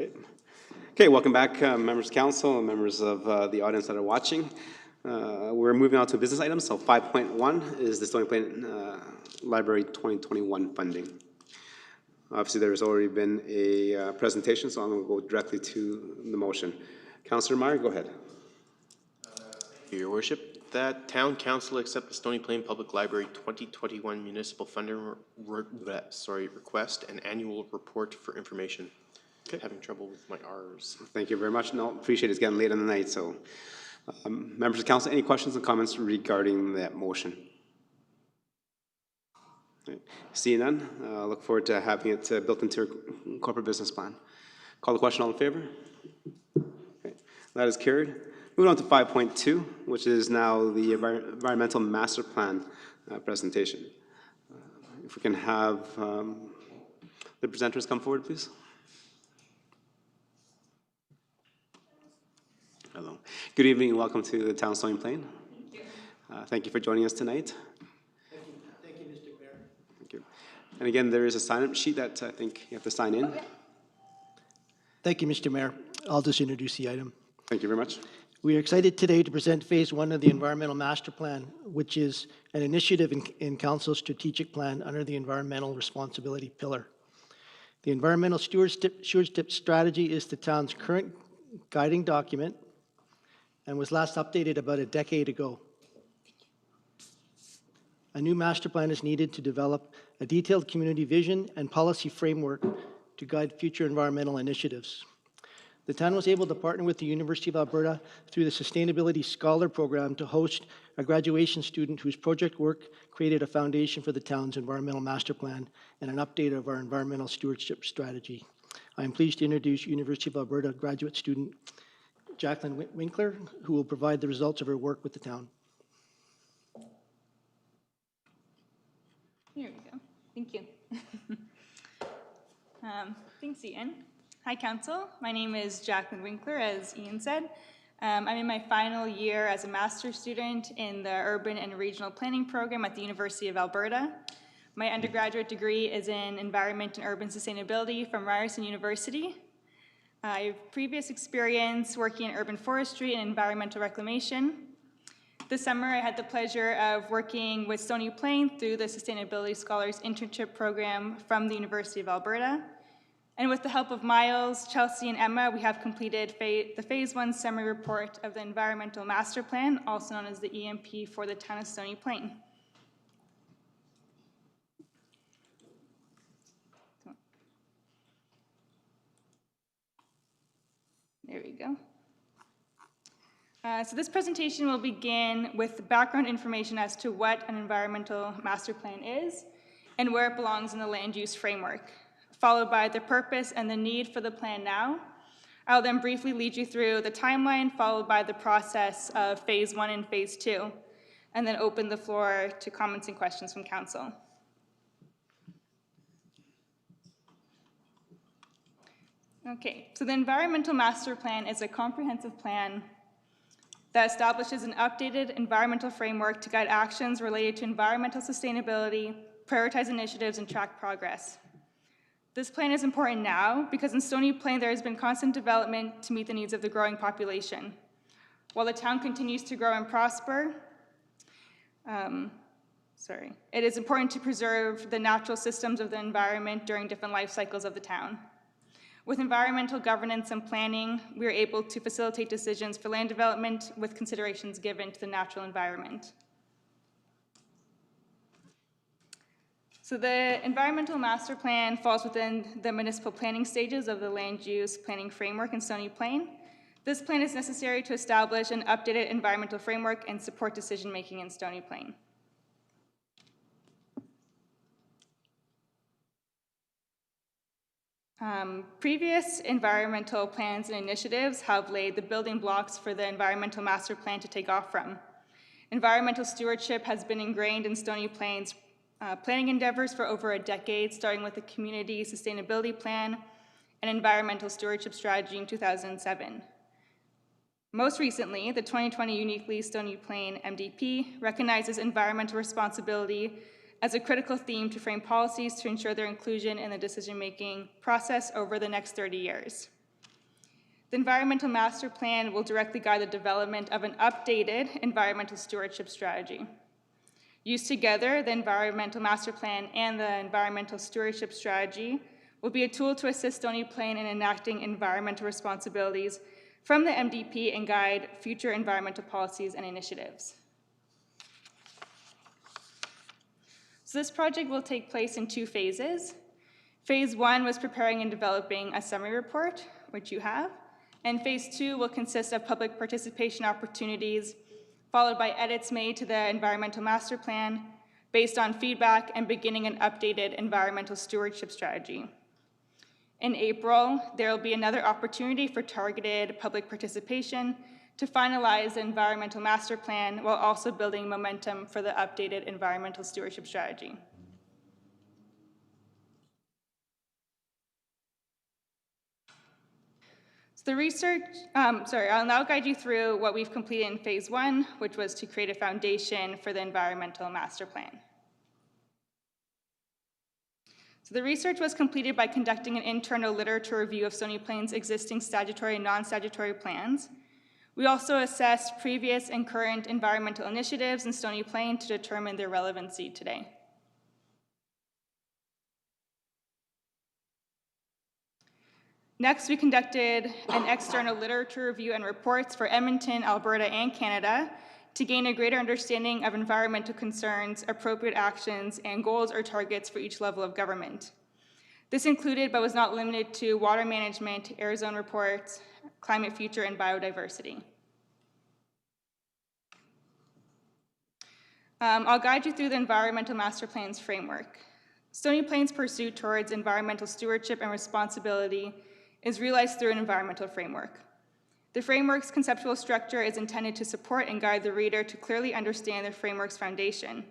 Okay, welcome back, members of council and members of the audience that are watching. We're moving on to business items. So 5.1 is the Stony Plain Library 2021 funding. Obviously, there's already been a presentation, so I'm going to go directly to the motion. Councillor Meyer, go ahead. Your worship, that town council accept the Stony Plain Public Library 2021 municipal funding request and annual report for information. Okay. Having trouble with my R's. Thank you very much. No, appreciate it. It's getting late in the night, so members of council, any questions and comments regarding that motion? Okay. Seeing none, look forward to having it built into your corporate business plan. Call the question. All in favor? Okay. That is carried. Moving on to 5.2, which is now the environmental master plan presentation. If we can have the presenters come forward, please. Hello. Good evening and welcome to the town of Stony Plain. Thank you. Thank you for joining us tonight. Thank you, Mr. Mayor. Thank you. And again, there is a sign-up sheet that I think you have to sign in. Okay. Thank you, Mr. Mayor. I'll just introduce the item. Thank you very much. We are excited today to present Phase 1 of the Environmental Master Plan, which is an initiative in Council's strategic plan under the Environmental Responsibility Pillar. The Environmental Stewardship Strategy is the town's current guiding document and was last updated about a decade ago. A new master plan is needed to develop a detailed community vision and policy framework to guide future environmental initiatives. The town was able to partner with the University of Alberta through the Sustainability Scholar Program to host a graduation student whose project work created a foundation for the town's environmental master plan and an update of our environmental stewardship strategy. I am pleased to introduce University of Alberta graduate student Jacqueline Winkler, who will provide the results of her work with the town. Here we go. Thank you. Thanks, Ian. Hi, Council. My name is Jacqueline Winkler, as Ian said. I'm in my final year as a master's student in the Urban and Regional Planning program at the University of Alberta. My undergraduate degree is in Environment and Urban Sustainability from Ryerson University. I have previous experience working in urban forestry and environmental reclamation. This summer, I had the pleasure of working with Stony Plain through the Sustainability Scholars Internship Program from the University of Alberta. And with the help of Miles, Chelsea, and Emma, we have completed the Phase 1 summary report of the Environmental Master Plan, also known as the EMP for the town of Stony Plain. There we go. So this presentation will begin with background information as to what an environmental master plan is and where it belongs in the land use framework, followed by the purpose and the need for the plan now. I'll then briefly lead you through the timeline, followed by the process of Phase 1 and Phase 2, and then open the floor to comments and questions from Council. Okay, so the Environmental Master Plan is a comprehensive plan that establishes an updated environmental framework to guide actions related to environmental sustainability, prioritize initiatives, and track progress. This plan is important now because in Stony Plain there has been constant development to meet the needs of the growing population. While the town continues to grow and prosper, it is important to preserve the natural systems of the environment during different life cycles of the town. With environmental governance and planning, we are able to facilitate decisions for land development with considerations given to the natural environment. So the Environmental Master Plan falls within the municipal planning stages of the land use planning framework in Stony Plain. This plan is necessary to establish an updated environmental framework and support decision-making in Stony Plain. Previous environmental plans and initiatives have laid the building blocks for the Environmental Master Plan to take off from. Environmental stewardship has been ingrained in Stony Plain's planning endeavors for over a decade, starting with the Community Sustainability Plan and Environmental Stewardship Strategy in 2007. Most recently, the 2020 Uniquely Stony Plain MDP recognizes environmental responsibility as a critical theme to frame policies to ensure their inclusion in the decision-making process over the next 30 years. The Environmental Master Plan will directly guide the development of an updated environmental stewardship strategy. Used together, the Environmental Master Plan and the Environmental Stewardship Strategy will be a tool to assist Stony Plain in enacting environmental responsibilities from the MDP and guide future environmental policies and initiatives. So this project will take place in 2 phases. Phase 1 was preparing and developing a summary report, which you have, and phase 2 will consist of public participation opportunities, followed by edits made to the Environmental Master Plan based on feedback and beginning an updated environmental stewardship strategy. In April, there will be another opportunity for targeted public participation to finalize the Environmental Master Plan while also building momentum for the updated environmental stewardship strategy. So the research, I'll now guide you through what we've completed in phase 1, which was to create a foundation for the Environmental Master Plan. So the research was completed by conducting an internal literature review of Stony Plain's existing statutory and non-statutory plans. We also assessed previous and current environmental initiatives in Stony Plain to determine their relevancy today. Next, we conducted an external literature review and reports for Edmonton, Alberta, and Canada to gain a greater understanding of environmental concerns, appropriate actions, and goals or targets for each level of government. This included, but was not limited to, water management, air zone reports, climate future, and biodiversity. I'll guide you through the Environmental Master Plan's framework. Stony Plain's pursuit towards environmental stewardship and responsibility is realized through an environmental framework. The framework's conceptual structure is intended to support and guide the reader to clearly understand the framework's foundation.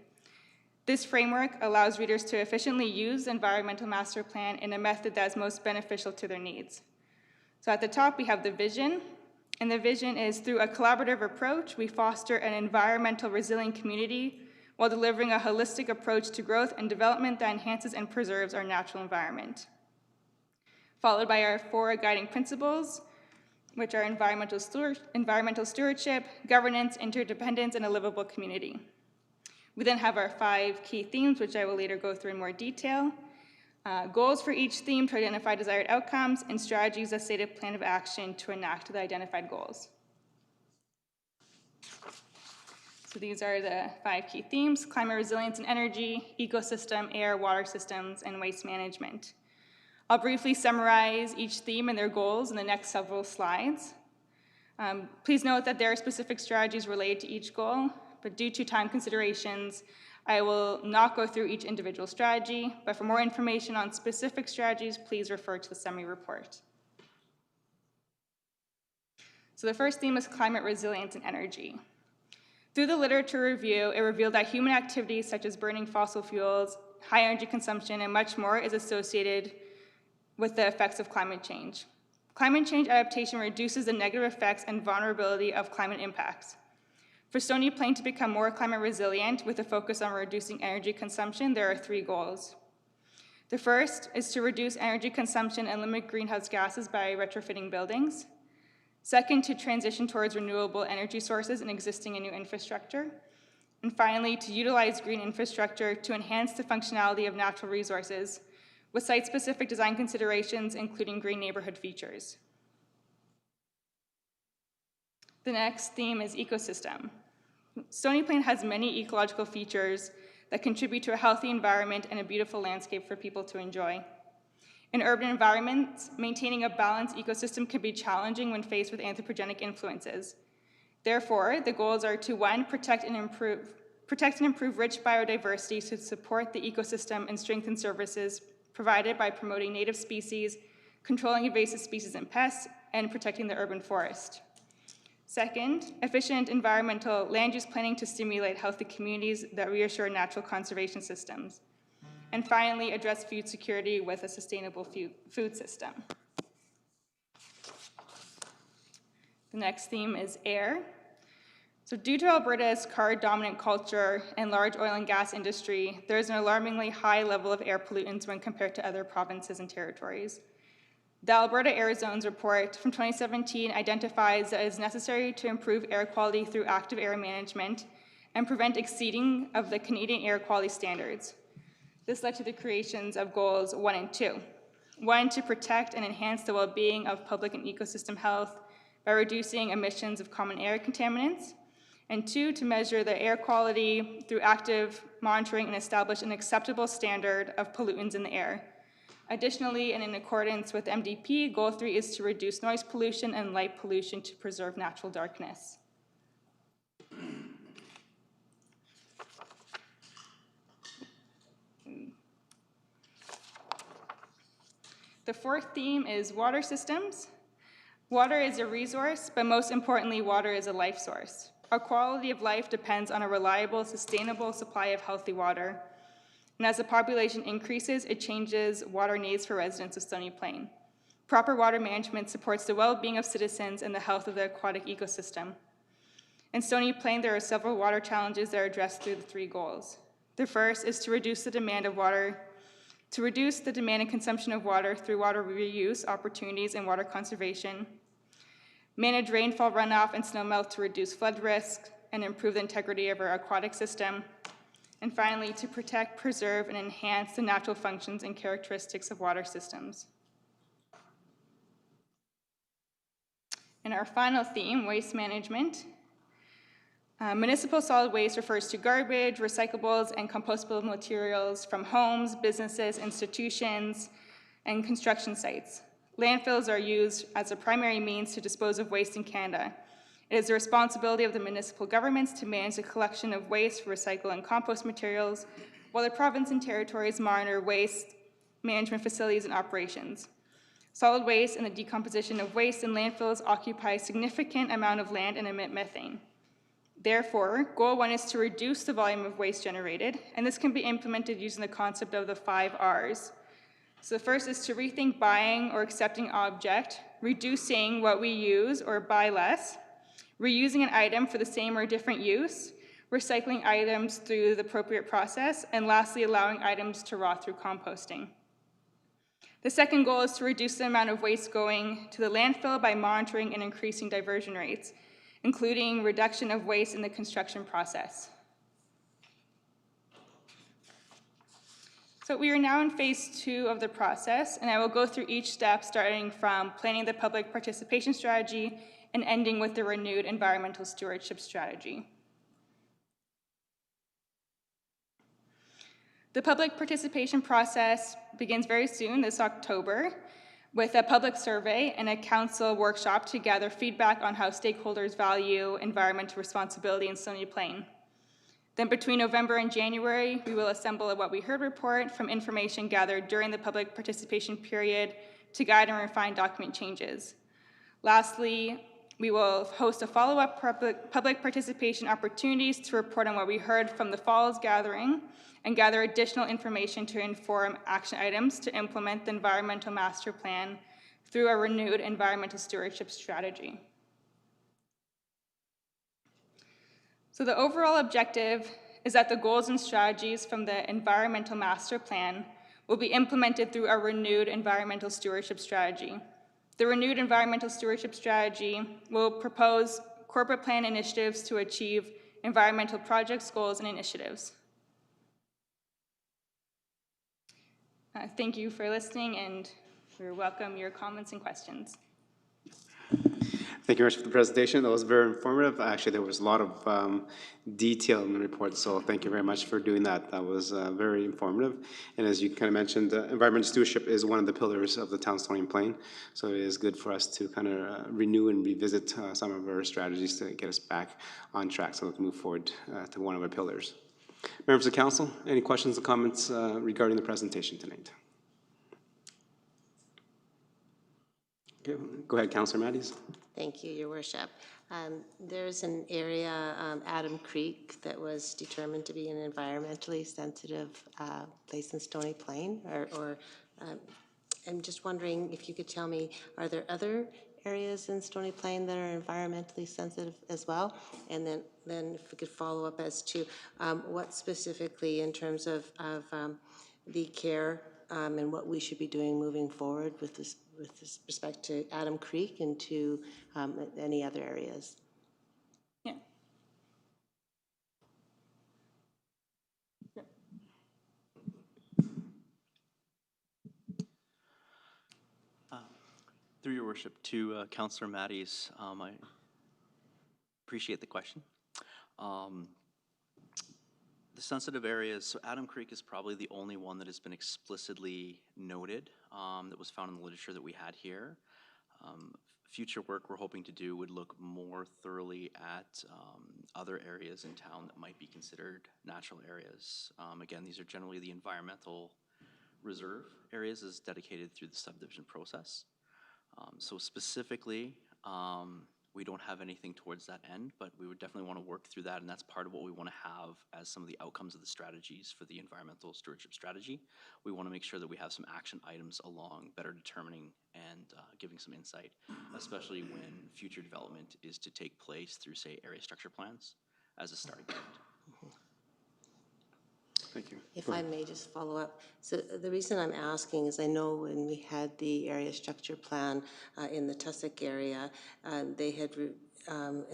This framework allows readers to efficiently use the Environmental Master Plan in a method that is most beneficial to their needs. So at the top, we have the vision, and the vision is through a collaborative approach, we foster an environmental resilient community while delivering a holistic approach to growth and development that enhances and preserves our natural environment. Followed by our 4 guiding principles, which are environmental stewardship, governance, interdependence, and a livable community. We then have our 5 key themes, which I will later go through in more detail. Goals for each theme to identify desired outcomes, and strategies that state a plan of action to enact the identified goals. So these are the 5 key themes: climate resilience and energy, ecosystem, air, water systems, and waste management. I'll briefly summarize each theme and their goals in the next several slides. Please note that there are specific strategies related to each goal, but due to time considerations, I will not go through each individual strategy, but for more information on specific strategies, please refer to the summary report. So the first theme is climate resilience and energy. Through the literature review, it revealed that human activities such as burning fossil fuels, high energy consumption, and much more is associated with the effects of climate change. Climate change adaptation reduces the negative effects and vulnerability of climate impacts. For Stony Plain to become more climate resilient with a focus on reducing energy consumption, there are 3 goals. The first is to reduce energy consumption and limit greenhouse gases by retrofitting buildings. Second, to transition towards renewable energy sources in existing and new infrastructure. And finally, to utilize green infrastructure to enhance the functionality of natural resources with site-specific design considerations, including green neighborhood features. The next theme is ecosystem. Stony Plain has many ecological features that contribute to a healthy environment and a beautiful landscape for people to enjoy. In urban environments, maintaining a balanced ecosystem can be challenging when faced with anthropogenic influences. Therefore, the goals are to 1, protect and improve rich biodiversity to support the ecosystem and strengthen services provided by promoting native species, controlling invasive species and pests, and protecting the urban forest. Second, efficient environmental land use planning to stimulate healthy communities that reassure natural conservation systems. And finally, address food security with a sustainable food system. The next theme is air. So due to Alberta's car-dominant culture and large oil and gas industry, there is an alarmingly high level of air pollutants when compared to other provinces and territories. The Alberta Air Zones report from 2017 identifies that it is necessary to improve air quality through active air management and prevent exceeding of the Canadian air quality standards. This led to the creations of goals 1 and 2. 1, to protect and enhance the well-being of public and ecosystem health by reducing emissions of common air contaminants, and 2, to measure the air quality through active monitoring and establish an acceptable standard of pollutants in the air. Additionally, and in accordance with MDP, Goal 3 is to reduce noise pollution and light pollution to preserve natural darkness. The fourth theme is water systems. Water is a resource, but most importantly, water is a life source. Our quality of life depends on a reliable, sustainable supply of healthy water. And as the population increases, it changes water needs for residents of Stony Plain. Proper water management supports the well-being of citizens and the health of the aquatic ecosystem. In Stony Plain, there are several water challenges that are addressed through the 3 goals. The first is to reduce the demand and consumption of water through water reuse opportunities and water conservation, manage rainfall runoff and snowmelt to reduce flood risk and improve the integrity of our aquatic system, and finally, to protect, preserve, and enhance the natural functions and characteristics of water systems. And our final theme, waste management. Municipal solid waste refers to garbage, recyclables, and compostable materials from homes, businesses, institutions, and construction sites. Landfills are used as a primary means to dispose of waste in Canada. It is the responsibility of the municipal governments to manage the collection of waste, recycle, and compost materials, while the province and territories monitor waste management facilities and operations. Solid waste and the decomposition of waste in landfills occupy a significant amount of land and emit methane. Therefore, Goal 1 is to reduce the volume of waste generated, and this can be implemented using the concept of the 5 R's. So the first is to rethink buying or accepting object, reducing what we use or buy less, reusing an item for the same or different use, recycling items through the appropriate process, and lastly, allowing items to rot through composting. The second goal is to reduce the amount of waste going to the landfill by monitoring and increasing diversion rates, including reduction of waste in the construction process. So we are now in phase 2 of the process, and I will go through each step starting from planning the public participation strategy and ending with the renewed environmental stewardship strategy. The public participation process begins very soon, this October, with a public survey and a council workshop to gather feedback on how stakeholders value environmental responsibility in Stony Plain. Then between November and January, we will assemble a What We Heard report from information gathered during the public participation period to guide and refine document changes. Lastly, we will host a follow-up public participation opportunities to report on what we heard from the fall's gathering and gather additional information to inform action items to implement the environmental master plan through a renewed environmental stewardship strategy. So the overall objective is that the goals and strategies from the environmental master plan will be implemented through a renewed environmental stewardship strategy. The renewed environmental stewardship strategy will propose corporate plan initiatives to achieve environmental projects, goals, and initiatives. Thank you for listening, and we welcome your comments and questions. Thank you very much for the presentation. That was very informative. Actually, there was a lot of detail in the report, so thank you very much for doing that. That was very informative. And as you kind of mentioned, environmental stewardship is one of the pillars of the town Stony Plain, so it is good for us to kind of renew and revisit some of our strategies to get us back on track so we can move forward to one of our pillars. Members of council, any questions or comments regarding the presentation tonight? Okay, go ahead, Councillor Matthews. Thank you, Your Worship. There's an area, Adam Creek, that was determined to be an environmentally sensitive place in Stony Plain. I'm just wondering if you could tell me, are there other areas in Stony Plain that are environmentally sensitive as well? And then if we could follow up as to what specifically in terms of the care and what we should be doing moving forward with this with respect to Adam Creek and to any other areas. Yeah. Through your worship, to Councillor Matties, I appreciate the question. The sensitive areas, so Adam Creek is probably the only one that has been explicitly noted that was found in the literature that we had here. Future work we're hoping to do would look more thoroughly at other areas in town that might be considered natural areas. Again, these are generally the environmental reserve areas as dedicated through the subdivision process. So specifically, we don't have anything towards that end, but we would definitely want to work through that, and that's part of what we want to have as some of the outcomes of the strategies for the environmental stewardship strategy. We want to make sure that we have some action items along better determining and giving some insight, especially when future development is to take place through, say, area structure plans as a starting point. Thank you. If I may just follow up. So the reason I'm asking is I know when we had the area structure plan in the Tussock area, they had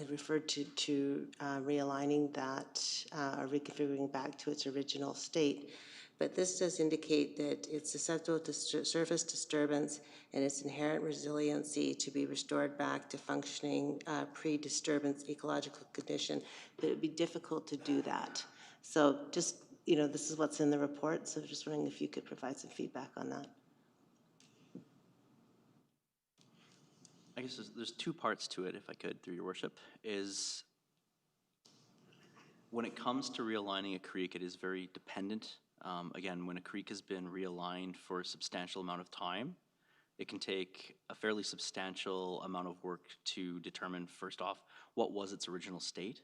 referred to realigning that or reconfiguring back to its original state. But this does indicate that it's susceptible to surface disturbance and its inherent resiliency to be restored back to functioning pre-disturbance ecological condition. But it would be difficult to do that. So just, you know, this is what's in the report, so just wondering if you could provide some feedback on that. I guess there's two parts to it, if I could, through your worship, is when it comes to realigning a creek, it is very dependent. Again, when a creek has been realigned for a substantial amount of time, it can take a fairly substantial amount of work to determine, first off, what was its original state.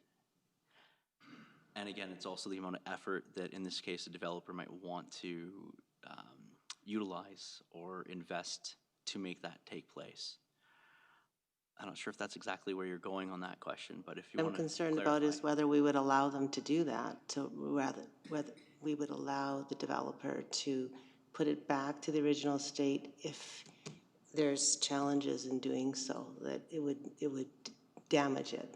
And again, it's also the amount of effort that, in this case, a developer might want to utilize or invest to make that take place. I'm not sure if that's exactly where you're going on that question, but if you want to I'm concerned clarify. about is whether we would allow them to do that, to rather whether we would allow the developer to put it back to the original state if there's challenges in doing so, that it would damage it.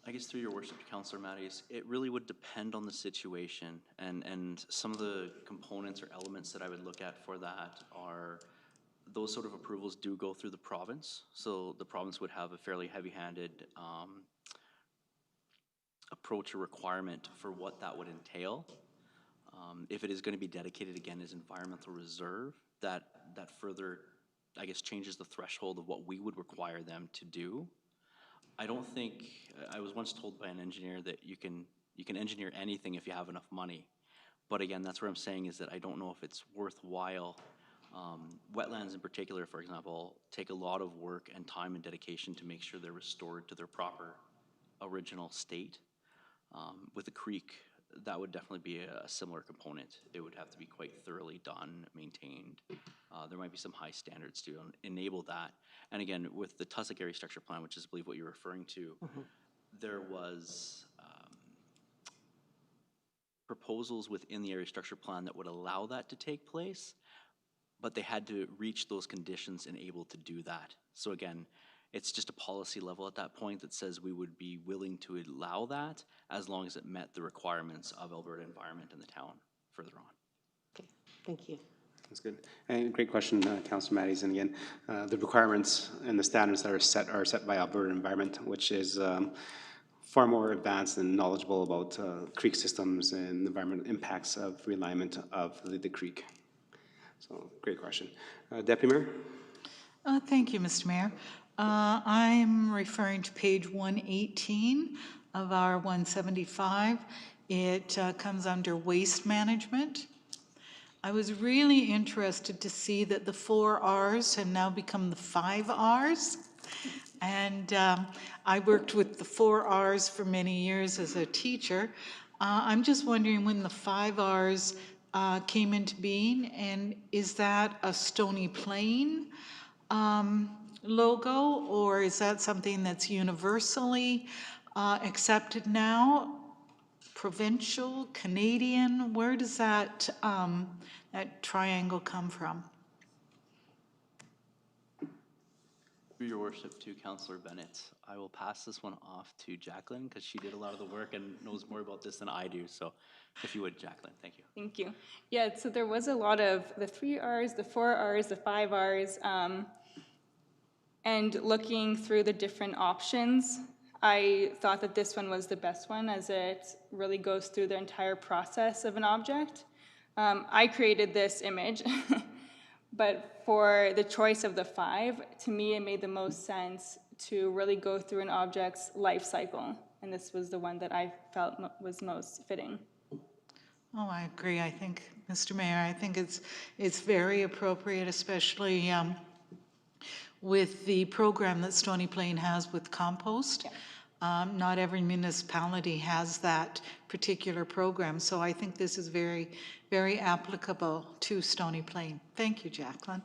I guess through your worship, Councillor Matties, it really would depend on the situation, and some of the components or elements that I would look at for that are those sort of approvals do go through the province, so the province would have a fairly heavy-handed approach or requirement for what that would entail. If it is going to be dedicated again as environmental reserve, that further, I guess, changes the threshold of what we would require them to do. I don't think, I was once told by an engineer that you can engineer anything if you have enough money. But again, that's what I'm saying is that I don't know if it's worthwhile. Wetlands in particular, for example, take a lot of work and time and dedication to make sure they're restored to their proper original state. With a creek, that would definitely be a similar component. It would have to be quite thoroughly done, maintained. There might be some high standards to enable that. And again, with the Tussock Area Structure Plan, which is I believe what you're referring to, there was proposals within the Area Structure Plan that would allow that to take place, but they had to reach those conditions and able to do that. So again, it's just a policy level at that point that says we would be willing to allow that as long as it met the requirements of Alberta environment in the town further on. Okay, thank you. That's good. And great question, Councillor Matties. And again, the requirements and the standards that are set by Alberta Environment, which is far more advanced and knowledgeable about creek systems and environmental impacts of realignment of the creek. So, great question. Deputy Mayor? Thank you, Mr. Mayor. I'm referring to page 118 of our 175. It comes under waste management. I was really interested to see that the 4 R's have now become the 5 R's. And I worked with the 4 R's for many years as a teacher. I'm just wondering when the 5 R's came into being, and is that a Stony Plain logo, or is that something that's universally accepted now? Provincial, Canadian, where does that triangle come from? Through your worship to Councillor Bennett, I will pass this one off to Jacqueline because she did a lot of the work and knows more about this than I do. So if you would, Jacqueline, thank you. Thank you. Yeah, so there was a lot of the 3 Rs, the 4 Rs, the 5 Rs, and looking through the different options, I thought that this one was the best one as it really goes through the entire process of an object. I created this image, but for the choice of the 5, to me it made the most sense to really go through an object's life cycle, and this was the one that I felt was most fitting. Oh, I agree. I think, Mr. Mayor, I think it's very appropriate, especially with the program that Stony Plain has with compost. Yeah. Not every municipality has that particular program, so I think this is very, very applicable to Stony Plain. Thank you, Jacqueline.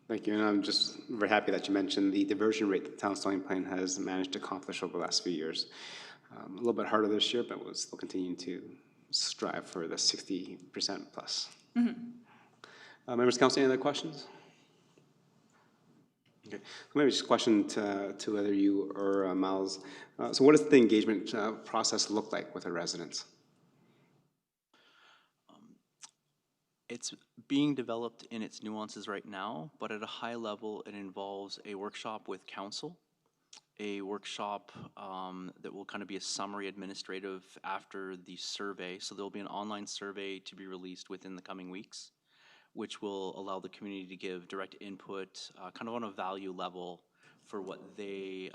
Thank you, and I'm just very happy that you mentioned the diversion rate that the town of Stony Plain has managed to accomplish over the last few years. A little bit harder this year, but we'll still continue to strive for the 60% plus. Mm-hmm. Members of council, any other questions? Okay, so maybe just a question to either you or Miles. So what does the engagement process look like with the residents? It's being developed in its nuances right now, but at a high level, it involves a workshop with council, a workshop that will kind of be a summary administrative after the survey. So there'll be an online survey to be released within the coming weeks, which will allow the community to give direct input, kind of on a value level for what they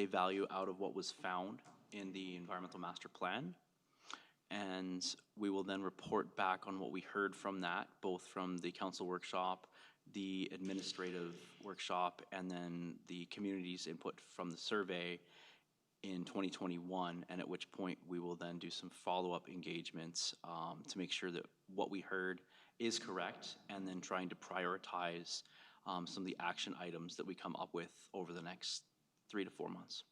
value out of what was found in the environmental master plan. And we will then report back on what we heard from that, both from the council workshop, the administrative workshop, and then the community's input from the survey in 2021, and at which point we will then do some follow-up engagements to make sure that what we heard is correct, and then trying to prioritize some of the action items that we come up with over the next 3 to 4 months.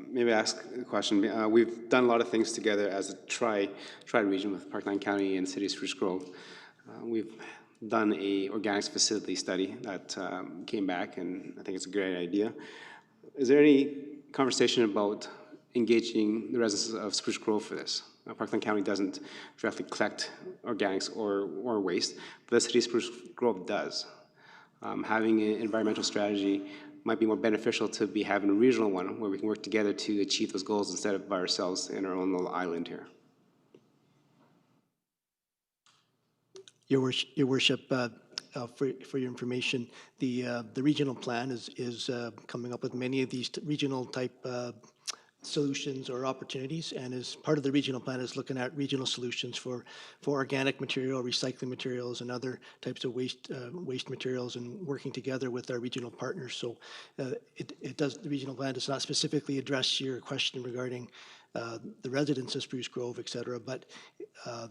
Maybe ask a question. We've done a lot of things together as a tri-region with Parkland County and City of Spruce Grove. We've done a organics facility study that came back, and I think it's a great idea. Is there any conversation about engaging the residents of Spruce Grove for this? Parkland County doesn't directly collect organics or waste, but the City of Spruce Grove does. Having an environmental strategy might be more beneficial to be having a regional one where we can work together to achieve those goals instead of by ourselves in our own little island here. Your worship, for your information, the regional plan is coming up with many of these regional type solutions or opportunities, and as part of the regional plan is looking at regional solutions for organic material, recycling materials, and other types of waste materials, and working together with our regional partners. So the regional plan does not specifically address your question regarding the residents of Spruce Grove, et cetera, but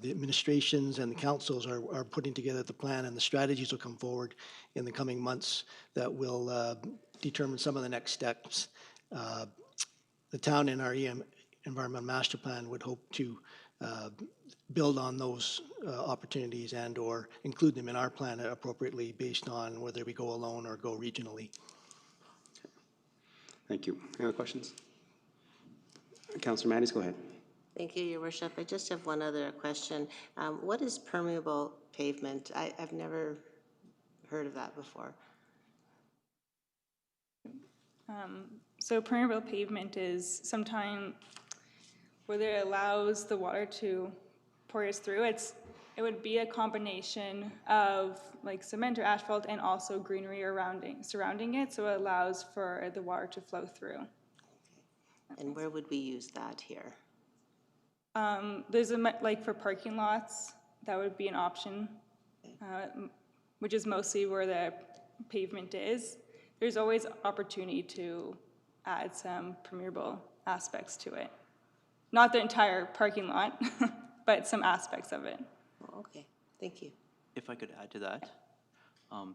the administrations and the councils are putting together the plan, and the strategies will come forward in the coming months that will determine some of the next steps. The town in our environmental master plan would hope to build on those opportunities and or include them in our plan appropriately based on whether we go alone or go regionally. Thank you. Any other questions? Councillor Mattis, go ahead. Thank you, Your Worship. I just have one other question. What is permeable pavement? I've never heard of that before. So permeable pavement is sometime whether it allows the water to pour through. It would be a combination of like cement or asphalt and also greenery surrounding it, so it allows for the water to flow through. And where would we use that here? There's like for parking lots, that would be an option, which is mostly where the pavement is. There's always opportunity to add some permeable aspects to it. Not the entire parking lot, but some aspects of it. Oh, okay, thank you. If I could add to that,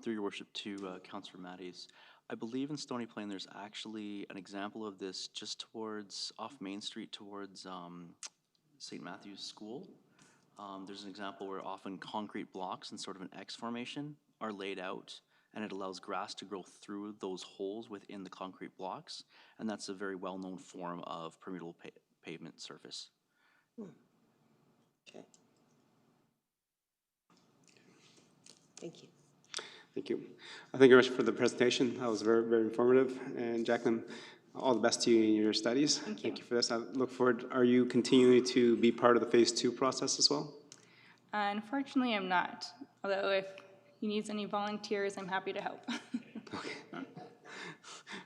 through your worship to Councillor Mattis, I believe in Stony Plain there's actually an example of this just off Main Street towards St. Matthew's School. There's an example where often concrete blocks in sort of an X formation are laid out, and it allows grass to grow through those holes within the concrete blocks, and that's a very well-known form of permeable pavement surface. Okay. Thank you. Thank you. Thank you very much for the presentation. That was very, very informative. And Jacqueline, all the best to you in your studies. Thank you for this. I look forward. Are you continuing to be part of the phase 2 process as well? Unfortunately, I'm not. Although if he needs any volunteers, I'm happy to help. Okay.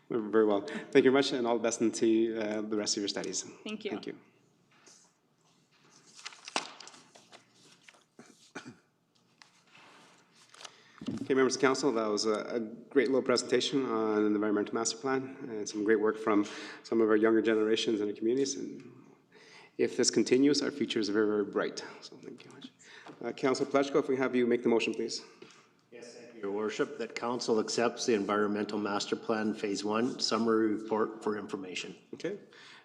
Very well. Thank you very much, and all the best into the rest of your studies. Thank you. Thank you. Okay, members of council, that was a great little presentation on the environmental master plan and some great work from some of our younger generations in our communities. And if this continues, our future is very, very bright. So thank you much. Councilor Pleshko, if we have you make the motion, please. Yes, thank you, Your Worship, that council accepts the environmental master plan phase 1 summary report for information. Okay.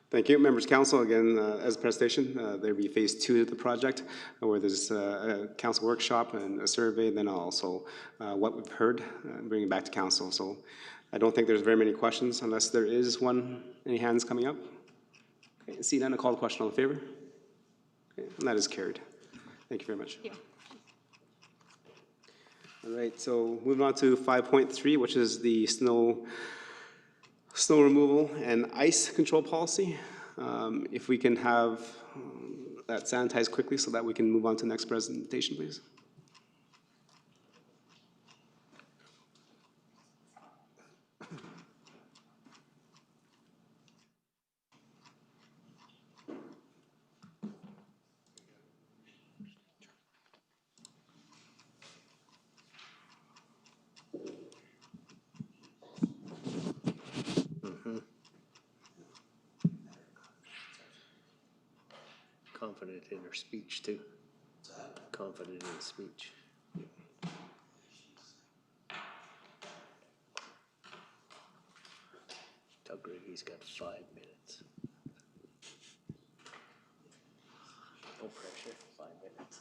Thank you. Members of council, again, as a presentation, there'll be phase 2 of the project where there's a council workshop and a survey, and then also what we've heard, bring it back to council. So I don't think there's very many questions unless there is one, any hands coming up. Okay, see none, I call the question. All in favor? Okay, and that is carried. Thank you very much. Thank you. All right, so moving on to 5.3, which is the snow removal and ice control policy. If we can have that sanitized quickly so that we can move on to the next presentation, please. Confident in her speech, too. Confident in speech. Tell Greg he's got 5 minutes. No pressure, 5 minutes.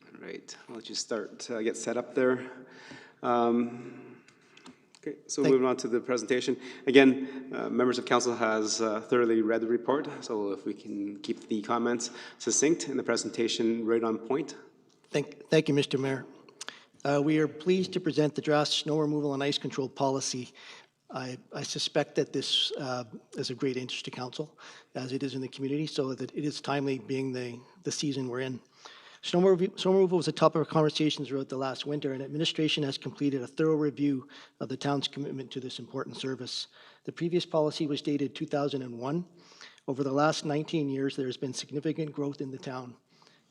All right, I'll let you start, get set up there. Okay, so moving on to the presentation. Again, members of council has thoroughly read the report, so if we can keep the comments succinct and the presentation right on point. Thank you, Mr. Mayor. We are pleased to present the draft snow removal and ice control policy. I suspect that this is of great interest to council, as it is in the community, so that it is timely being the season we're in. Snow removal was a topic of conversation throughout the last winter, and administration has completed a thorough review of the town's commitment to this important service. The previous policy was dated 2001. Over the last 19 years, there has been significant growth in the town.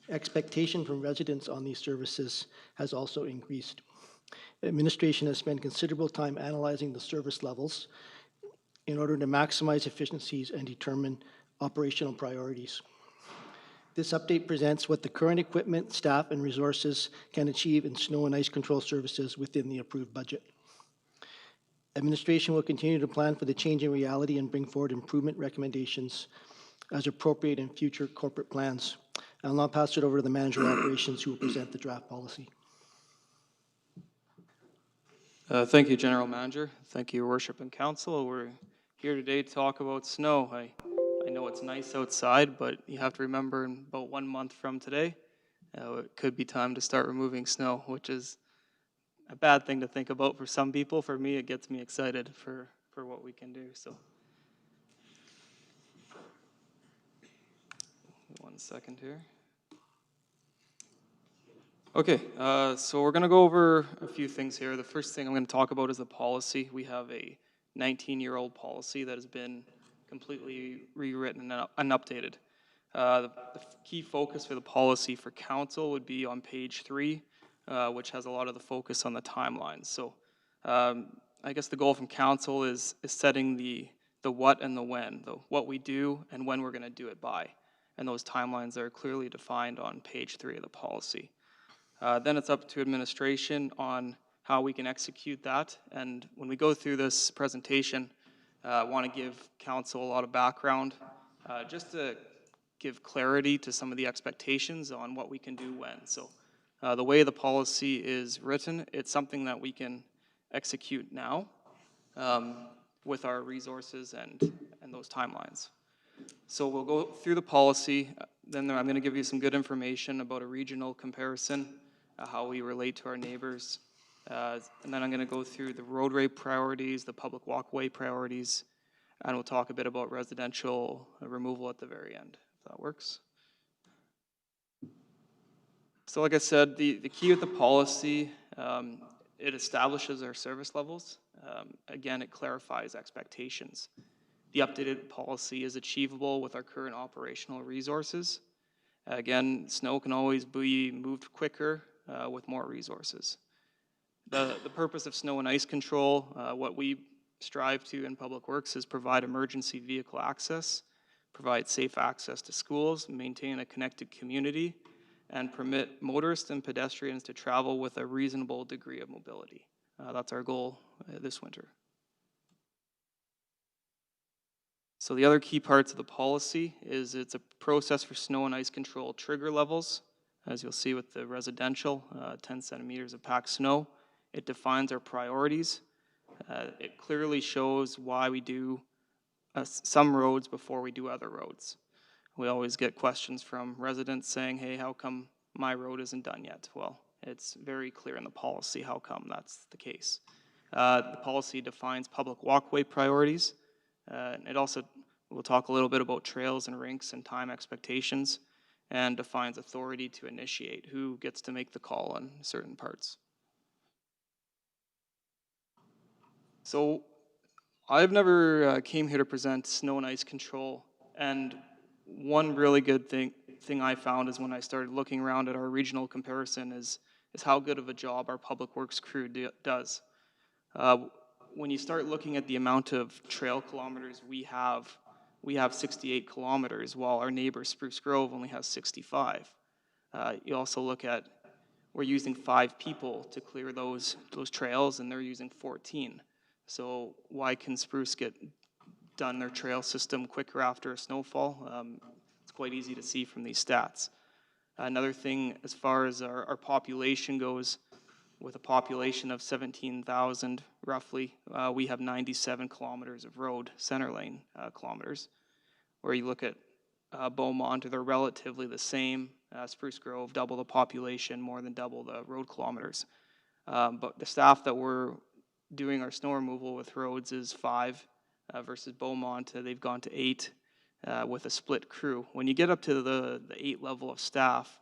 Expectation from residents on these services has also increased. Administration has spent considerable time analyzing the service levels in order to maximize efficiencies and determine operational priorities. This update presents what the current equipment, staff, and resources can achieve in snow and ice control services within the approved budget. Administration will continue to plan for the changing reality and bring forward improvement recommendations as appropriate in future corporate plans. I'll now pass it over to the manager of operations who will present the draft policy. Thank you, General Manager. Thank you, Your Worship and Council. We're here today to talk about snow. I know it's nice outside, but you have to remember in about 1 month from today, it could be time to start removing snow, which is a bad thing to think about for some people. For me, it gets me excited for what we can do. So, 1 second here. Okay, so we're going to go over a few things here. The first thing I'm going to talk about is the policy. We have a 19-year-old policy that has been completely rewritten and updated. The key focus for the policy for council would be on page 3, which has a lot of the focus on the timelines. So I guess the goal from council is setting the what and the when, the what we do and when we're going to do it by. And those timelines are clearly defined on page 3 of the policy. Then it's up to administration on how we can execute that. And when we go through this presentation, I want to give council a lot of background, just to give clarity to some of the expectations on what we can do when. So the way the policy is written, it's something that we can execute now with our resources and those timelines. So we'll go through the policy, then I'm going to give you some good information about a regional comparison, how we relate to our neighbors, and then I'm going to go through the roadway priorities, the public walkway priorities, and we'll talk a bit about residential removal at the very end, if that works. So like I said, the key with the policy, it establishes our service levels. Again, it clarifies expectations. The updated policy is achievable with our current operational resources. Again, snow can always be moved quicker with more resources. The purpose of snow and ice control, what we strive to in Public Works is provide emergency vehicle access, provide safe access to schools, maintain a connected community, and permit motorists and pedestrians to travel with a reasonable degree of mobility. That's our goal this winter. So the other key parts of the policy is it's a process for snow and ice control trigger levels. As you'll see with the residential, 10 centimeters of packed snow. It defines our priorities. It clearly shows why we do some roads before we do other roads. We always get questions from residents saying, hey, how come my road isn't done yet? Well, it's very clear in the policy how come that's the case. The policy defines public walkway priorities. It also will talk a little bit about trails and rinks and time expectations, and defines authority to initiate, who gets to make the call on certain parts. So I've never came here to present snow and ice control, and one really good thing I found is when I started looking around at our regional comparison is how good of a job our public works crew does. When you start looking at the amount of trail kilometers we have 68 kilometers, while our neighbor Spruce Grove only has 65. You also look at, we're using 5 people to clear those trails, and they're using 14. So why can Spruce get done their trail system quicker after a snowfall? It's quite easy to see from these stats. Another thing, as far as our population goes, with a population of 17,000 roughly, we have 97 kilometers of road, center lane kilometers. Where you look at Beaumont, they're relatively the same. Spruce Grove, double the population, more than double the road kilometers. But the staff that we're doing our snow removal with roads is 5 versus Beaumont, they've gone to 8 with a split crew. When you get up to the 8 level of staff,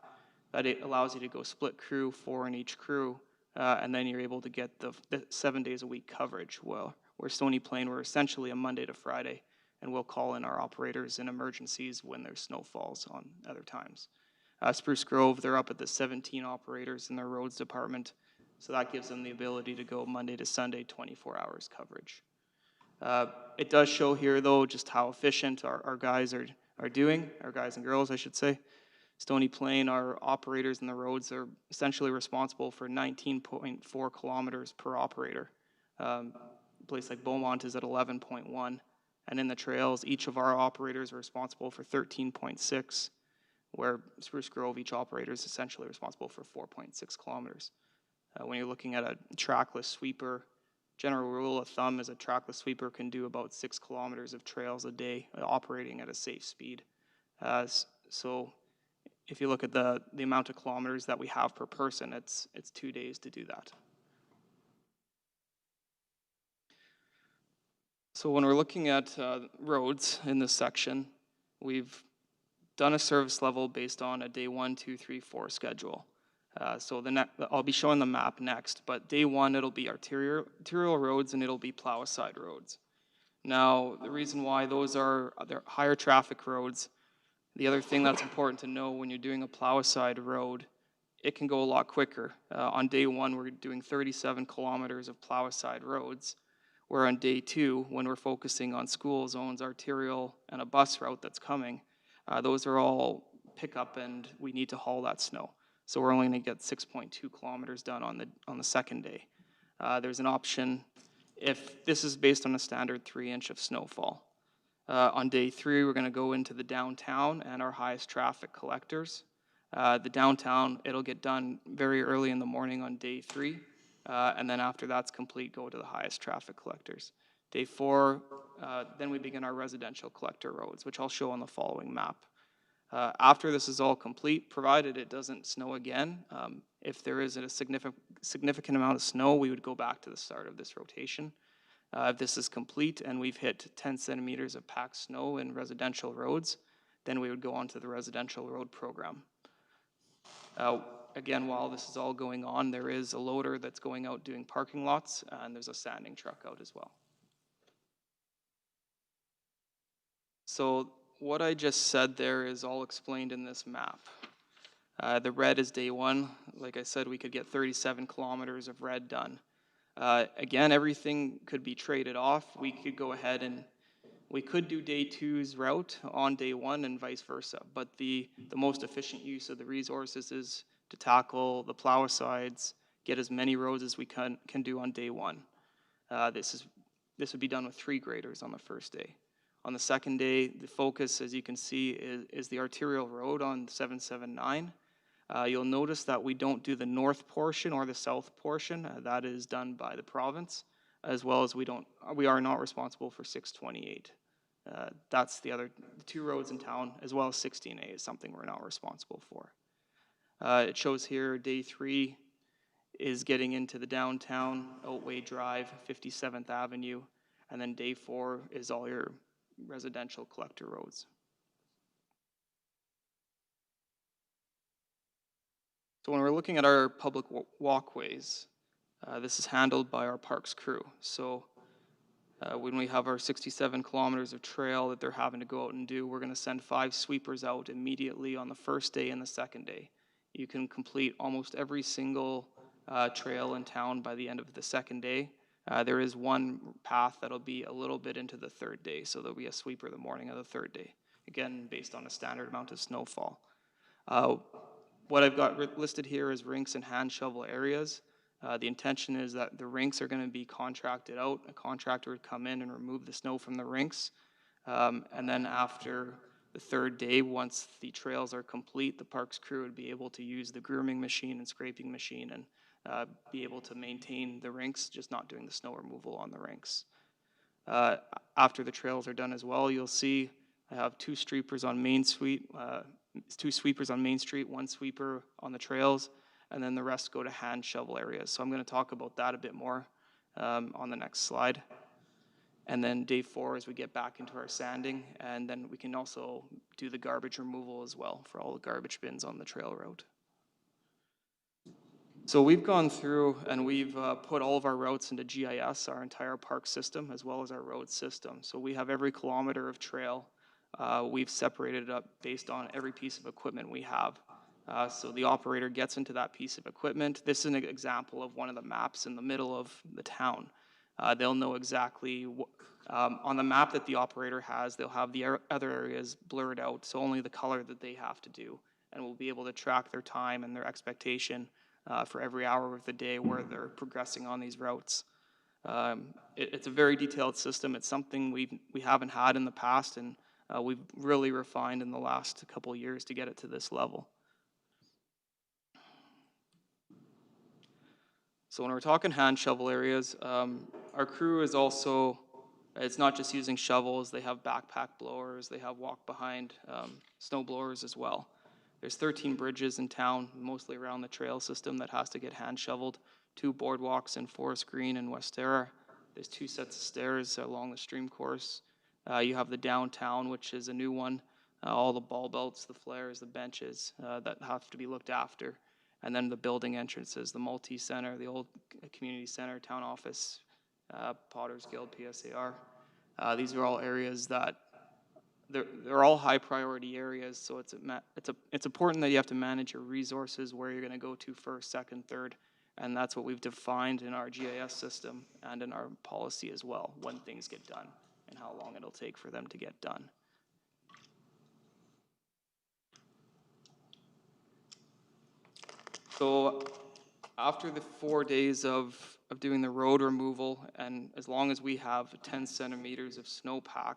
that it allows you to go split crew, 4 in each crew, and then you're able to get the 7 days a week coverage. Well, we're Stony Plain, we're essentially a Monday to Friday, and we'll call in our operators in emergencies when there's snowfalls on other times. Spruce Grove, they're up at the 17 operators in their roads department, so that gives them the ability to go Monday to Sunday, 24 hours coverage. It does show here, though, just how efficient our guys are doing, our guys and girls, I should say. Stony Plain, our operators in the roads are essentially responsible for 19.4 kilometers per operator. A place like Beaumont is at 11.1. And in the trails, each of our operators are responsible for 13.6, where Spruce Grove, each operator is essentially responsible for 4.6 kilometers. When you're looking at a trackless sweeper, general rule of thumb is a trackless sweeper can do about 6 kilometers of trails a day, operating at a safe speed. So if you look at the amount of kilometers that we have per person, it's 2 days to do that. So when we're looking at roads in this section, we've done a service level based on a day 1, 2, 3, 4 schedule. So I'll be showing the map next, but day 1 it'll be arterial roads and it'll be plow-aside roads. Now the reason why they're higher traffic roads, the other thing that's important to know when you're doing a plow-aside road, it can go a lot quicker. On day 1 we're doing 37 kilometers of plow-aside roads, where on day 2, when we're focusing on school zones, arterial, and a bus route that's coming, those are all pickup and we need to haul that snow. So we're only going to get 6.2 kilometers done on the second day. There's an option if this is based on a standard 3-inch of snowfall. On day 3, we're going to go into the downtown and our highest traffic collectors. The downtown, it'll get done very early in the morning on day 3, and then after that's complete, go to the highest traffic collectors. Day 4, then we begin our residential collector roads, which I'll show on the following map. After this is all complete, provided it doesn't snow again, if there is a significant amount of snow, we would go back to the start of this rotation. If this is complete and we've hit 10 centimeters of packed snow in residential roads, then we would go on to the residential road program. Again, while this is all going on, there is a loader that's going out doing parking lots, and there's a sanding truck out as well. So what I just said there is all explained in this map. The red is day 1. Like I said, we could get 37 kilometers of red done. Again, everything could be traded off. We could go ahead and we could do day 2's route on day 1 and vice versa. But the most efficient use of the resources is to tackle the plow-asides, get as many roads as we can do on day 1. This would be done with 3 graders on the first day. On the second day, the focus, as you can see, is the arterial road on 779. You'll notice that we don't do the north portion or the south portion. That is done by the province, as well as we are not responsible for 628. That's the 2 roads in town, as well as 16A is something we're not responsible for. It shows here day 3 is getting into the downtown, Outway Drive, 57th Avenue, and then day 4 is all your residential collector roads. So when we're looking at our public walkways, this is handled by our parks crew. So when we have our 67 kilometers of trail that they're having to go out and do, we're going to send 5 sweepers out immediately on the first day and the second day. You can complete almost every single trail in town by the end of the second day. There is one path that'll be a little bit into the third day, so there'll be a sweeper the morning of the third day, again, based on a standard amount of snowfall. What I've got listed here is rinks and hand shovel areas. The intention is that the rinks are going to be contracted out. A contractor would come in and remove the snow from the rinks. And then after the third day, once the trails are complete, the parks crew would be able to use the grooming machine and scraping machine and be able to maintain the rinks, just not doing the snow removal on the rinks. After the trails are done as well, you'll see I have 2 sweepers on Main Street, 2 sweepers on Main Street, 1 sweeper on the trails, and then the rest go to hand shovel areas. So I'm going to talk about that a bit more on the next slide. And then day 4 is we get back into our sanding, and then we can also do the garbage removal as well for all the garbage bins on the trail road. So we've gone through and we've put all of our routes into GIS, our entire park system, as well as our road system. So we have every kilometer of trail. We've separated it up based on every piece of equipment we have. So the operator gets into that piece of equipment. This is an example of one of the maps in the middle of the town. They'll know exactly, on the map that the operator has, they'll have the other areas blurred out, so only the color that they have to do. And we'll be able to track their time and their expectation for every hour of the day where they're progressing on these routes. It's a very detailed system. It's something we haven't had in the past, and we've really refined in the last couple of years to get it to this level. So when we're talking hand shovel areas, our crew is also, it's not just using shovels, they have backpack blowers, they have walk behind snow blowers as well. There's 13 bridges in town, mostly around the trail system, that has to get hand shoveled. 2 boardwalks in Forest Green and West Era. There's 2 sets of stairs along the stream course. You have the downtown, which is a new one. All the ball belts, the flares, the benches that have to be looked after. And then the building entrances, the multi-center, the old community center, town office, Potter's Guild, PSAR. These are all areas that they're all high priority areas, so it's important that you have to manage your resources, where you're going to go to first, second, third, and that's what we've defined in our GIS system and in our policy as well, when things get done and how long it'll take for them to get done. So After the 4 days of doing the road removal, and as long as we have 10 centimeters of snowpack,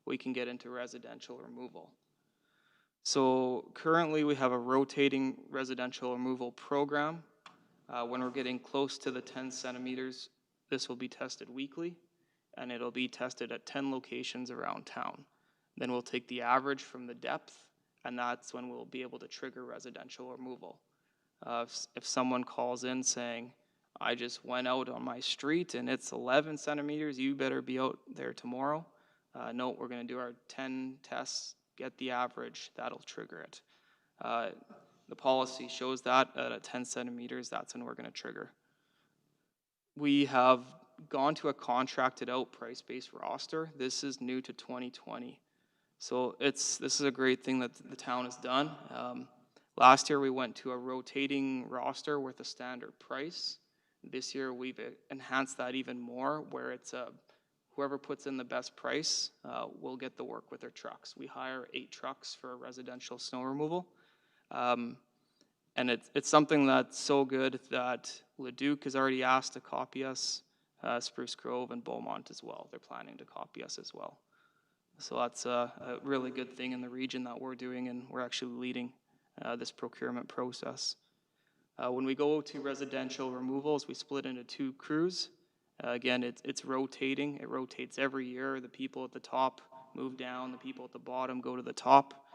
we can get into residential removal. So currently we have a rotating residential removal program. When we're getting close to the 10 centimeters, this will be tested weekly, and it'll be tested at 10 locations around town. Then we'll take the average from the depth, and that's when we'll be able to trigger residential removal. If someone calls in saying, I just went out on my street and it's 11 centimeters, you better be out there tomorrow. No, we're going to do our 10 tests, get the average, that'll trigger it. The policy shows that at 10 centimeters, that's when we're going to trigger. We have gone to a contracted out price-based roster. This is new to 2020. So this is a great thing that the town has done. Last year we went to a rotating roster with a standard price. This year we've enhanced that even more, where it's whoever puts in the best price will get the work with their trucks. We hire 8 trucks for residential snow removal. And it's something that's so good that Leduc has already asked to copy us, Spruce Grove and Beaumont as well. They're planning to copy us as well. So that's a really good thing in the region that we're doing, and we're actually leading this procurement process. When we go to residential removals, we split into 2 crews. Again, it's rotating. It rotates every year. The people at the top move down. The people at the bottom go to the top.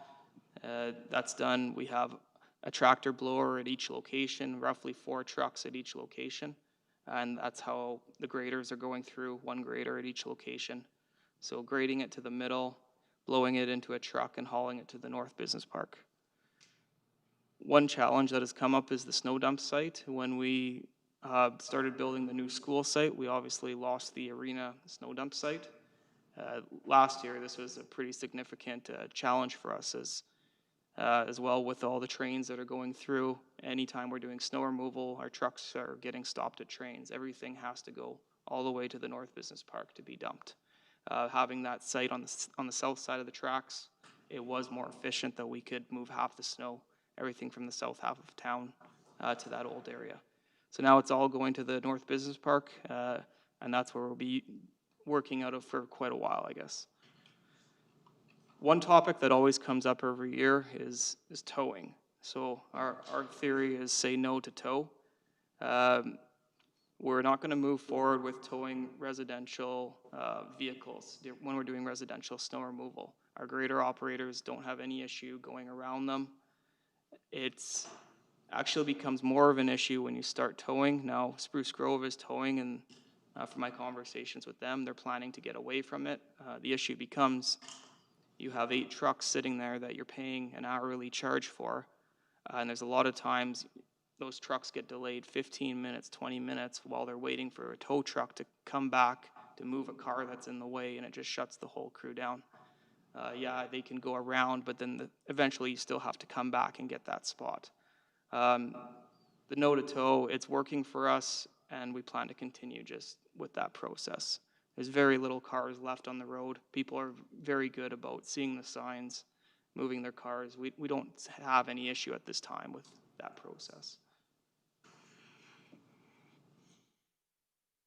That's done. We have a tractor blower at each location, roughly 4 trucks at each location. And that's how the graders are going through, 1 grader at each location. So grading it to the middle, blowing it into a truck, and hauling it to the North Business Park. One challenge that has come up is the snow dump site. When we started building the new school site, we obviously lost the arena snow dump site. Last year, this was a pretty significant challenge for us as well, with all the trains that are going through. Anytime we're doing snow removal, our trucks are getting stopped at trains. Everything has to go all the way to the North Business Park to be dumped. Having that site on the south side of the tracks, it was more efficient that we could move half the snow, everything from the south half of town to that old area. So now it's all going to the North Business Park, and that's where we'll be working out of for quite a while, I guess. One topic that always comes up every year is towing. So our theory is say no to tow. We're not going to move forward with towing residential vehicles when we're doing residential snow removal. Our grader operators don't have any issue going around them. It's actually becomes more of an issue when you start towing. Now, Spruce Grove is towing, and from my conversations with them, they're planning to get away from it. The issue becomes you have 8 trucks sitting there that you're paying an hourly charge for, and there's a lot of times those trucks get delayed 15 minutes, 20 minutes while they're waiting for a tow truck to come back to move a car that's in the way, and it just shuts the whole crew down. Yeah, they can go around, but then eventually you still have to come back and get that spot. The no to tow, it's working for us, and we plan to continue just with that process. There's very little cars left on the road. People are very good about seeing the signs, moving their cars. We don't have any issue at this time with that process.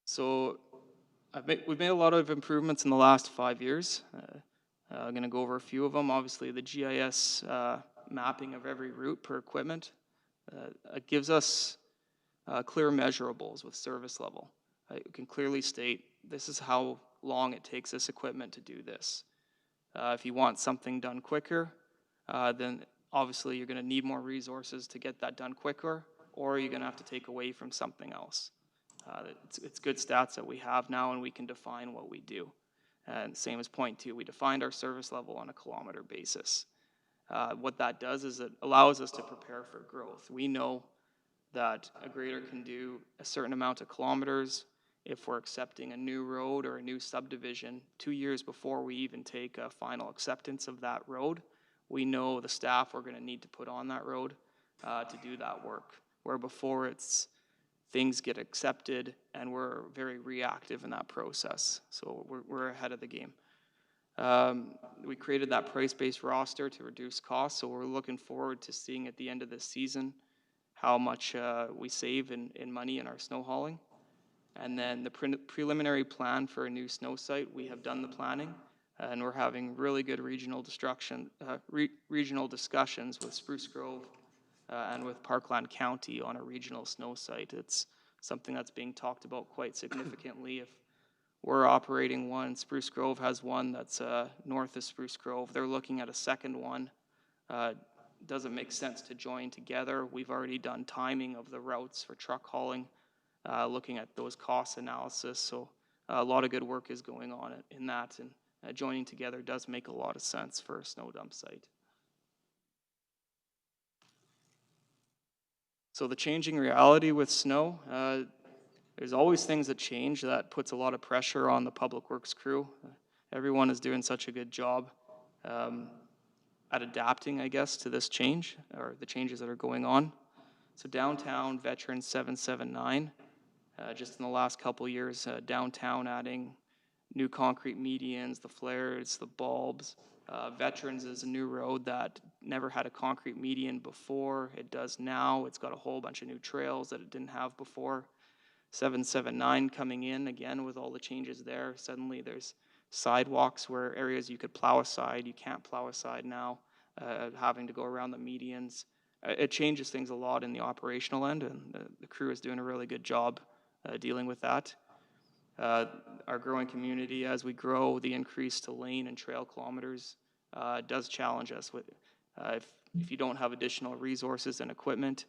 So we've made a lot of improvements in the last 5 years. I'm going to go over a few of them. Obviously, the GIS mapping of every route per equipment. It gives us clear measurables with service level. It can clearly state this is how long it takes this equipment to do this. If you want something done quicker, then obviously you're going to need more resources to get that done quicker, or you're going to have to take away from something else. It's good stats that we have now, and we can define what we do. And same as point 2, we defined our service level on a kilometer basis. What that does is it allows us to prepare for growth. We know that a grader can do a certain amount of kilometers if we're accepting a new road or a new subdivision 2 years before we even take a final acceptance of that road. We know the staff we're going to need to put on that road to do that work, where before it's things get accepted and we're very reactive in that process. So we're ahead of the game. We created that price-based roster to reduce costs, so we're looking forward to seeing at the end of this season how much we save in money in our snow hauling. And then the preliminary plan for a new snow site, we have done the planning, and we're having really good regional regional discussions with Spruce Grove and with Parkland County on a regional snow site. It's something that's being talked about quite significantly. If we're operating one, Spruce Grove has one that's north of Spruce Grove. They're looking at a second one. Doesn't make sense to join together. We've already done timing of the routes for truck hauling, looking at those cost analysis. So a lot of good work is going on in that, and joining together does make a lot of sense for a snow dump site. So the changing reality with snow, there's always things that change. That puts a lot of pressure on the public works crew. Everyone is doing such a good job at adapting, I guess, to this change, or the changes that are going on. So downtown, Veterans 779, just in the last couple of years, downtown adding new concrete medians, the flares, the bulbs. Veterans is a new road that never had a concrete median before. It does now. It's got a whole bunch of new trails that it didn't have before. 779 coming in again with all the changes there. Suddenly there's sidewalks where areas you could plow aside, you can't plow aside now, having to go around the medians. It changes things a lot in the operational end, and the crew is doing a really good job dealing with that. Our growing community, as we grow, the increase to lane and trail kilometers does challenge us. With if you don't have additional resources and equipment,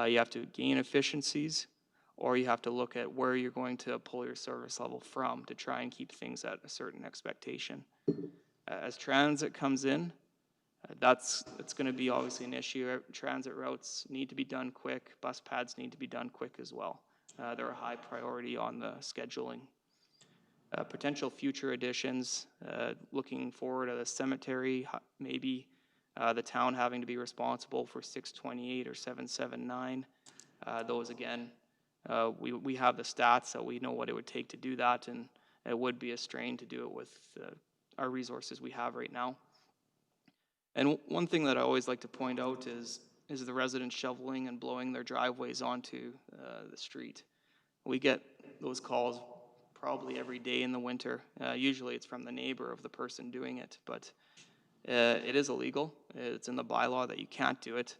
you have to gain efficiencies, or you have to look at where you're going to pull your service level from to try and keep things at a certain expectation. As transit comes in, that's going to be obviously an issue. Transit routes need to be done quick. Bus pads need to be done quick as well. They're a high priority on the scheduling. Potential future additions, looking forward at a cemetery, maybe the town having to be responsible for 628 or 779. Those again, we have the stats, so we know what it would take to do that, and it would be a strain to do it with our resources we have right now. And one thing that I always like to point out is the residents shoveling and blowing their driveways onto the street. We get those calls probably every day in the winter. Usually it's from the neighbor of the person doing it, but it is illegal. It's in the bylaw that you can't do it,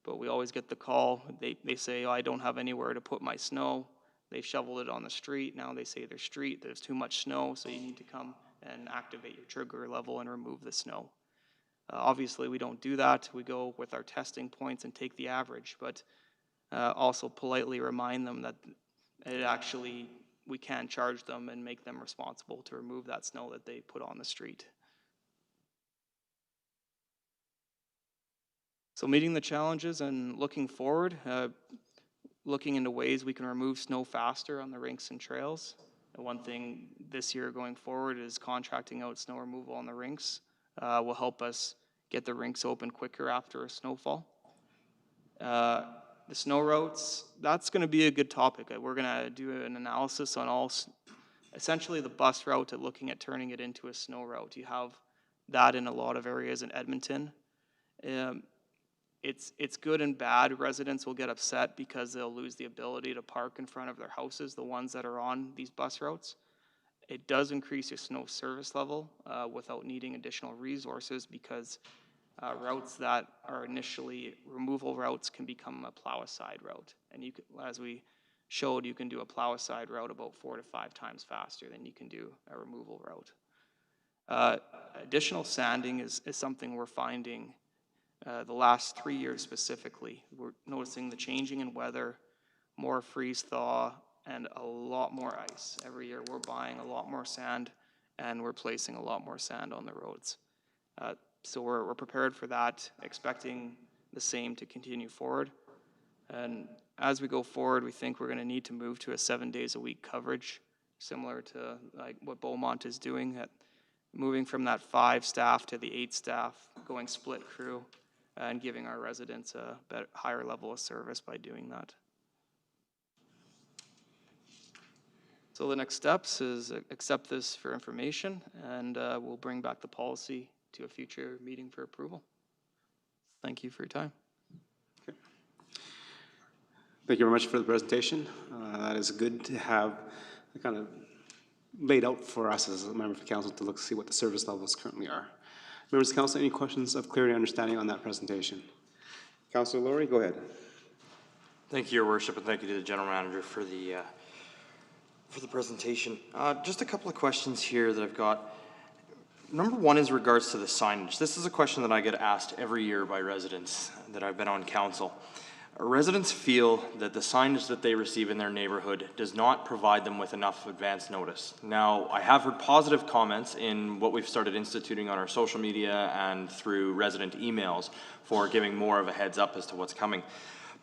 but we always get the call. They say, oh, I don't have anywhere to put my snow. They've shoveled it on the street. Now they say there's too much snow, so you need to come and activate your trigger level and remove the snow. Obviously, we don't do that. We go with our testing points and take the average, but also politely remind them that we can charge them and make them responsible to remove that snow that they put on the street. So meeting the challenges and looking forward, looking into ways we can remove snow faster on the rinks and trails. One thing this year going forward is contracting out snow removal on the rinks will help us get the rinks open quicker after a snowfall. The snow routes, that's going to be a good topic. We're going to do an analysis on essentially the bus route and looking at turning it into a snow route. You have that in a lot of areas in Edmonton. It's good and bad. Residents will get upset because they'll lose the ability to park in front of their houses, the ones that are on these bus routes. It does increase your snow service level without needing additional resources, because routes that are initially removal routes can become a plow-aside route. And you can, as we showed, you can do a plow-aside route about 4 to 5 times faster than you can do a removal route. Additional sanding is something we're finding the last 3 years specifically. We're noticing the changing in weather, more freeze-thaw, and a lot more ice. Every year we're buying a lot more sand, and we're placing a lot more sand on the roads. So we're prepared for that, expecting the same to continue forward. And as we go forward, we think we're going to need to move to a 7 days a week coverage, similar to like what Beaumont is doing, moving from that 5 staff to the 8 staff, going split crew, and giving our residents a higher level of service by doing that. So the next steps is accept this for information, and we'll bring back the policy to a future meeting for approval. Thank you for your time. Thank you very much for the presentation. That is good to have kind of laid out for us as a member of the council to look see what the service levels currently are. Members of the council, any questions of clarity and understanding on that presentation? Councilor Laurie, go ahead. Thank you, Your Worship, and thank you to the General Manager for the presentation. Just a couple of questions here that I've got. Number one is regards to the signage. This is a question that I get asked every year by residents that I've been on council. Residents feel that the signage that they receive in their neighborhood does not provide them with enough advance notice. Now, I have heard positive comments in what we've started instituting on our social media and through resident emails for giving more of a heads up as to what's coming.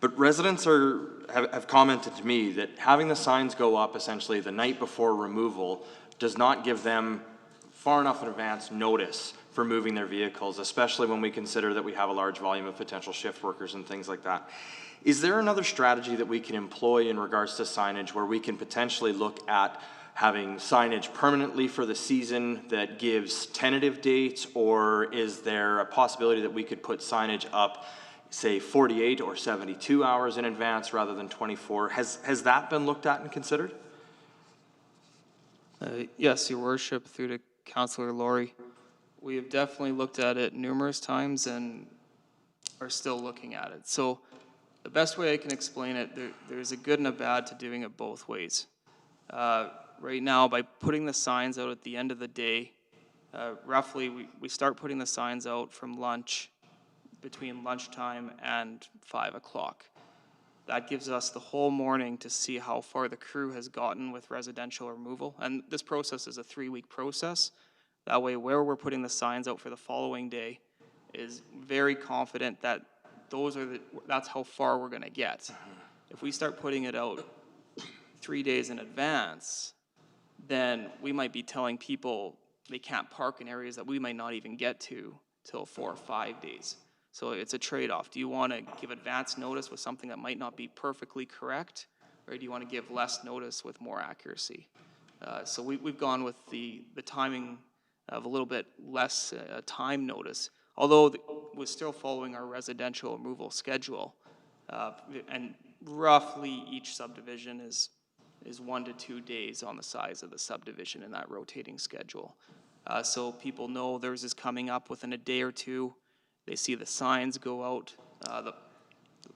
But residents have commented to me that having the signs go up essentially the night before removal does not give them far enough in advance notice for moving their vehicles, especially when we consider that we have a large volume of potential shift workers and things like that. Is there another strategy that we can employ in regards to signage where we can potentially look at having signage permanently for the season that gives tentative dates, or is there a possibility that we could put signage up, say 48 or 72 hours in advance rather than 24? Has that been looked at and considered? Yes, Your Worship, through to Councillor Laurie. We have definitely looked at it numerous times and are still looking at it. So the best way I can explain it, there's a good and a bad to doing it both ways. Right now, by putting the signs out at the end of the day, roughly we start putting the signs out from lunch, between lunchtime and 5 o'clock. That gives us the whole morning to see how far the crew has gotten with residential removal. And this process is a 3-week process. That way, where we're putting the signs out for the following day is very confident that that's how far we're gonna get. If we start putting it out 3 days in advance, then we might be telling people they can't park in areas that we might not even get to till 4 or 5 days. So it's a trade-off. Do you want to give advance notice with something that might not be perfectly correct, or do you want to give less notice with more accuracy? So we've gone with the timing of a little bit less time notice, although we're still following our residential removal schedule. And roughly each subdivision is 1 to 2 days on the size of the subdivision in that rotating schedule. So people know theirs is coming up within a day or two. They see the signs go out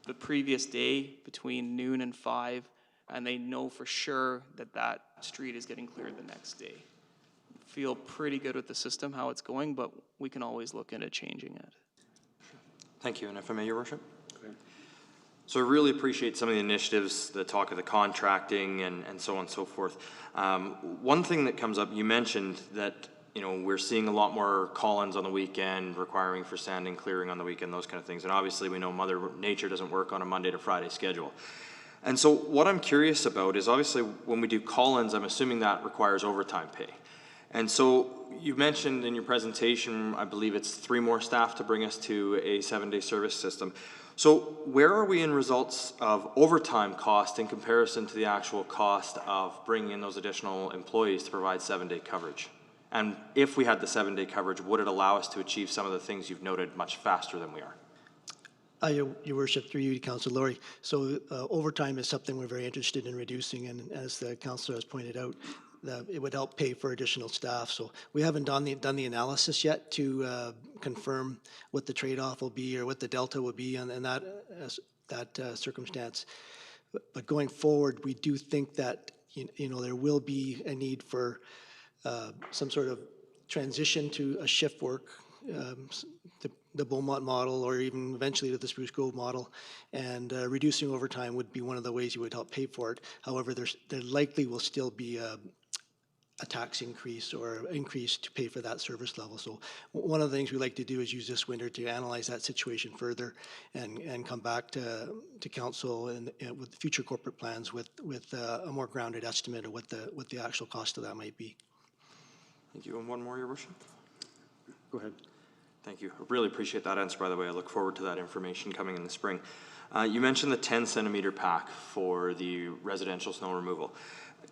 the previous day between noon and 5, and they know for sure that that street is getting cleared the next day. Feel pretty good with the system, how it's going, but we can always look into changing it. Thank you, and if I may, Your Worship. Okay. So I really appreciate some of the initiatives, the talk of the contracting and so on and so forth. One thing that comes up, you mentioned that we're seeing a lot more call-ins on the weekend, requiring for sanding, clearing on the weekend, those kind of things. And obviously we know Mother Nature doesn't work on a Monday to Friday schedule. And so what I'm curious about is obviously when we do call-ins, I'm assuming that requires overtime pay. And so you mentioned in your presentation, I believe it's 3 more staff to bring us to a 7-day service system. So where are we in results of overtime cost in comparison to the actual cost of bringing in those additional employees to provide 7-day coverage? And if we had the 7-day coverage, would it allow us to achieve some of the things you've noted much faster than we are? Your Worship, through you, Councillor Laurie. So overtime is something we're very interested in reducing, and as the councillor has pointed out, it would help pay for additional staff. So we haven't done the analysis yet to confirm what the trade-off will be or what the delta will be in that circumstance. But going forward, we do think that there will be a need for some sort of transition to a shift work, the Beaumont model, or even eventually to the Spruce Grove model, and reducing overtime would be one of the ways you would help pay for it. However, there likely will still be a tax increase or increase to pay for that service level. So one of the things we like to do is use this winter to analyze that situation further and come back to council and with future corporate plans with a more grounded estimate of what the actual cost of that might be. Thank you. And one more, Your Worship. Go ahead. Thank you. I really appreciate that answer, by the way. I look forward to that information coming in the spring. You mentioned the 10-centimeter pack for the residential snow removal.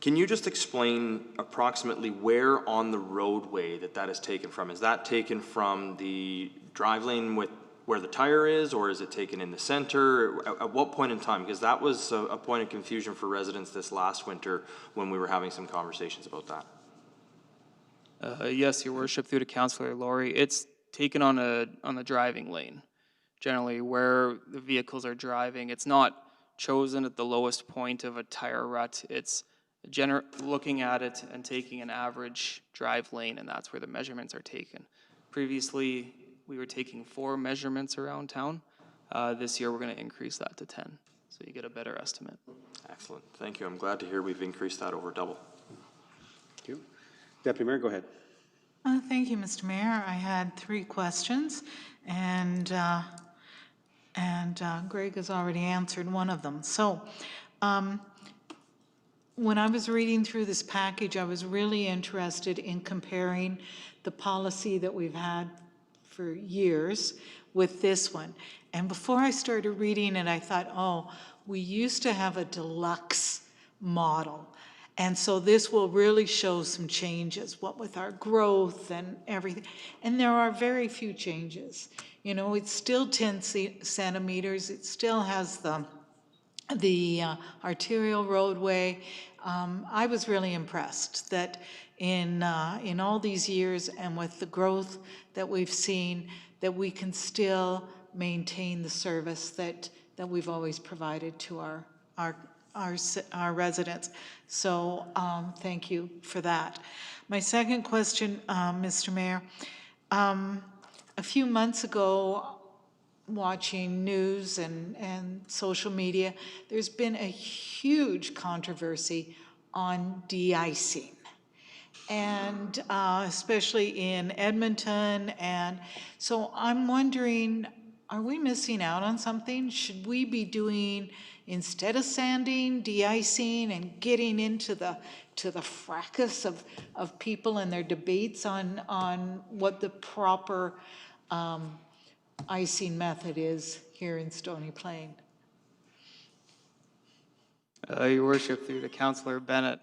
Can you just explain approximately where on the roadway that is taken from? Is that taken from the drive lane where the tire is, or is it taken in the center? At what point in time? Because that was a point of confusion for residents this last winter when we were having some conversations about that. Yes, Your Worship, through to Councillor Laurie, it's taken on the driving lane. Generally, where the vehicles are driving, it's not chosen at the lowest point of a tire rut. It's looking at it and taking an average drive lane, and that's where the measurements are taken. Previously, we were taking 4 measurements around town. This year, we're going to increase that to 10, so you get a better estimate. Excellent. Thank you. I'm glad to hear we've increased that over double. Thank you. Deputy Mayor, go ahead. Thank you, Mr. Mayor. I had 3 questions, and Greg has already answered one of them. So, when I was reading through this package, I was really interested in comparing the policy that we've had for years with this one. And before I started reading it, I thought, oh, we used to have a deluxe model. And so this will really show some changes, what with our growth and everything. And there are very few changes. You know, it's still 10 centimeters. It still has the arterial roadway. I was really impressed that in all these years and with the growth that we've seen, that we can still maintain the service that we've always provided to our residents. So thank you for that. My second question, Mr. Mayor, a few months ago, watching news and social media, there's been a huge controversy on de-icing, and especially in Edmonton. And so I'm wondering, are we missing out on something? Should we be doing, instead of sanding, de-icing and getting into the fracas of people and their debates on what the proper icing method is here in Stony Plain? Your Worship, through to Councillor Bennett,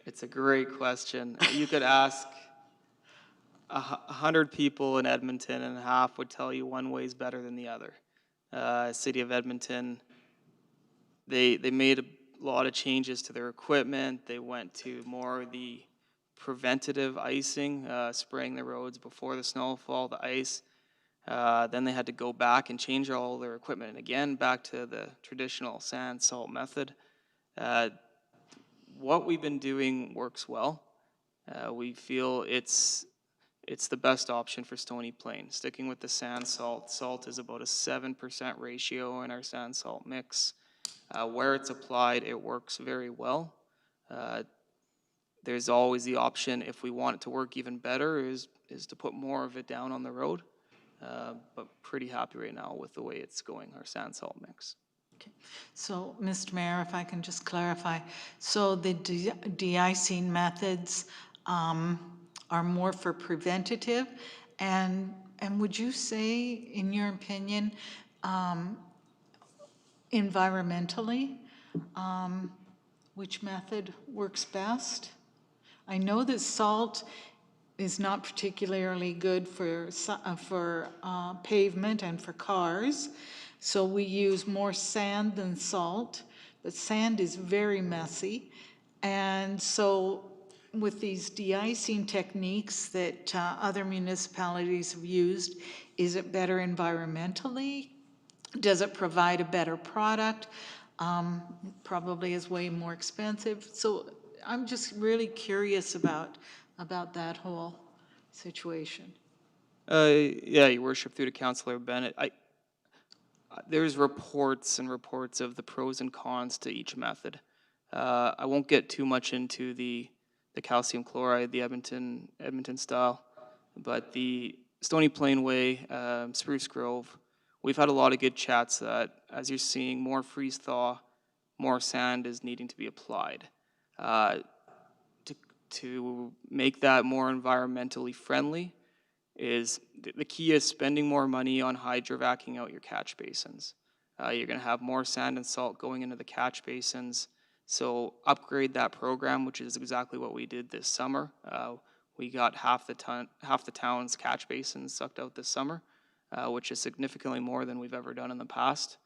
it's a great question. You could ask 100 people in Edmonton, and half would tell you one way is better than the other. City of Edmonton, they made a lot of changes to their equipment. They went to more the preventative icing, spraying the roads before the snowfall, the ice. Then they had to go back and change all their equipment, and again, back to the traditional sand salt method. What we've been doing works well. We feel it's the best option for Stony Plain. Sticking with the sand salt. Salt is about a 7% ratio in our sand salt mix. Where it's applied, it works very well. There's always the option, if we want it to work even better, is to put more of it down on the road. But pretty happy right now with the way it's going, our sand salt mix. Okay. So, Mr. Mayor, if I can just clarify, so the de-icing methods are more for preventative, and would you say, in your opinion, environmentally, which method works best? I know that salt is not particularly good for pavement and for cars, so we use more sand than salt, but sand is very messy. And so with these de-icing techniques that other municipalities have used, is it better environmentally? Does it provide a better product? Probably is way more expensive. So I'm just really curious about that whole situation. Yeah, Your Worship, through to Councillor Bennett. There's reports and reports of the pros and cons to each method. I won't get too much into the calcium chloride, the Edmonton style, but the Stony Plain way, Spruce Grove, we've had a lot of good chats that, as you're seeing, more freeze thaw, more sand is needing to be applied. To make that more environmentally friendly is, the key is spending more money on hydrovacing out your catch basins. You're going to have more sand and salt going into the catch basins, so upgrade that program, which is exactly what we did this summer. We got half the town's catch basins sucked out this summer. which is significantly more than we've ever done in the past.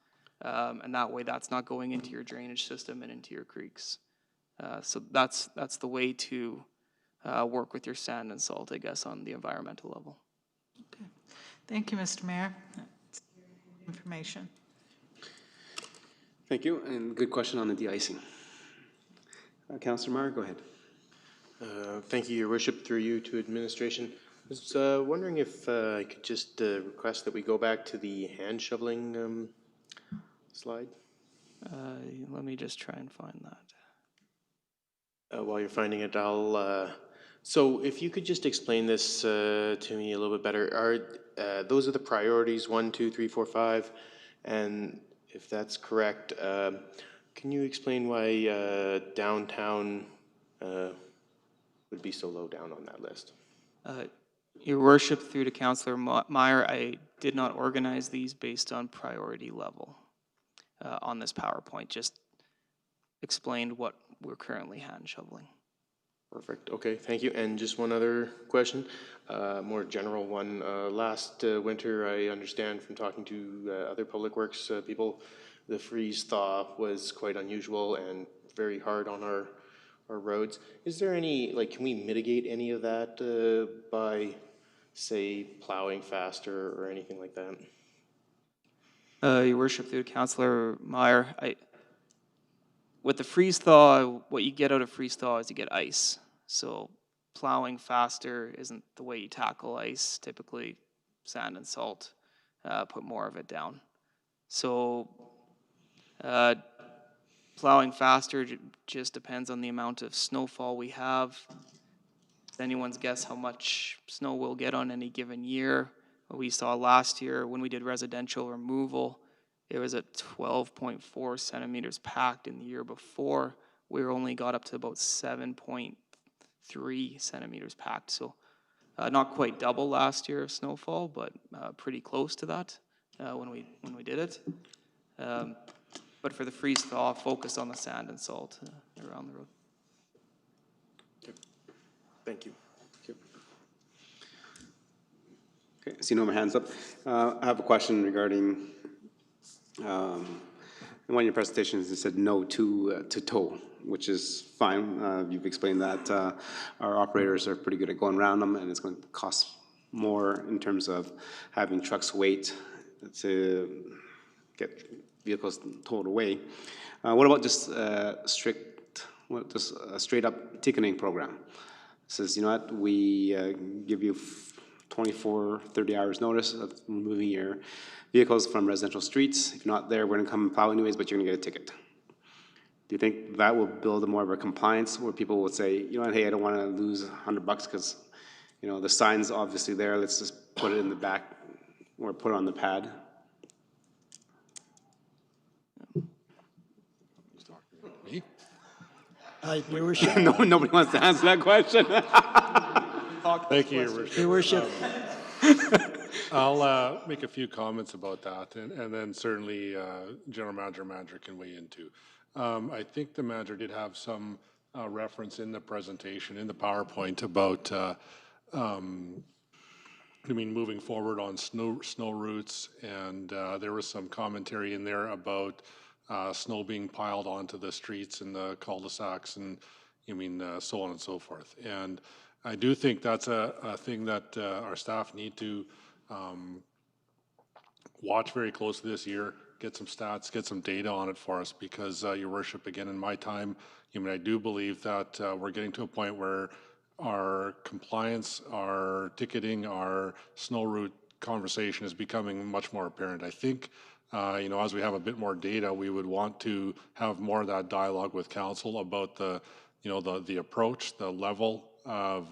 And that way, that's not going into your drainage system and into your creeks. So that's the way to work with your sand and salt, I guess, on the environmental level. Okay. Thank you, Mr. Mayor. That's information. Thank you, and good question on the de-icing. Councillor Meyer, go ahead. Thank you, Your Worship, through you to administration. I was wondering if I could just request that we go back to the hand shoveling slide. Let me just try and find that. While you're finding it, so if you could just explain this to me a little bit better. Those are the priorities, 1, 2, 3, 4, 5, and if that's correct, can you explain why downtown would be so low down on that list? Your Worship, through to Councillor Meyer, I did not organize these based on priority level on this PowerPoint, just explained what we're currently hand shoveling. Perfect. Okay, thank you. And just one other question, more general one. Last winter, I understand from talking to other public works people, the freeze thaw was quite unusual and very hard on our roads. Is there any, like, can we mitigate any of that by, say, plowing faster or anything like that? Your Worship, through Councillor Meyer, with the freeze thaw, what you get out of freeze thaw is you get ice. So plowing faster isn't the way you tackle ice. Typically, sand and salt put more of it down. So plowing faster just depends on the amount of snowfall we have. It's anyone's guess how much snow we'll get on any given year. What we saw last year when we did residential removal, it was at 12.4 centimeters packed. In the year before, we only got up to about 7.3 centimeters packed. So not quite double last year of snowfall, but pretty close to that when we did it. But for the freeze thaw, focus on the sand and salt around the road. Thank you. Okay, I see no more hands up. I have a question regarding in one of your presentations, you said no to tow, which is fine. You've explained that our operators are pretty good at going around them, and it's going to cost more in terms of having trucks wait to get vehicles towed away. What about just a straight up ticketing program? It says, you know what, we give you 24, 30 hours notice of moving your vehicles from residential streets. If you're not there, we're gonna come and plow anyways, but you're gonna get a ticket. Do you think that will build more of a compliance where people will say, you know what, hey, I don't wanna lose $100 because, you know, the sign's obviously there, let's just put it in the back or put it on the pad? Me? Your Worship. No, nobody wants to answer that question. Thank you, Your Worship. Your Worship. I'll make a few comments about that, and then certainly General Manager can weigh in too. I think the manager did have some reference in the presentation, in the PowerPoint, about moving forward on snow routes, and there was some commentary in there about snow being piled onto the streets and the cul-de-sacs, and so on and so forth. And I do think that's a thing that our staff need to watch very closely this year, get some stats, get some data on it for us, because Your Worship, again, in my time, I do believe that we're getting to a point where our compliance, our ticketing, our snow route conversation is becoming much more apparent. I think, as we have a bit more data, we would want to have more of that dialogue with council about the approach, the level of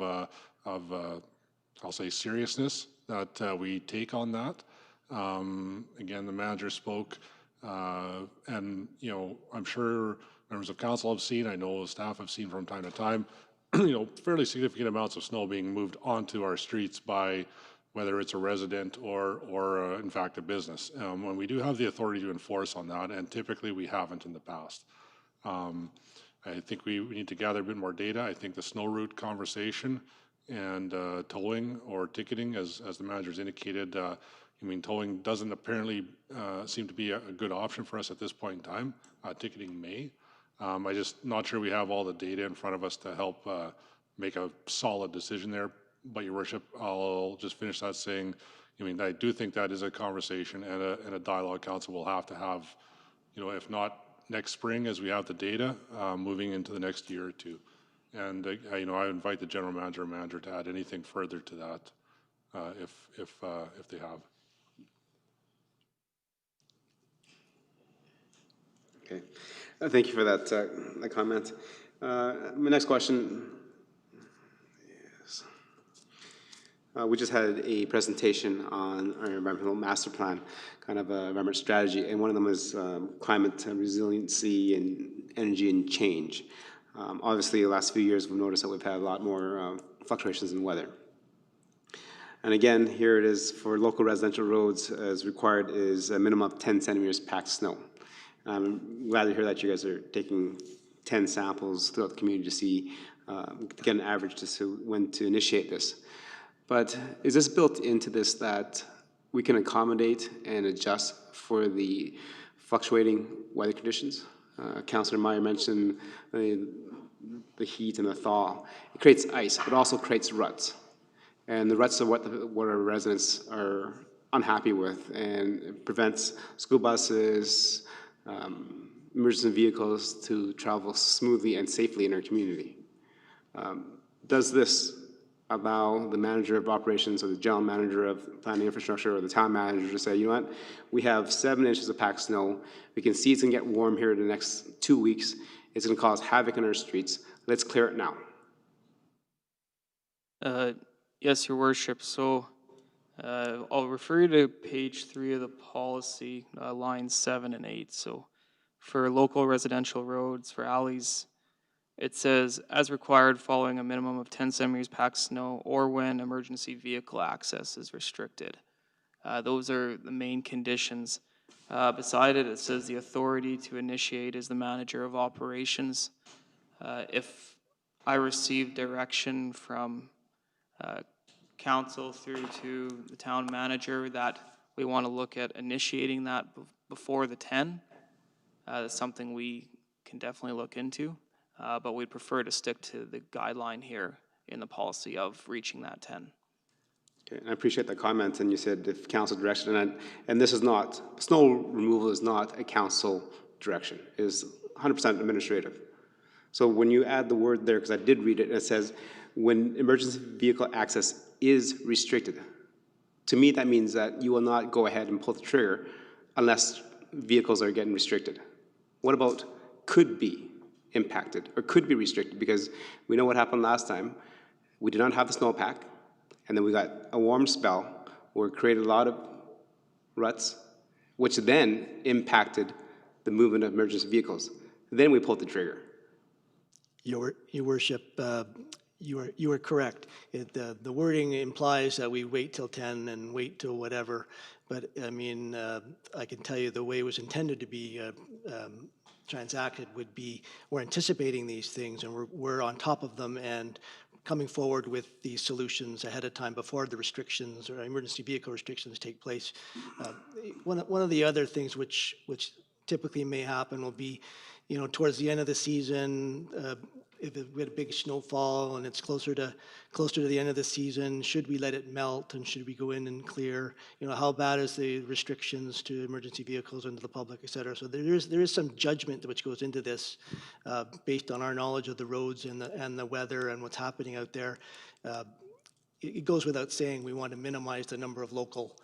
I'll say seriousness that we take on that. Again, the manager spoke, and I'm sure members of council have seen, I know staff have seen from time to time, fairly significant amounts of snow being moved onto our streets by whether it's a resident or in fact a business. When we do have the authority to enforce on that, and typically we haven't in the past. I think we need to gather a bit more data. I think the snow route conversation and towing or ticketing, as the manager's indicated, I mean, towing doesn't apparently seem to be a good option for us at this point in time. Ticketing may. I'm just not sure we have all the data in front of us to help make a solid decision there. But Your Worship, I'll just finish that saying, I mean, I do think that is a conversation and a dialogue council will have to have, you know, if not next spring as we have the data, moving into the next year or two. And you know, I invite the general manager or manager to add anything further to that, if they have. Okay, thank you for that, that comment. My next question is, we just had a presentation on our environmental master plan, kind of a environment strategy, and one of them was climate resiliency and energy and change. Obviously, the last few years, we've noticed that we've had a lot more fluctuations in weather. And again, here it is for local residential roads, as required is a minimum of 10 centimeters packed snow. I'm glad to hear that you guys are taking 10 samples throughout the community to see, to get an average to see when to initiate this. But is this built into this that we can accommodate and adjust for the fluctuating weather conditions? Councillor Meyer mentioned the heat and the thaw. It creates ice, but also creates ruts. And the ruts are what our residents are unhappy with, and it prevents school buses, emergency vehicles to travel smoothly and safely in our community. Does this allow the manager of operations or the general manager of planning infrastructure or the town manager to say, you know what, we have 7 inches of packed snow, we can see it's gonna get warm here in the next 2 weeks, it's gonna cause havoc in our streets, let's clear it now? Yes, Your Worship. So I'll refer you to page 3 of the policy, lines 7 and 8. So for local residential roads, for alleys, it says, as required following a minimum of 10 centimeters packed snow or when emergency vehicle access is restricted. Those are the main conditions. Beside it, it says the authority to initiate is the manager of operations. If I receive direction from council through to the town manager that we want to look at initiating that before the 10, that's something we can definitely look into. But we'd prefer to stick to the guideline here in the policy of reaching that 10. Okay, and I appreciate that comment, and you said if council direction, and this is not, snow removal is not a council direction, it is 100% administrative. So when you add the word there, because I did read it, and it says, when emergency vehicle access is restricted. To me, that means that you will not go ahead and pull the trigger unless vehicles are getting restricted. What about could be impacted or could be restricted? Because we know what happened last time. We did not have the snowpack, and then we got a warm spell where it created a lot of ruts, which then impacted the movement of emergency vehicles. Then we pulled the trigger. Your Worship, you are correct. The wording implies that we wait till 10 and wait till whatever, but I mean, I can tell you the way it was intended to be transacted would be, we're anticipating these things and we're on top of them and coming forward with these solutions ahead of time before the restrictions or emergency vehicle restrictions take place. One of the other things which typically may happen will be, you know, towards the end of the season, if we had a big snowfall and it's closer to the end of the season, should we let it melt and should we go in and clear? You know, how bad is the restrictions to emergency vehicles and to the public, et cetera? So there is some judgment which goes into this based on our knowledge of the roads and the weather and what's happening out there. It goes without saying we want to minimize the number of local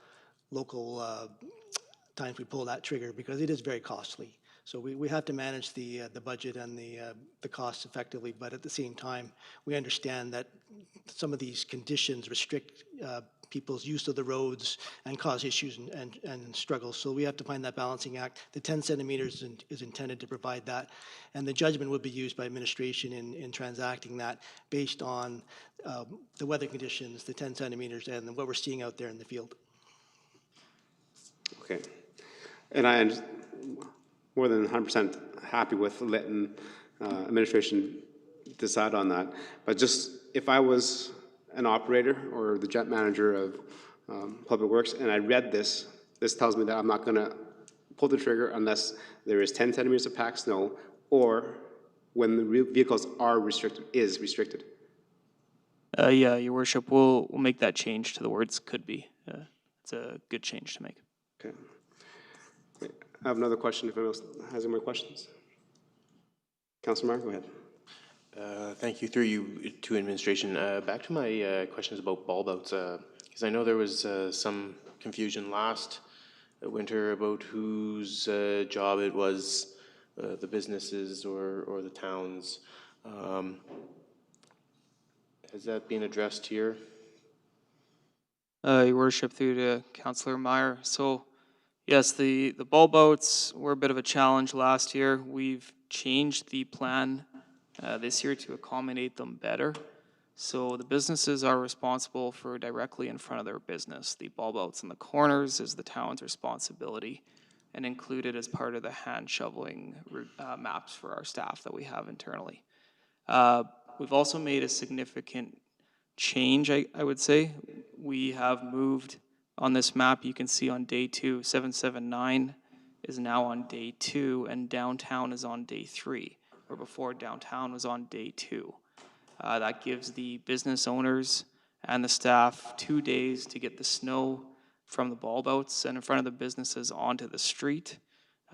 times we pull that trigger because it is very costly. So we have to manage the budget and the costs effectively, but at the same time, we understand that some of these conditions restrict people's use of the roads and cause issues and struggles. So we have to find that balancing act. The 10 centimeters is intended to provide that, and the judgment would be used by administration in transacting that based on the weather conditions, the 10 centimeters, and what we're seeing out there in the field. Okay, and I am more than 100% happy with letting administration decide on that. But just if I was an operator or the jet manager of Public Works, and I read this. This tells me that I'm not gonna pull the trigger unless there is 10 centimeters of packed snow, or when the vehicles are restricted, is restricted. Yeah, Your Worship, we'll make that change to the words could be. It's a good change to make. Okay. I have another question if anyone else has any more questions. Councilor Meyer, go ahead. Thank you. Through you to administration. Back to my questions about bulb outs, because I know there was some confusion last winter about whose job it was, the businesses or the towns. Has that been addressed here? Your Worship, through to Councillor Meyer. So, yes, the bulb outs were a bit of a challenge last year. We've changed the plan this year to accommodate them better. So the businesses are responsible for directly in front of their business. The bulb outs in the corners is the town's responsibility, and included as part of the hand shoveling maps for our staff that we have internally. We've also made a significant change, I would say. We have moved on this map, you can see on day 2, 779 is now on day 2, and downtown is on day 3, where before downtown was on day 2. That gives the business owners and the staff 2 days to get the snow from the bulb outs and in front of the businesses onto the street.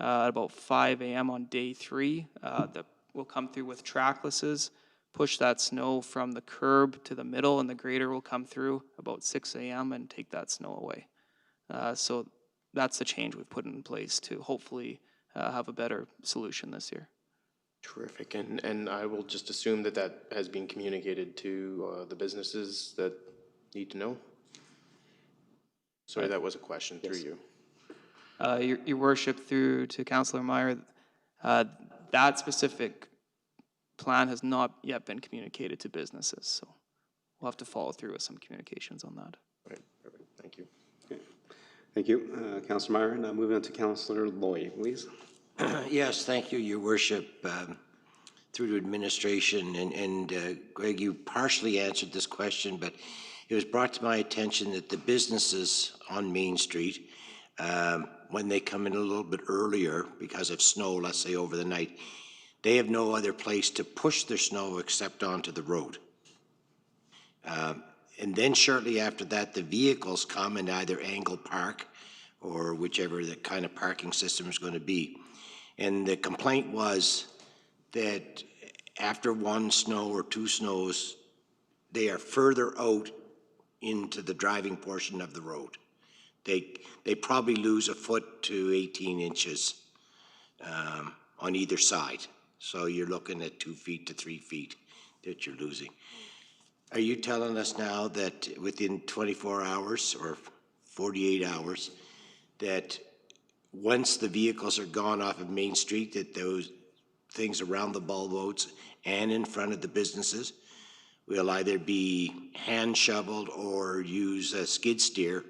At about 5 a.m. on day 3, that will come through with tracklesses, push that snow from the curb to the middle, and the grader will come through about 6 a.m. and take that snow away. So that's the change we've put in place to hopefully have a better solution this year. Terrific. And I will just assume that that has been communicated to the businesses that need to know. Sorry, that was a question through you. Your Worship, through to Councillor Meyer, that specific plan has not yet been communicated to businesses, so we'll have to follow through with some communications on that. Right, perfect. Thank you. Okay. Thank you, Councillor Meyer. Now moving on to Councillor Loy, please. Yes, thank you, Your Worship. Through to administration, and Greg, you partially answered this question, but it was brought to my attention that the businesses on Main Street, when they come in a little bit earlier because of snow, let's say over the night, they have no other place to push their snow except onto the road. And then shortly after that, the vehicles come and either angle park or whichever the kind of parking system is going to be. And the complaint was that after one snow or two snows, they are further out into the driving portion of the road. They probably lose a foot to 18 inches on either side. So you're looking at 2 feet to 3 feet that you're losing. Are you telling us now that within 24 hours or 48 hours, that once the vehicles are gone off of Main Street, that those things around the bulb outs and in front of the businesses will either be hand shoveled or use a skid steer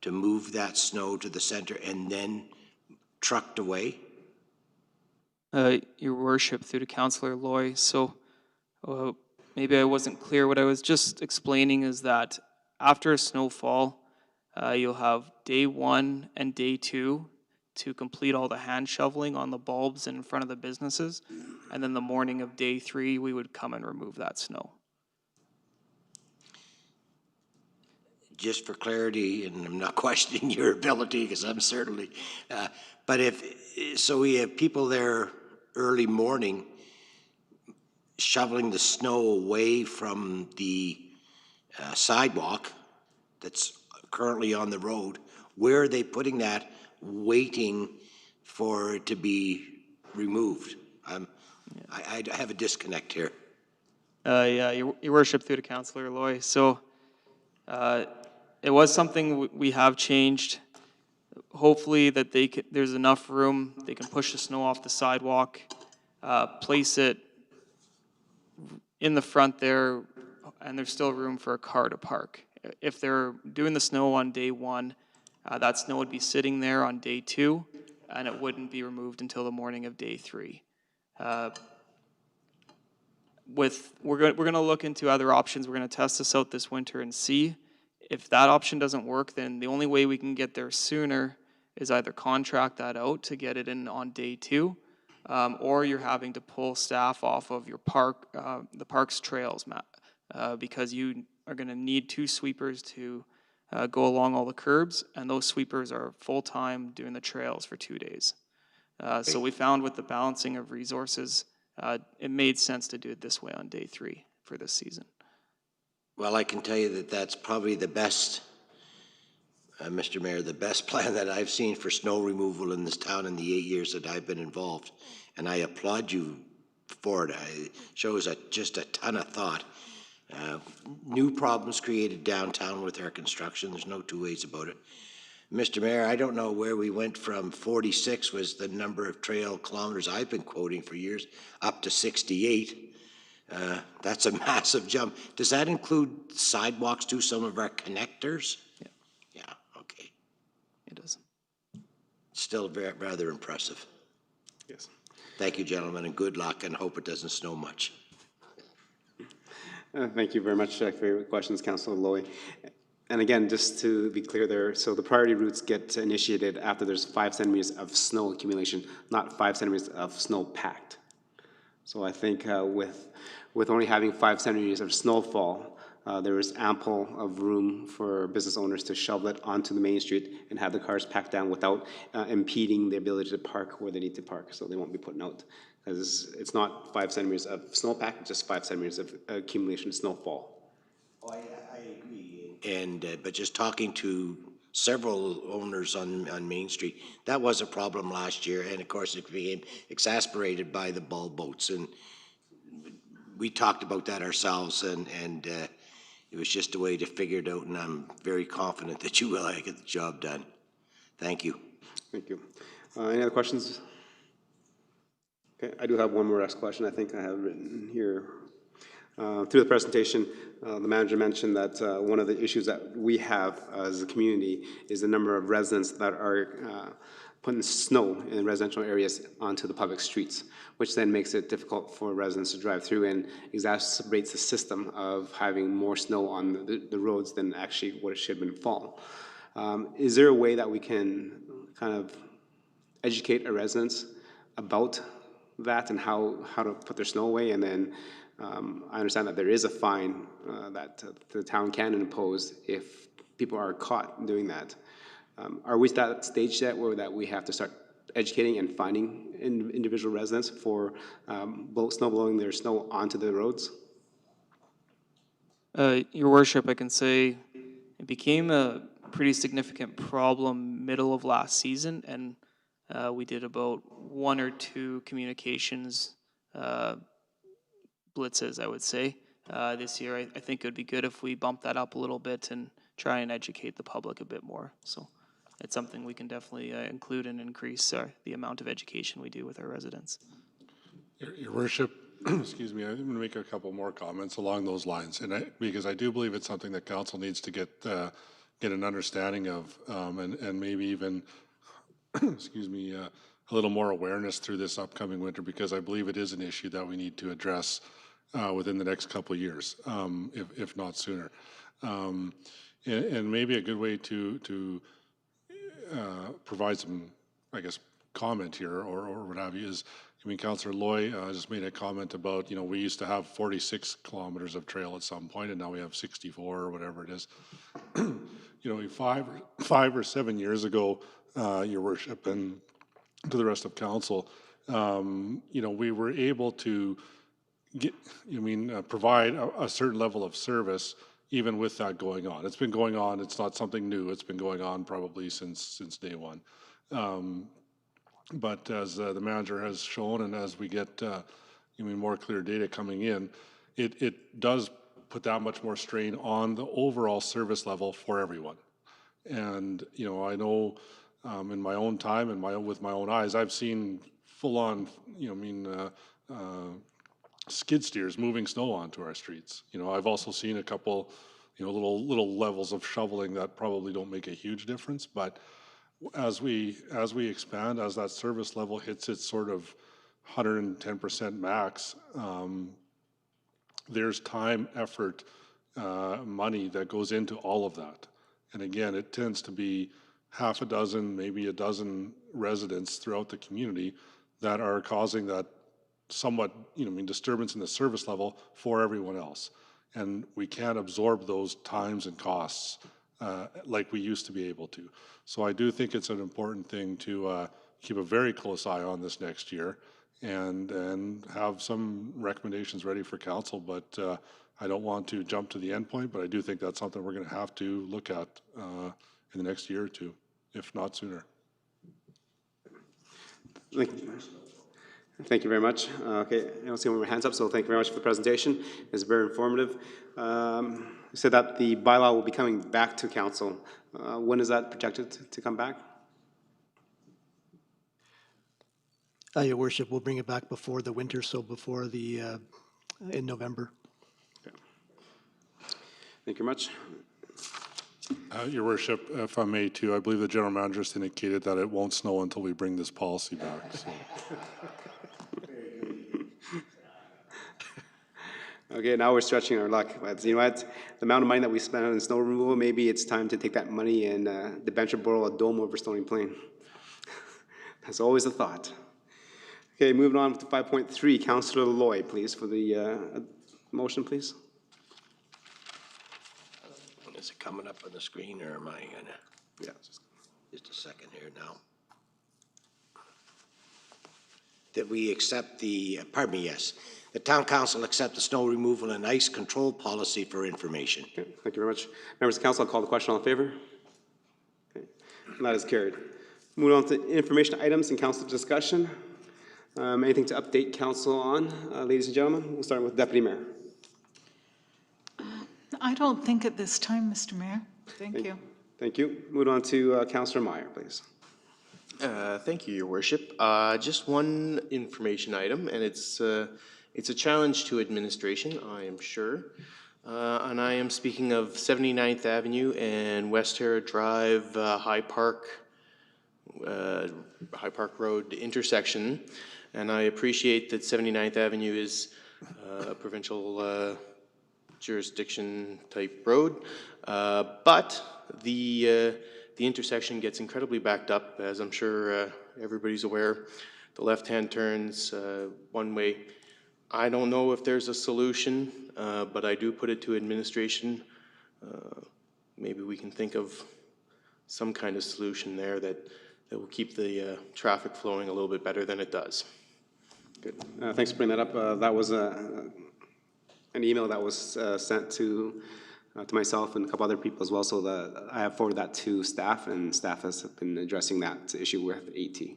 to move that snow to the center and then trucked away? Your Worship, through to Councillor Loy. So maybe I wasn't clear. What I was just explaining is that after a snowfall, you'll have day 1 and day 2 to complete all the hand shoveling on the bulbs in front of the businesses. And then the morning of day 3, we would come and remove that snow. Just for clarity, and I'm not questioning your ability because I'm certainly, but so we have people there early morning shoveling the snow away from the sidewalk that's currently on the road. Where are they putting that, waiting for it to be removed? I have a disconnect here. Yeah, Your Worship, through to Councillor Loy. So it was something we have changed. Hopefully that there's enough room, they can push the snow off the sidewalk, place it in the front there, and there's still room for a car to park. If they're doing the snow on day 1, that snow would be sitting there on day 2, and it wouldn't be removed until the morning of day 3. We're going to look into other options. We're going to test this out this winter and see If that option doesn't work, then the only way we can get there sooner is either contract that out to get it in on day 2, or you're having to pull staff off of your park, the park's trails, because you are going to need 2 sweepers to go along all the curbs, and those sweepers are full-time doing the trails for 2 days. So we found with the balancing of resources, it made sense to do it this way on day 3 for this season. Well, I can tell you that that's probably the best, Mr. Mayor, the best plan that I've seen for snow removal in this town in the 8 years that I've been involved. And I applaud you for it. It shows just a ton of thought. New problems created downtown with our construction. There's no two ways about it. Mr. Mayor, I don't know where we went from 46 was the number of trail kilometers I've been quoting for years, up to 68. That's a massive jump. Does that include sidewalks to some of our connectors? Yeah. Yeah, okay. It does. Still rather impressive. Yes. Thank you, gentlemen, and good luck, and hope it doesn't snow much. Thank you very much for your questions, Councilor Loy. And again, just to be clear there, so the priority routes get initiated after there's 5 centimeters of snow accumulation, not 5 centimeters of snow packed. So I think with only having 5 centimeters of snowfall, there is ample of room for business owners to shovel it onto the main street and have the cars packed down without impeding the ability to park where they need to park, so they won't be putting out. Because it's not 5 centimeters of snowpack, it's just 5 centimeters of accumulation of snowfall. Oh, I agree. And but just talking to several owners on Main Street, that was a problem last year, and of course it became exacerbated by the ball boats, and we talked about that ourselves, and it was just a way to figure it out, and I'm very confident that you will get the job done. Thank you. Thank you. Any other questions? Okay, I do have one more last question I think I have written here. Through the presentation, the manager mentioned that one of the issues that we have as a community is the number of residents that are putting snow in residential areas onto the public streets, which then makes it difficult for residents to drive through and exacerbates the system of having more snow on the roads than actually what it should have been fall. Is there a way that we can kind of educate our residents about that and how to put their snow away? And then I understand that there is a fine that the town can impose if people are caught doing that. Are we at that stage yet where that we have to start educating and finding individual residents for snow blowing their snow onto the roads? Your worship, I can say it became a pretty significant problem middle of last season, and we did about 1 or 2 communications blitzes, I would say. This year, I think it would be good if we bump that up a little bit and try and educate the public a bit more. So it's something we can definitely include and increase the amount of education we do with our residents. Your worship, excuse me, I'm going to make a couple more comments along those lines, and because I do believe it's something that council needs to get an understanding of, and maybe even, excuse me, a little more awareness through this upcoming winter, because I believe it is an issue that we need to address within the next couple of years, if not sooner. And maybe a good way to provide some, I guess, comment here or what have you is, I mean, Councillor Loy just made a comment about, we used to have 46 kilometers of trail at some point, and now we have 64 or whatever it is. 5 or 7 years ago, Your Worship, and to the rest of council, we were able to provide a certain level of service even with that going on. It's been going on. It's not something new. It's been going on probably since day one. But as the manager has shown, and as we get more clear data coming in, it does put that much more strain on the overall service level for everyone. And I know in my own time and with my own eyes, I've seen full-on skid steers moving snow onto our streets. I've also seen a couple little levels of shoveling that probably don't make a huge difference, but as we expand, as that service level hits its sort of 110% max, there's time, effort, money that goes into all of that. And again, it tends to be half a dozen, maybe a dozen residents throughout the community that are causing that somewhat, disturbance in the service level for everyone else. And we can't absorb those times and costs like we used to be able to. So I do think it's an important thing to keep a very close eye on this next year and have some recommendations ready for council. But I don't want to jump to the end point, but I do think that's something we're going to have to look at in the next year or two, if not sooner. Thank you very much. Okay, I don't see any more hands up, so thank you very much for the presentation. It's very informative. You said that the bylaw will be coming back to council. When is that projected to come back? Your worship, we'll bring it back before the winter, so before the, in November. Okay. Thank you very much. Your worship, if I may too, I believe the general manager has indicated that it won't snow until we bring this policy back. So. Okay, now we're stretching our luck. But you know what? The amount of money that we spend on snow removal, maybe it's time to take that money and debenture borrow a dome over Stony Plain. That's always a thought. Okay, moving on to 5.3, Councillor Loy, please, for the motion, please. Is it coming up on the screen, or am I gonna? Yeah. Just a second here now. That we accept the, pardon me, yes. The town council accept the snow removal and ice control policy for information. Okay, thank you very much. Members of council, I'll call the question. All in favor? Okay, and that is carried. Moving on to information items and council discussion. Anything to update council on, ladies and gentlemen? We'll start with Deputy Mayor. I don't think at this time, Mr. Mayor. Thank you. Thank you. Moving on to Councillor Meyer, please. Thank you, Your Worship. Just one information item, and it's a challenge to administration, I am sure. And I am speaking of 79th Avenue and West Terra Drive, High Park Road intersection. And I appreciate that 79th Avenue is a provincial jurisdiction type road, but the intersection gets incredibly backed up, as I'm sure everybody's aware. The left-hand turns one way. I don't know if there's a solution, but I do put it to administration. Maybe we can think of some kind of solution there that will keep the traffic flowing a little bit better than it does. Good. Thanks for bringing that up. That was an email that was sent to myself and a couple other people as well, so that I have forwarded that to staff, and staff has been addressing that issue with AT.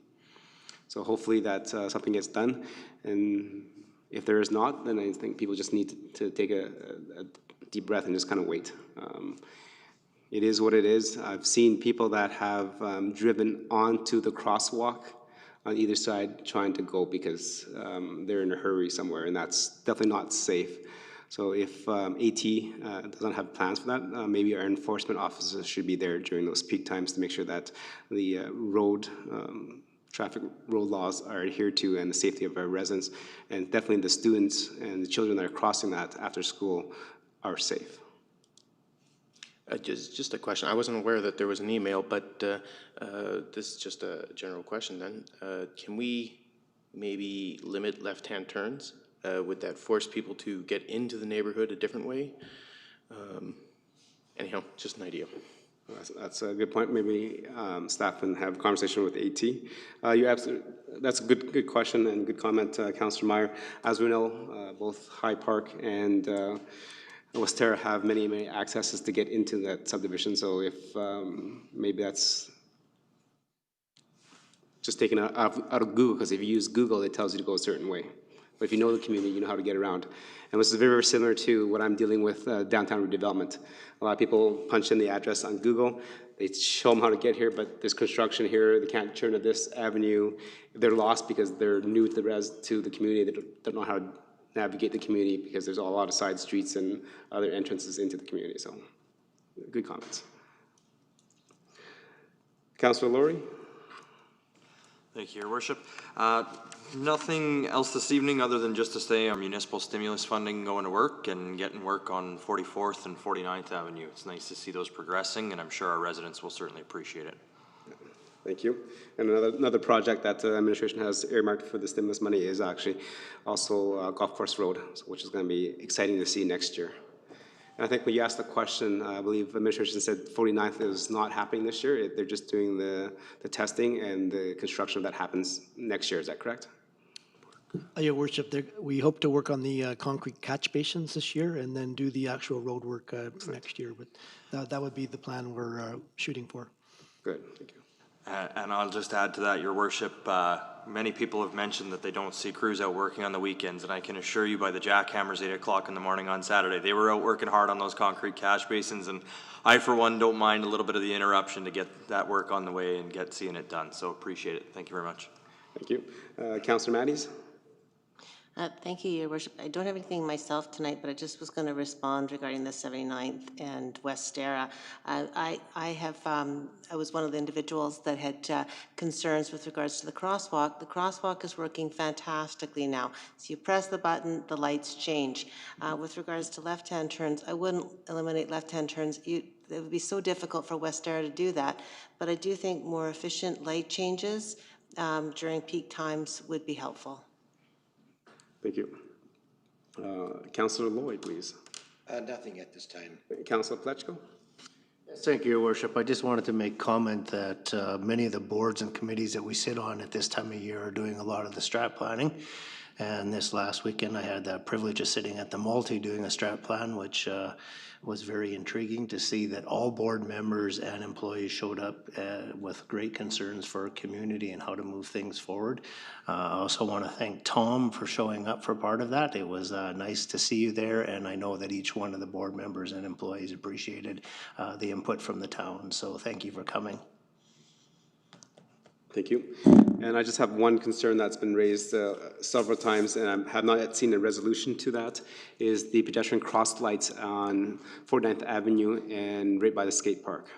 So hopefully that something gets done, and if there is not, then I think people just need to take a deep breath and just kind of wait. It is what it is. I've seen people that have driven onto the crosswalk on either side trying to go because they're in a hurry somewhere, and that's definitely not safe. So if AT doesn't have plans for that, maybe our enforcement officers should be there during those peak times to make sure that the traffic road laws are adhered to and the safety of our residents, and definitely the students and the children that are crossing that after school are safe. Just a question. I wasn't aware that there was an email, but this is just a general question then. Can we maybe limit left-hand turns? Would that force people to get into the neighborhood a different way? Anyhow, just an idea. That's a good point. Maybe staff can have a conversation with AT. That's a good question and good comment, Councillor Meyer. As we know, both High Park and West Terra have many accesses to get into that subdivision. So if maybe that's just taken out of Google, because if you use Google, it tells you to go a certain way. But if you know the community, you know how to get around. And this is very similar to what I'm dealing with downtown redevelopment. A lot of people punch in the address on Google. They show them how to get here, but there's construction here. They can't turn to this avenue. They're lost because they're new to the community. They don't know how to navigate the community because there's a lot of side streets and other entrances into the community. So, good comments. Councillor Laurie? Thank you, Your Worship. Nothing else this evening other than just to say our municipal stimulus funding going to work and getting work on 44th and 49th Avenue. It's nice to see those progressing, and I'm sure our residents will certainly appreciate it. Thank you. And another project that the administration has earmarked for the stimulus money is actually also Golf Course Road, which is going to be exciting to see next year. And I think when you asked the question, I believe the administration said 49th is not happening this year. They're just doing the testing and the construction that happens next year. Is that correct? Your Worship, we hope to work on the concrete catch basins this year and then do the actual road work next year. But that would be the plan we're shooting for. Good, thank you. And I'll just add to that, Your Worship, many people have mentioned that they don't see crews out working on the weekends, and I can assure you by the jackhammers 8 o'clock in the morning on Saturday, they were out working hard on those concrete catch basins, and I, for one, don't mind a little bit of the interruption to get that work on the way and seeing it done, so appreciate it. Thank you very much. Thank you. Councillor Matties? Thank you, Your Worship. I don't have anything myself tonight, but I just was going to respond regarding the 79th and West Stara. I was one of the individuals that had concerns with regards to the crosswalk. The crosswalk is working fantastically now. So you press the button, the lights change. With regards to left-hand turns, I wouldn't eliminate left-hand turns. It would be so difficult for West Stara to do that. But I do think more efficient light changes during peak times would be helpful. Thank you. Councillor Lloyd, please. Nothing at this time. Councillor Pletchko? Thank you, Your Worship. I just wanted to make comment that many of the boards and committees that we sit on at this time of year are doing a lot of the strat planning. And this last weekend, I had the privilege of sitting at the multi doing a strat plan, which was very intriguing to see that all board members and employees showed up with great concerns for our community and how to move things forward. I also want to thank Tom for showing up for part of that. It was nice to see you there, and I know that each one of the board members and employees appreciated the input from the town. So thank you for coming. Thank you. And I just have one concern that's been raised several times, and I have not yet seen a resolution to that, is the pedestrian cross lights on 49th Avenue and right by the skate park.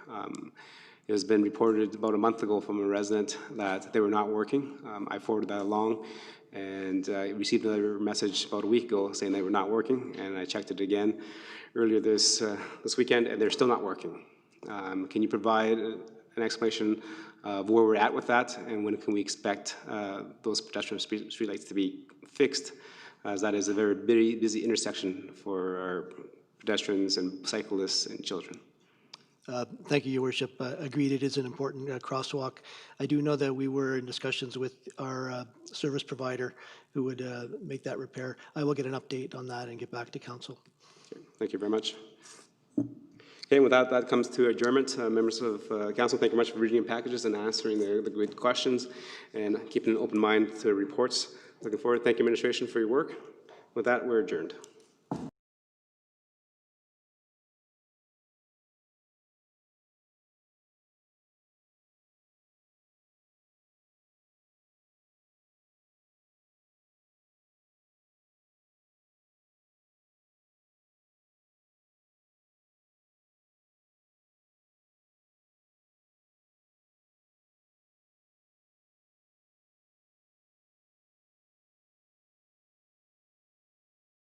It has been reported about a month ago from a resident that they were not working. I forwarded that along, and I received another message about a week ago saying they were not working, and I checked it again earlier this weekend, and they're still not working. Can you provide an explanation of where we're at with that, and when can we expect those pedestrian streetlights to be fixed, as that is a very busy intersection for our pedestrians and cyclists and children? Thank you, Your Worship. Agreed, it is an important crosswalk. I do know that we were in discussions with our service provider who would make that repair. I will get an update on that and get back to council. Okay, thank you very much. Okay, with that, that comes to adjournment. Members of council, thank you very much for reading packages and answering the good questions and keeping an open mind to reports. Looking forward. Thank you, administration, for your work. With that, we're adjourned.